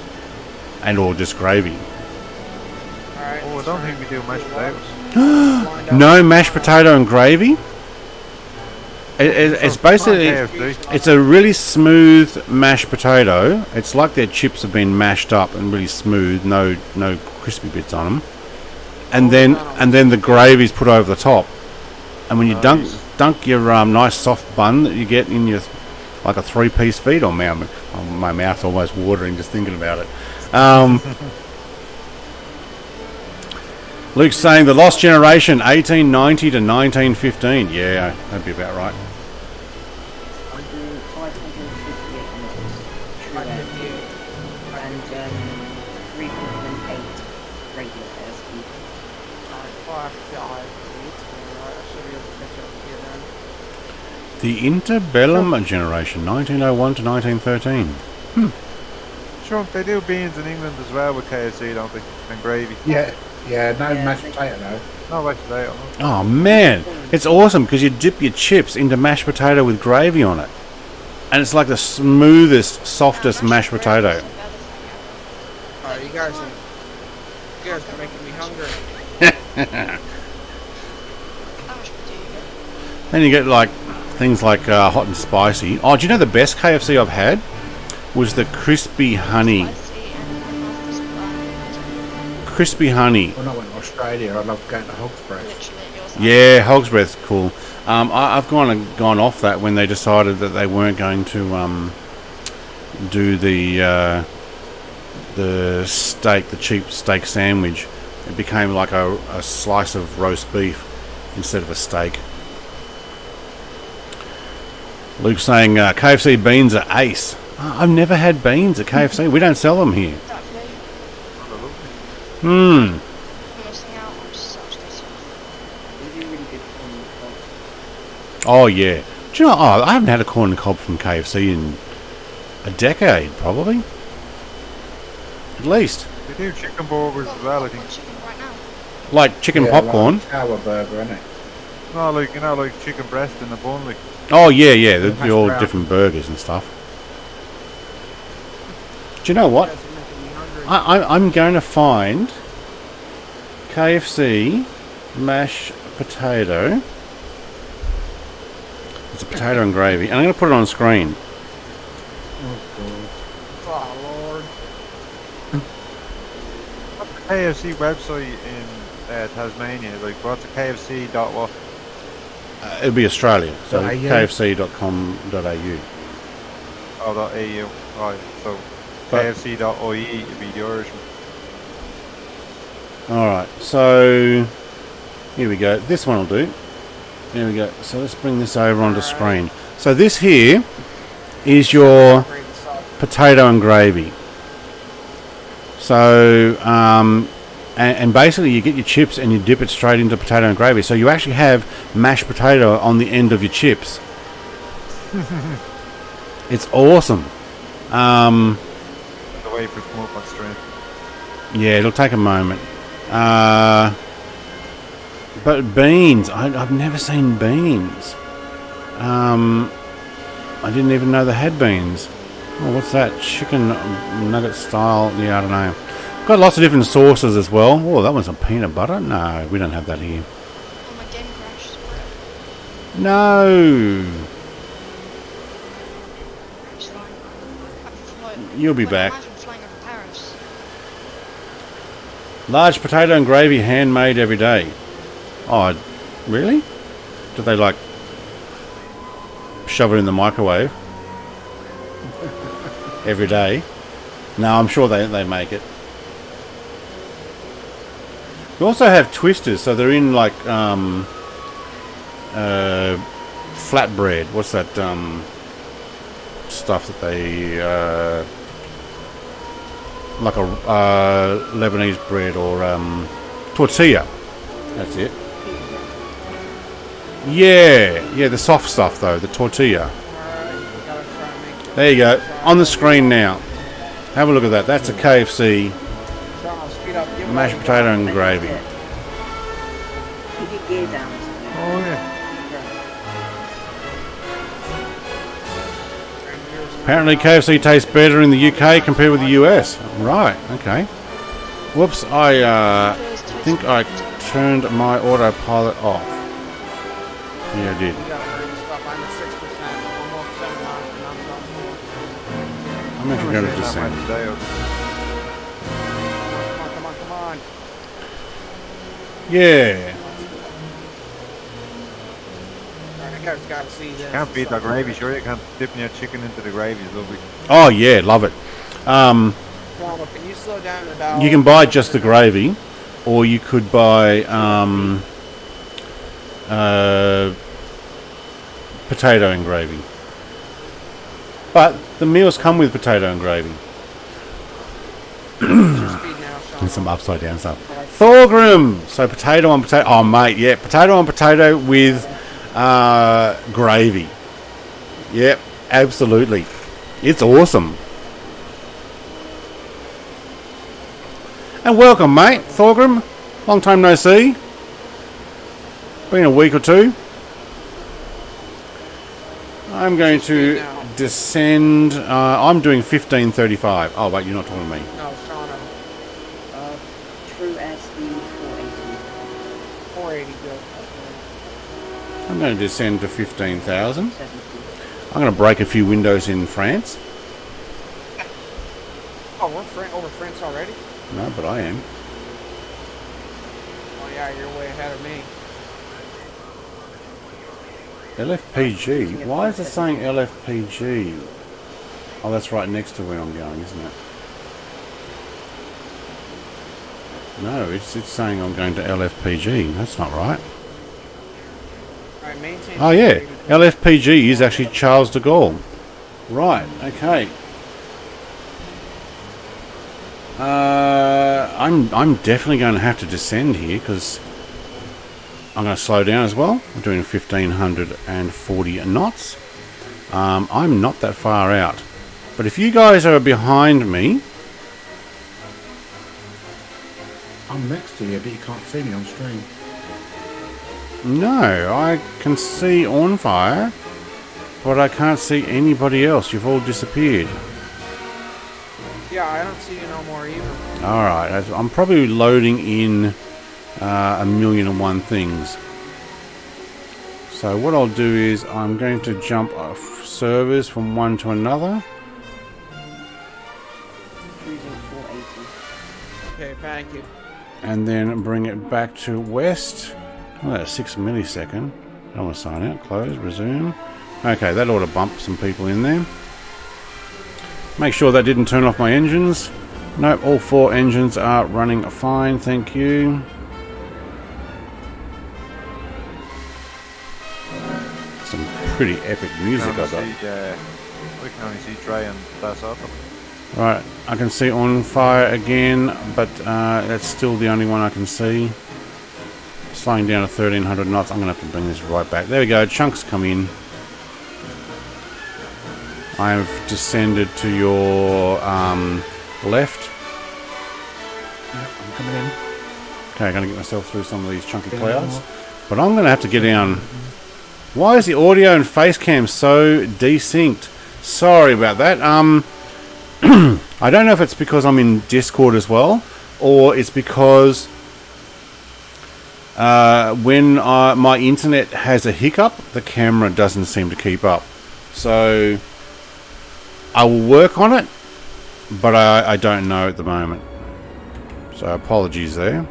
and or just gravy. Alright. Oh, I don't think we do mashed potatoes. No mashed potato and gravy. It's basically KFC. it's a really smooth mashed potato. It's like their chips have been mashed up and really smooth, no crispy bits on them. And then the gravy's put over the top. And when you dunk your nice soft bun that you get in your like a 3-piece feed on my mouth's almost watering just thinking about it. Luke's saying the Lost Generation 1890 to 1915. Yeah, that'd be about right. I do 558 knots. True air. and 3.8 regular ASP. 5.5. Alright, I should be able to catch up with you then. The Interbellum generation, 1901 to 1913. Sure, they do beans in England as well with KFC, don't they? And gravy. Yeah, no Yeah, mashed they- potato though. No mashed potato. Oh man, it's awesome because you dip your chips into mashed potato with gravy on it. And it's like the smoothest, softest mashed potato. Alright, you guys are making me hungry. How much do you get? Then you get like things like hot and spicy. Oh, do you know the best KFC I've had was the crispy honey? Spicy and after some Crispy honey. When I went to Australia, I loved going to Hog's Breath. literally yours. Yeah, Hog's Breath's cool. I've gone off that when they decided that they weren't going to do the steak, the cheap steak sandwich. It became like a slice of roast beef instead of a steak. Luke's saying KFC beans are ace. I've never had beans at KFC. We don't sell them here. Exactly. Hmm. I'm missing out on such good stuff. They do really good corn on the cob. Oh yeah. Do you know? Oh, I haven't had a corn and cob from KFC in a decade, probably. At least. They do chicken burgers as well, I think. Chicken right now. Like chicken Yeah, popcorn. Like tower burger, innit? No, like, you know, like chicken breast in a bun, like. Oh yeah. They're Hash all brown. different burgers and stuff. Do you know what? You guys are making me hungry. I'm going to find KFC mashed potato. It's a potato and gravy, and I'm going to put it on screen. Oh god. Oh lord. What's the KFC website in Tasmania? Like, what's a KFC dot what? It'll be Australia, so .au. kfc.com.au. Oh, .au. Right, so But- KFC.ie would be the Irish one. Alright, so here we go. This one will do. There we go. So let's bring this over onto screen. So this here is your Great sauce. potato and gravy. So, and basically you get your chips and you dip it straight into potato and gravy. So you actually have mashed potato on the end of your chips. It's awesome. The way for it to come up on stream. Yeah, it'll take a moment. But beans, I've never seen beans. I didn't even know they had beans. Oh, what's that? Chicken nugget style? Yeah, I don't know. Got lots of different sauces as well. Oh, that one's a peanut butter? No, we don't have that here. Oh, my game crashed. No. It's fine. I can fly. You'll be Like, back. imagine flying over Paris. Large potato and gravy, handmade every day. Oh, really? Do they like shove it in the microwave every day? No, I'm sure they make it. We also have twisters, so they're in like flatbread. What's that stuff that they like a Lebanese bread or tortilla? That's it. Yeah, the soft stuff though, the tortilla. Alright, gotta try and make There you go, on the screen now. Have a look at that. That's a KFC Sean, speed up. Give it mashed all you potato got. and gravy. Keep your gear down. Oh, yeah. Apparently KFC tastes better in the UK compared with the US. Right, okay. Whoops, I think I turned my autopilot off. Yeah, I did. You gotta hurry this up. I'm at 6%. One more percent left, and I'm done for. I'm actually going to just That say. much potato. Come on. Yeah. Alright, I gotta see this. Can't beat that gravy, sure. You can't dip your chicken into the gravy. It's lovely. Oh yeah, love it. Ronald, can you slow down about... You can buy just the gravy, or you could buy potato and gravy. But the meals come with potato and gravy. your speed now, Sean? And some upside down stuff. Thorgrim! So potato on potato. Oh, mate, yeah. Potato on potato with gravy. Yep, absolutely. It's awesome. And welcome, mate. Thorgrim. Long time no see. Been a week or two. I'm going to descend. I'm doing 1535. Oh, wait, you're not talking to me. No, Sean. True airspeed 480. 480, good. I'm going to descend to 15,000. 70. I'm going to break a few windows in France. Oh, we're over France already? No, but I am. Oh, yeah, you're way ahead of me. LFPG. Why is it saying LFPG? Oh, that's right next to where I'm going, isn't it? No, it's saying I'm going to LFPG. That's not right. Alright, maintain. Oh yeah, LFPG is actually Charles de Gaulle. Right. Okay. I'm definitely going to have to descend here because I'm going to slow down as well. I'm doing 1540 knots. I'm not that far out, but if you guys are behind me, I'm next to you, but you can't see me on stream. no, I can see on fire, but I can't see anybody else. You've all disappeared. Yeah, I don't see you no more either. Alright, I'm probably loading in a million and one things. So what I'll do is I'm going to jump off servers from one to another. Cruising 480. Okay, thank you. And then bring it back to west. Oh, that's 6 millisecond. I don't want to sign out. Close. Resume. Okay, that ought to bump some people in there. Make sure that didn't turn off my engines. Nope, all 4 engines are running fine. Thank you. Some pretty epic music I got. We can only see Dre and that's open. Right, I can see on fire again, but that's still the only one I can see. Slowing down to 1300 knots. I'm going to have to bring this right back. There we go. Chunks come in. I have descended to your left. Yep, I'm coming in. Okay, I'm going to get myself through some of these chunky clouds. But I'm going to have to get down. Why is the audio and face cam so desynced? Sorry about that. I don't know if it's because I'm in Discord as well, or it's because when my internet has a hiccup, the camera doesn't seem to keep up. So I will work on it, but I don't know at the moment. So apologies there.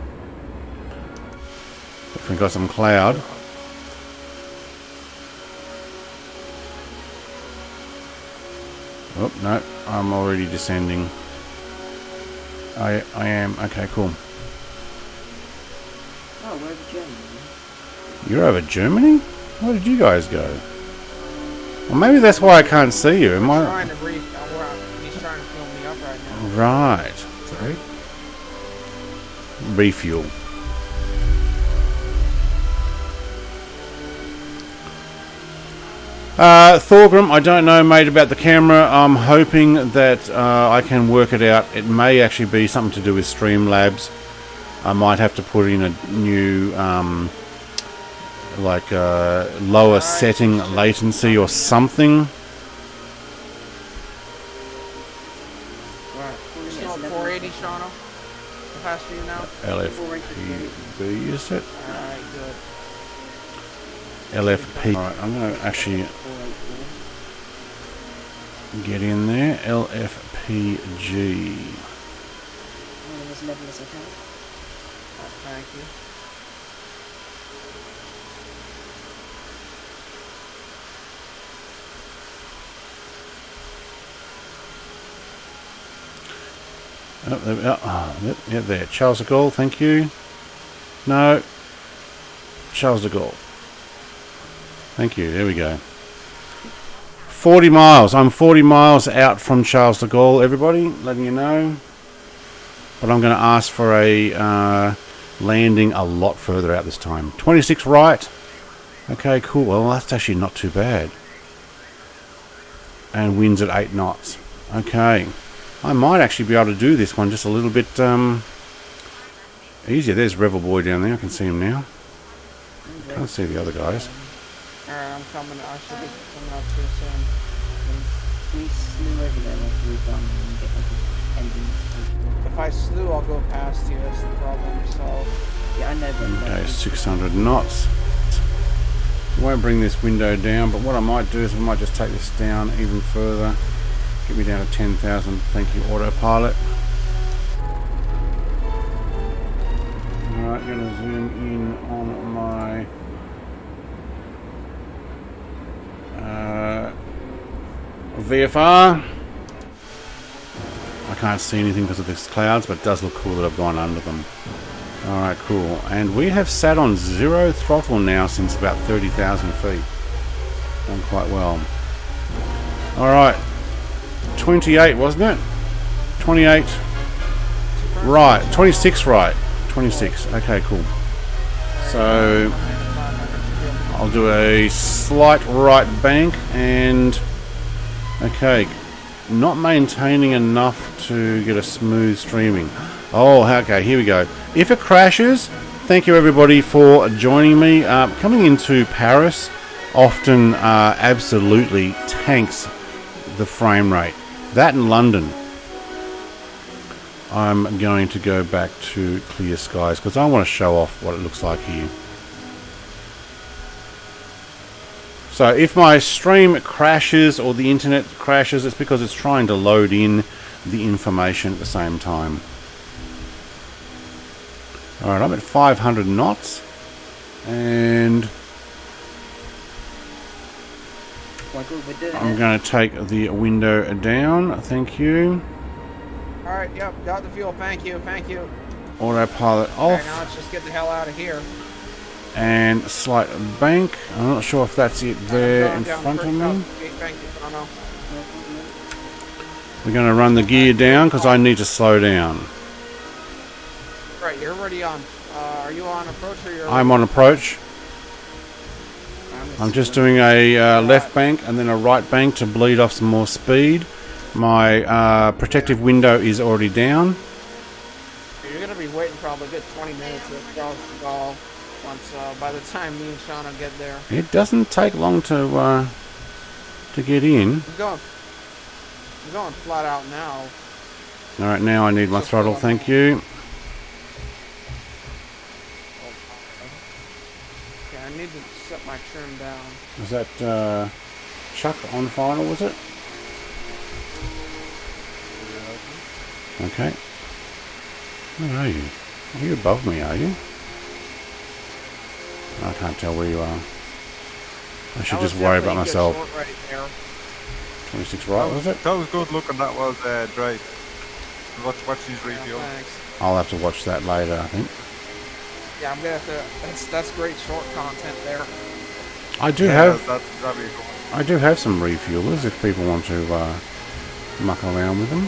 We've got some cloud. Oh, no, I'm already descending. I am. Okay, cool. Oh, we're over Germany. You're over Germany? Where did you guys go? Well, maybe that's why I can't see you. Am I? Trying to he's trying to fill me up right now. Right. Sorry. Refuel. Thorgrim, I don't know, mate, about the camera. I'm hoping that I can work it out. It may actually be something to do with Streamlabs. I might have to put in a new, lower setting latency or something. Right. We're still at 480, Shawno. Past you now. LFPB, is it? Alright, good. LFP. Alright, I'm going to actually get in there. LFPG. As level as I can. Thank you. Oh, there we are. Oh, yep, there. Charles de Gaulle, thank you. No. Charles de Gaulle. Thank you. There we go. 40 miles. I'm 40 miles out from Charles de Gaulle, everybody. Letting you know. but I'm going to ask for a landing a lot further out this time. 26 right. Okay, cool. Well, that's actually not too bad. And winds at 8 knots. Okay. I might actually be able to do this one just a little bit easier. There's Rebel Boy down there. I can see him now. Can't see the other guys. Alright, I'm coming. I should be coming up too soon. We slew over there after we've done and get like an ending. If I slew, I'll go past you. That's the problem. So Yeah, I know that. Okay, 600 knots. Won't bring this window down, but what I might do is we might just take this down even further. Get me down to 10,000. Thank you, autopilot. Alright, going to zoom in on my VFR. I can't see anything because of these clouds, but it does look cool that I've gone under them. Alright, cool. And we have sat on 0 throttle now since about 30,000 feet. Done quite well. Alright. 28, wasn't it? 28. Right. 26 right. 26. Okay, cool. So I'll do a slight right bank and okay, not maintaining enough to get a smooth streaming. Oh, okay, here we go. If it crashes, thank you everybody for joining me. Coming into Paris often absolutely tanks the frame rate. That in London, I'm going to go back to clear skies because I want to show off what it looks like here. So if my stream crashes or the internet crashes, it's because it's trying to load in the information at the same time. Alright, I'm at 500 knots and I'm going to take the window down. Thank you. alright, yep, got the fuel. Thank you, thank you. Autopilot off. Alright, now let's just get the hell out of here. And slight bank. I'm not sure if that's it there in Down front of first me. out. Okay, thank you. Oh, no. We're going to run the gear down because I need to slow down. Right, you're already on. Are you on approach or you're? I'm on approach. I'm just doing a left bank and then a right bank to bleed off some more speed. My protective window is already down. You're gonna be waiting probably a good 20 minutes to cross the Gaulle. Once by the time me and Sean will get there. It doesn't take long to get in. I'm going flat out now. All right, now I need my throttle. Thank you. Okay, I need to set my trim down. Was that Chuck on final? Was it? Okay. Where are you? Are you above me? Are you? I can't tell where you are. I should just worry about myself. Right there. 26 right, was it? That was good looking. That was Drake. Watch these reviews. Thanks. I'll have to watch that later, I think. Yeah, I'm gonna have to. That's great short content there. I do have some refuelers if people want to muck around with them.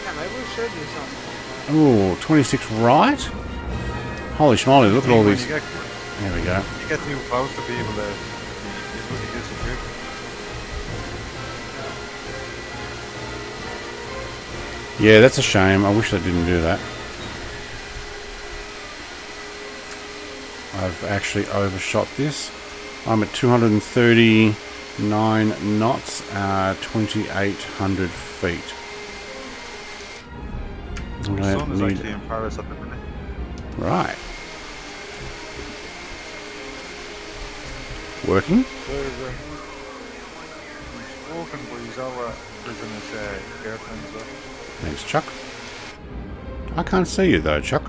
Yeah, maybe we should do something like that. Ooh, 26 right? Holy schmoly, look at all these. There There we go. You get too close to people that it really gives a trip. Yeah, that's a shame. I wish I didn't do that. I've actually overshot this. I'm at 239 knots, 2,800 feet. The sun is actually in Paris at the minute. Right. Working? He's working, but he's over visiting his girlfriend as well. Thanks, Chuck. I can't see you though, Chuck.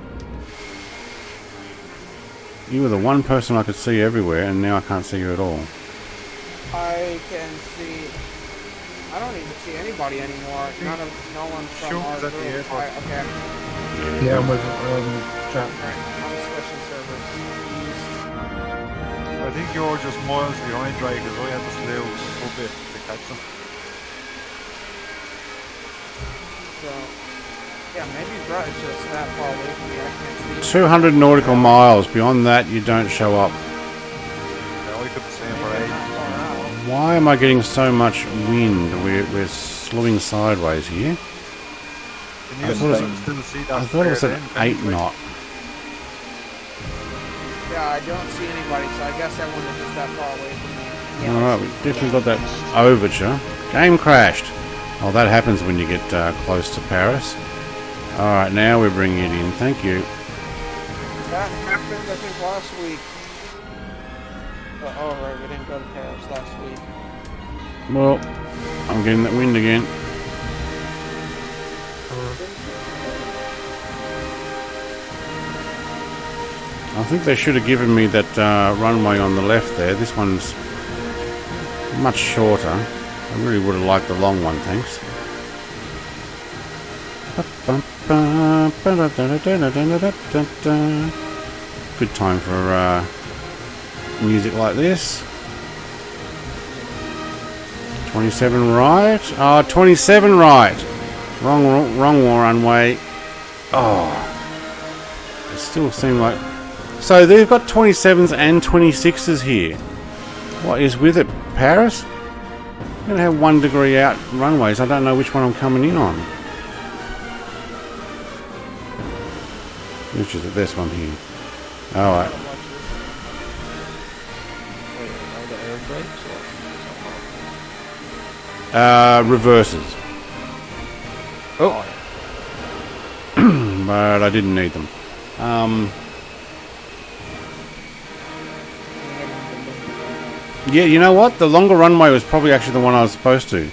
You were the one person I could see everywhere, and now I can't see you at all. I can see. I don't even see anybody anymore. No one from Sure, our is that the group. airport? Okay. Yeah, I'm with chat. Alright, I'm switching servers. I think you're just miles behind Drake, because I had to slow a bit to catch them. So, Yeah, maybe Brett is just that far away from me. I can't see. 200 nautical miles. Beyond that, you don't show up. Yeah, we couldn't see him Maybe right. not far out. Why am I getting so much wind? We're slewing sideways here. Can I you thought it switch to the seat I thought it was up at there 8 then? knot. Yeah, I don't see anybody, so I guess that one is just that far away from me. Alright, we definitely got that overture. Game crashed. Oh, that happens when you get close to Paris. Alright, now we're bringing it in. Thank you. That happened, I think, last week. Oh, right, we didn't go to Paris last week. Well, I'm getting that wind again. I think they should have given me that runway on the left there. This one's much shorter. I really would have liked the long one, thanks. Good time for music like this. 27 right. Oh, 27 right. Wrong runway. Oh. It still seemed like... So they've got 27s and 26s here. What is with it, Paris? I'm going to have 1 degree out runways. I don't know which one I'm coming in on. Which is it? This one here. Alright. Wait, are the air brakes or Reverses. Oh. But I didn't need them. Yeah, you know what? The longer runway was probably actually the one I was supposed to.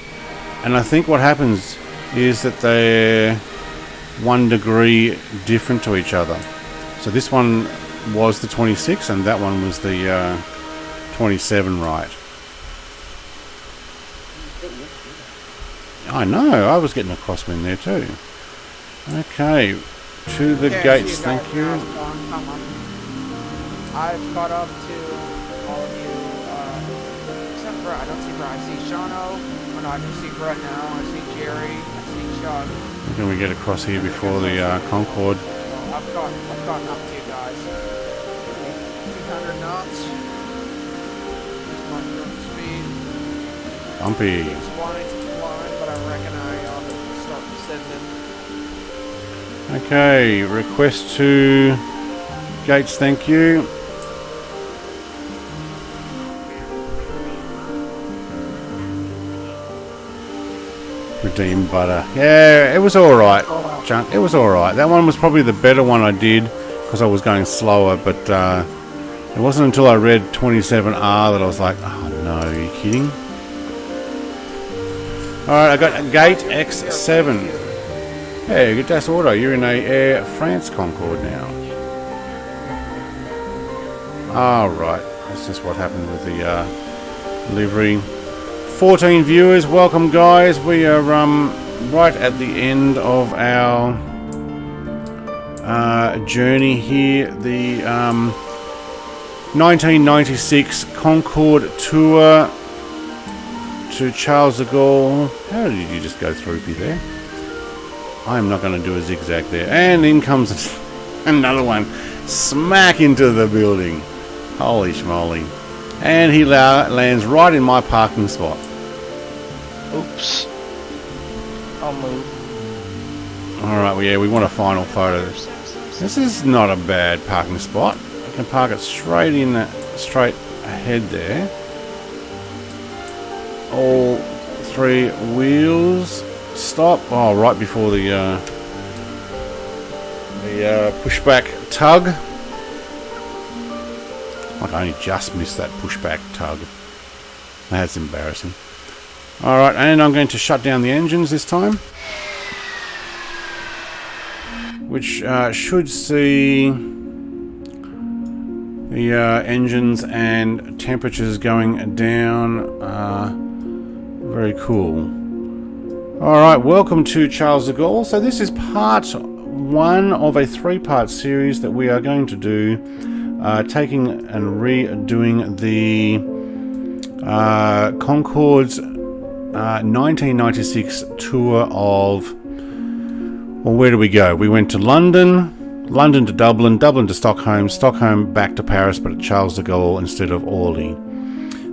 And I think what happens is that they're 1 degree different to each other. So this one was the 26 and that one was the 27 right. I know, I was getting a crosswind there too. Okay, to the Okay, gates, see you guys thank you. now. Come on. I've caught up to all of you, except Brett. I don't see Brett. I see Shano. Oh no, I do see Brett now. I see Jerry. I see Chuck. Can we get across here before the Concorde? So I've gotten up to you guys. 200 knots. Just my current speed. Bumpy. It's wanting to climb, but I reckon I ought to start descending. Okay, request to gates, thank you. Redeem butter. Yeah, it was alright, Junk. It was alright. That one was probably the better one I did because I was going slower, but it wasn't until I read 27R that I was like, oh no, are you kidding? Alright, I got gate X7. Hey, good Das Auto, you're in a Air France Concorde now. Alright, that's just what happened with the livery. 14 viewers, welcome guys. We are right at the end of our journey here. The 1996 Concorde tour to Charles de Gaulle. How did you just go through there? I am not going to do a zigzag there. And in comes another one. Smack into the building. Holy schmoly. And he lands right in my parking spot. Oops. I'll move. Alright, well, yeah, we want a final photo. This is not a bad parking spot. I can park it straight in, straight ahead there. All 3 wheels. Stop. Oh, right before the pushback tug. Like I only just missed that pushback tug. That's embarrassing. Alright, and I'm going to shut down the engines this time. Which should see the engines and temperatures going down. Very cool. Alright, welcome to Charles de Gaulle. So this is part 1 of a 3-part series that we are going to do, taking and redoing the Concorde's 1996 tour of Well, where do we go? We went to London, London to Dublin, Dublin to Stockholm, Stockholm back to Paris, but at Charles de Gaulle instead of Orly.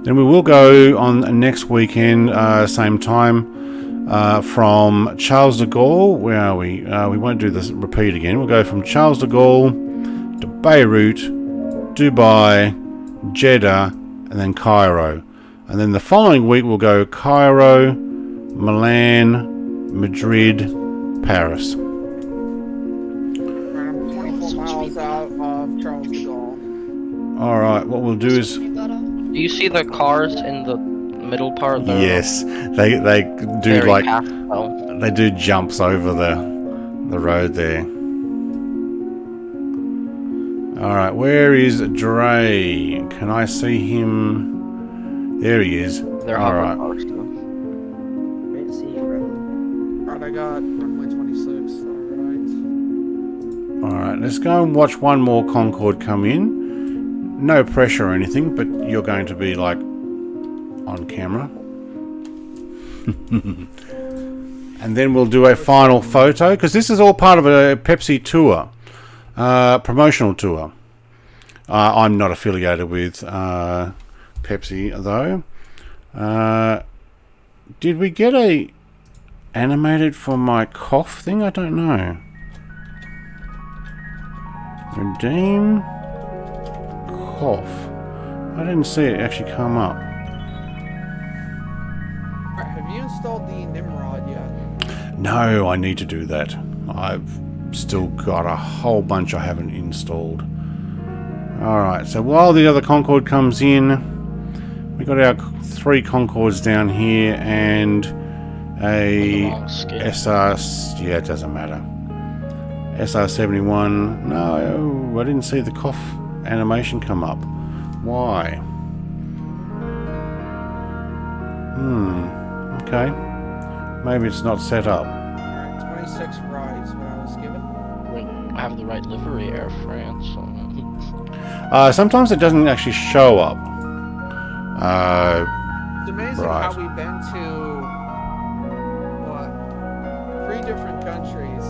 Then we will go on next weekend, same time, from Charles de Gaulle. Where are we? We won't do this repeat again. We'll go from Charles de Gaulle to Beirut, Dubai, Jeddah, and then Cairo. And then the following week we'll go Cairo, Milan, Madrid, Paris. I'm 24 miles out of Charles de Gaulle. Alright, what we'll do is... Do you see the cars in the middle part there? Yes, they do Very like... half-well. They do jumps over the road there. Alright, where is Dre? Can I see him? There he is. They're Alright. cars too. Let's see, bro. Alright, I got runway 26. Alright. Alright, let's go and watch one more Concorde come in. No pressure or anything, but you're going to be like on camera. And then we'll do a final photo, because this is all part of a Pepsi tour. Promotional tour. I'm not affiliated with Pepsi though. Did we get a animated for my cough thing? I don't know. Redeem cough. I didn't see it actually come up. Have you installed the Nimrod yet? No, I need to do that. I've still got a whole bunch I haven't installed. Alright, so while the other Concorde comes in, we got our 3 Concordes down here and a SR... Yeah, it doesn't matter. SR71. No, I didn't see the cough animation come up. Why? Okay. Maybe it's not set up. Alright, 26 rise what I was given. I have the right livery, Air France. Sometimes it doesn't actually show up. It's amazing how we've been to, what, 3 different countries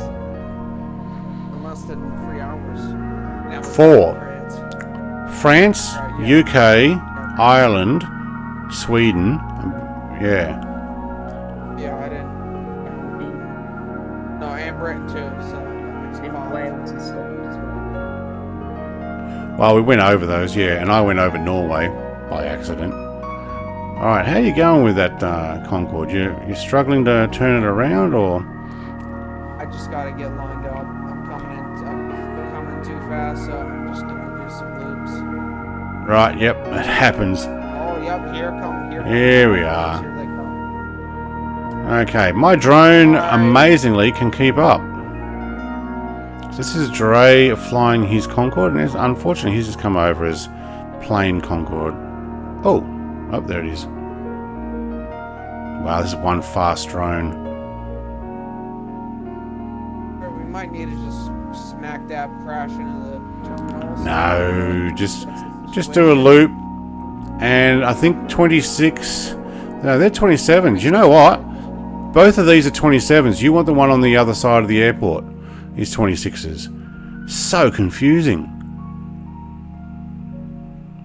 in less than 3 hours. Now we're 4. France. France, Right, yeah. UK, Ireland, Sweden. Yeah. Yeah, I didn't. No, and Britain too, so that makes me In follow. Wales and Scotland as well. Well, we went over those, yeah, and I went over Norway by accident. Alright, how are you going with that Concorde? You struggling to turn it around, or? I just gotta get lined up. I'm coming too fast, so I'm just gonna do some loops. Right, yep, it happens. Oh, yep, Here we are. Here they come. Okay, my drone amazingly can keep up. So this is Dre flying his Concorde, and unfortunately he's just come over as plain Concorde. Oh, there it is. Wow, this is one fast drone. We might need to just smack dab crash into the terminals. No, just do a loop. And I think 26... No, they're 27s. You know what? Both of these are 27s. You want the one on the other side of the airport. Is 26s. So confusing.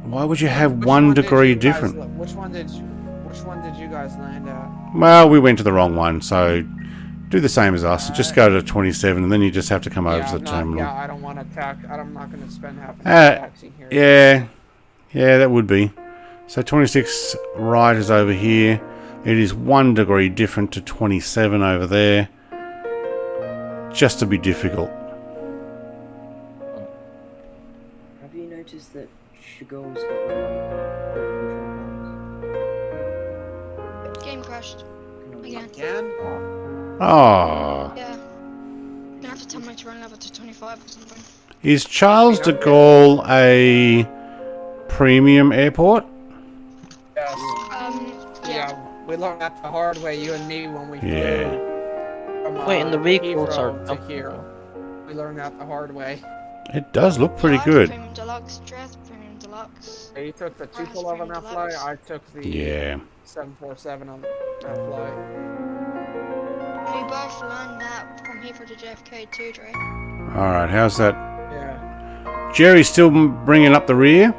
Why would you have Which 1 one did degree you guys different? Which one did you guys land at? Well, we went to the wrong one, so do the same as us. Just go to 27, and then you just have to come over to the terminal. Yeah, I don't want to I'm not going to spend half an hour taxing here. Yeah, that would be. So 26 right is over here. It is 1 degree different to 27 over there. Just to be difficult. Have you noticed that Chagall's got Game crashed. Again. Again? Oh. Yeah. Gonna have to tell my terrain level to 25 or something. Is Charles de Gaulle a premium airport? Yes. Yeah. We learned that the hard way, you and me, when we Yeah. flew from, Wait, and the vehicles Heathrow are to here. We learned that the hard way. It does look pretty good. Premium Deluxe dress, Premium Deluxe. You took the 212 on that flight, I took the Yeah. 747 on that flight. We both learned that from Heathrow to JFK too, Dre. Alright, how's that? Yeah. Jerry's still bringing up the rear?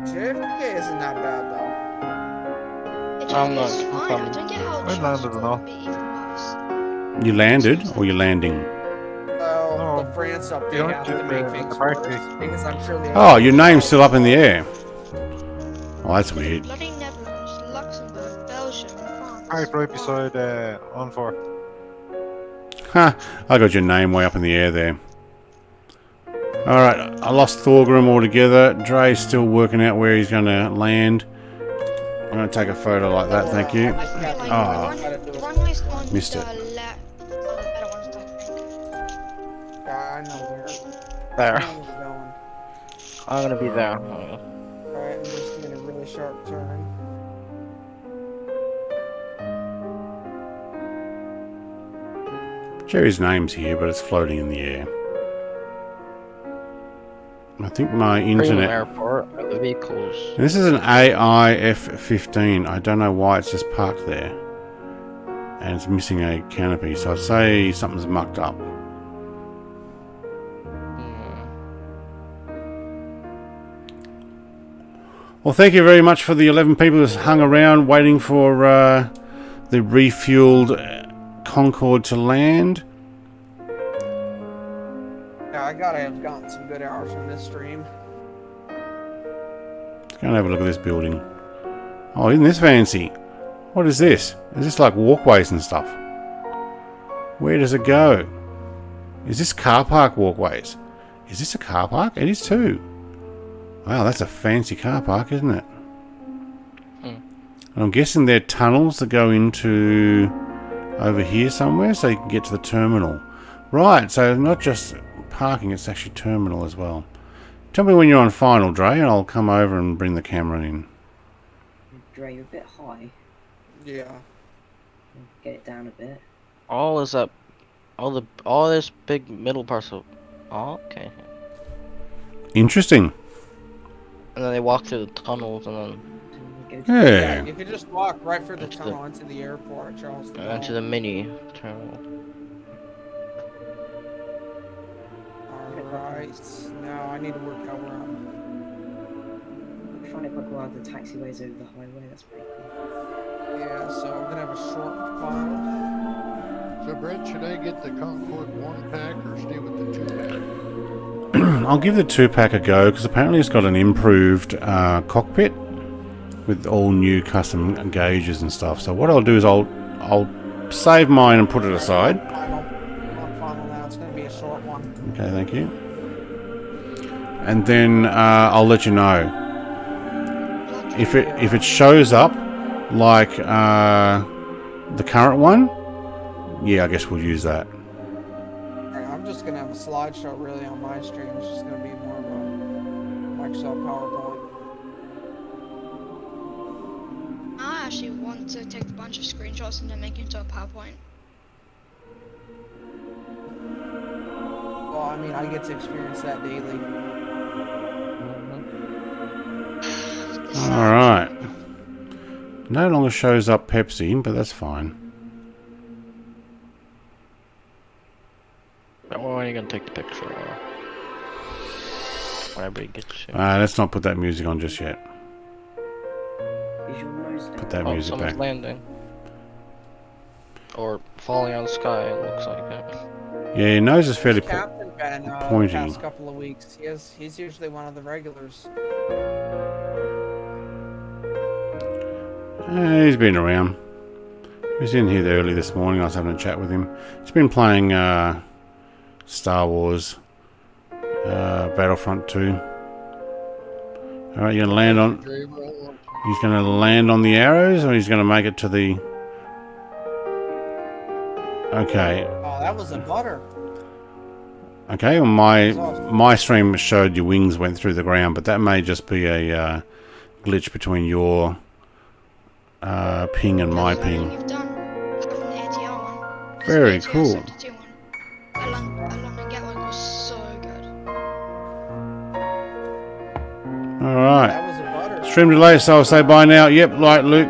JFK isn't that bad though. I'm not- It's fine. I don't get how I landed it's enough. going to be even worse. You landed or you're landing? Well, No, the France update don't has get to make the things party. worse because I'm sure they. Oh, your name's still up in the air. Oh, that's weird. Bloody Netherlands, Luxembourg, Belgium, France. Right beside on 4. Ha! I got your name way up in the air there. Alright, I lost Thorgrim altogether. Dre's still working out where he's going to land. I'm going to take a photo like that, thank you. Oh, The runway's on missed the it. left. Oh, the better ones, I think. Yeah, I know where. There. I know where we're going. I'm gonna be there. Alright, I'm just doing a really sharp turn. Jerry's name's here, but it's floating in the air. I think my Premium internet... airport of the vehicles. This is an AIF-15. I don't know why it's just parked there. And it's missing a canopy, so I'd say something's mucked up. Well, thank you very much for the 11 people who hung around waiting for the refueled Concorde to land. Yeah, I gotta have gotten some good hours from this stream. Let's go and have a look at this building. Oh, isn't this fancy? What is this? Is this like walkways and stuff? Where does it go? Is this car park walkways? Is this a car park? It is too. Wow, that's a fancy car park, isn't it? And I'm guessing they're tunnels that go into over here somewhere so you can get to the terminal. Right, so not just parking, it's actually terminal as well. Tell me when you're on final, Dre, and I'll come over and bring the camera in. Dre, you're a bit high. Yeah. Get it down a bit. All is up. All this big middle parcel. Oh, okay. Interesting. And then they walk through the tunnels and then Go to Yeah. You could just walk right through the Into the- tunnel into the airport, Charles. into the mini terminal. Alright. Now I need to work out where I'm. I'm trying to book one of the taxiways over the highway. That's pretty cool. Yeah, so I'm gonna have a short file. So, Brett, should I get the Concorde 1-pack or stay with the 2-pack? I'll give the 2-pack a go because apparently it's got an improved cockpit with all new custom gauges and stuff. So what I'll do is I'll save mine and put it aside. Final. On final now. It's gonna be a short one. Okay, thank you. And then I'll let you know if it shows up like the current one. Yeah, I guess we'll use that. Alright, I'm just gonna have a slideshow really on my stream. It's just gonna be more of a Microsoft PowerPoint. I actually want to take a bunch of screenshots and then make it into a PowerPoint. Well, I mean, I get to experience that daily. Alright. No longer shows up Pepsi, but that's fine. Or when are you gonna take the picture? Or whenever you get to. Let's not put that music on just yet. Is your nose down? Put that Oh, music someone's back. landing. Or falling out of the sky, it looks like it. Yeah, your nose is fairly Captain Ben, the pointy. past couple of weeks, he's usually one of the regulars. He's been around. He was in here early this morning. I was having a chat with him. He's been playing Star Wars Battlefront 2. Alright, you're gonna land on... He's gonna land on the arrows, or he's gonna make it to the... Okay. Oh, that was a butter. Okay, well my stream showed your wings went through the ground, but that may just be a glitch between your ping and my ping. You've done from the ATR one. Very The ATR cool. 72 one. Along the Gatwick was so good. Alright. That was a butter. Stream delay, so I'll say bye now. Yep, like Luke.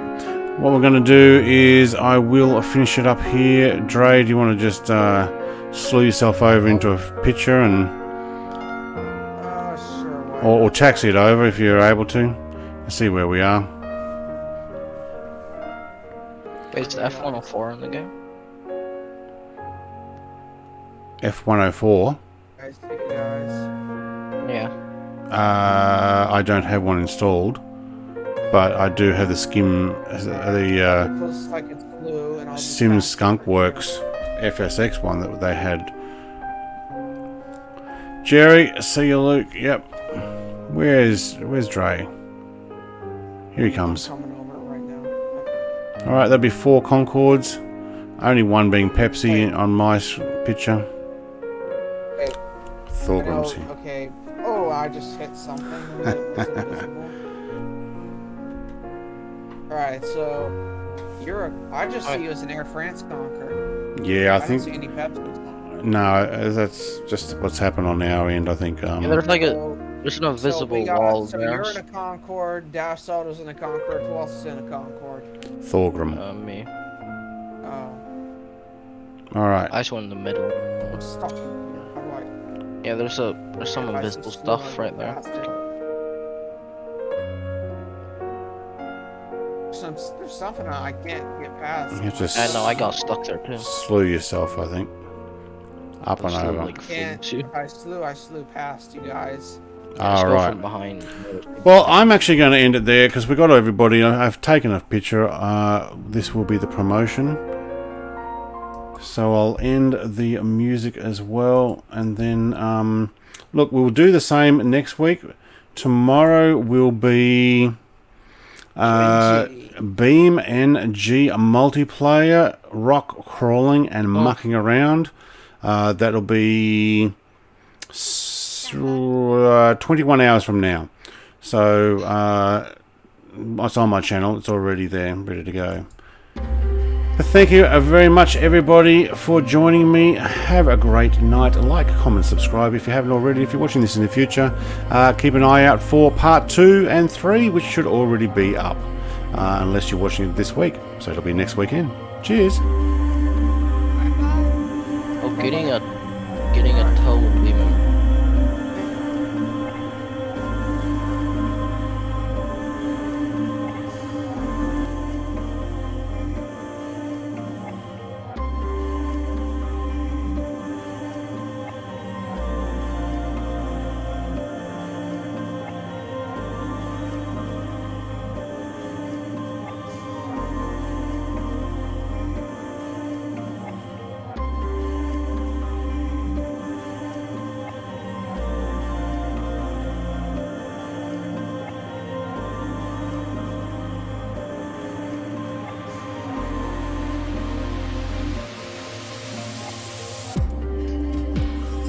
what we're going to do is I will finish it up here. Dre, do you want to just slew yourself over into a picture and Sure. Why or taxi it over if you're able to? Let's see where we are. Wait, is F104 in the game? F104. guys, guys. Yeah. I don't have one installed, but I do have the Skim, the Looks like it's blue, and I'll just Sims Skunkworks FSX one that they had. Jerry, see you, Luke. Yep. Where's Dre? Here he comes. coming over right now. All right, there'll be 4 Concords. Only one being Pepsi on my picture. Wait. Thorgrim's here. Okay. Oh, I just hit something. That was invisible. Alright, so I just see you as an Air France Concorde. Yeah, I don't think see any Pepsi. no. That's just what's happened on our end. I think. Yeah, there's like there's an invisible wall so there. you're in a Concorde, Dash Soda's in a Concorde, who else is in a Concorde? Thorgrim. Me. Oh. All right. I just went in the middle. I'm stuck. How do I... Yeah, there's some if I invisible just stuff slow right there. past it. There's something I can't get past. You have to I know, I got stuck there too. slew yourself, I think. Up and Still, over. like, Can't. flew If I slew past you guys. All go right. from behind. Well, I'm actually going to end it there because we got everybody. I've taken a picture. This will be the promotion. So I'll end the music as well. And then, look, we'll do the same next week. Tomorrow will be Beam NG multiplayer, rock crawling and mucking around. That'll be 21 hours from now. So it's on my channel. It's already there, ready to go. Thank you very much, everybody, for joining me. Have a great night. Like, comment, subscribe if you haven't already. If you're watching this in the future, keep an eye out for part 2 and 3, which should already be up, unless you're watching it this week. So it'll be next weekend. Cheers. Oh, getting a toe would even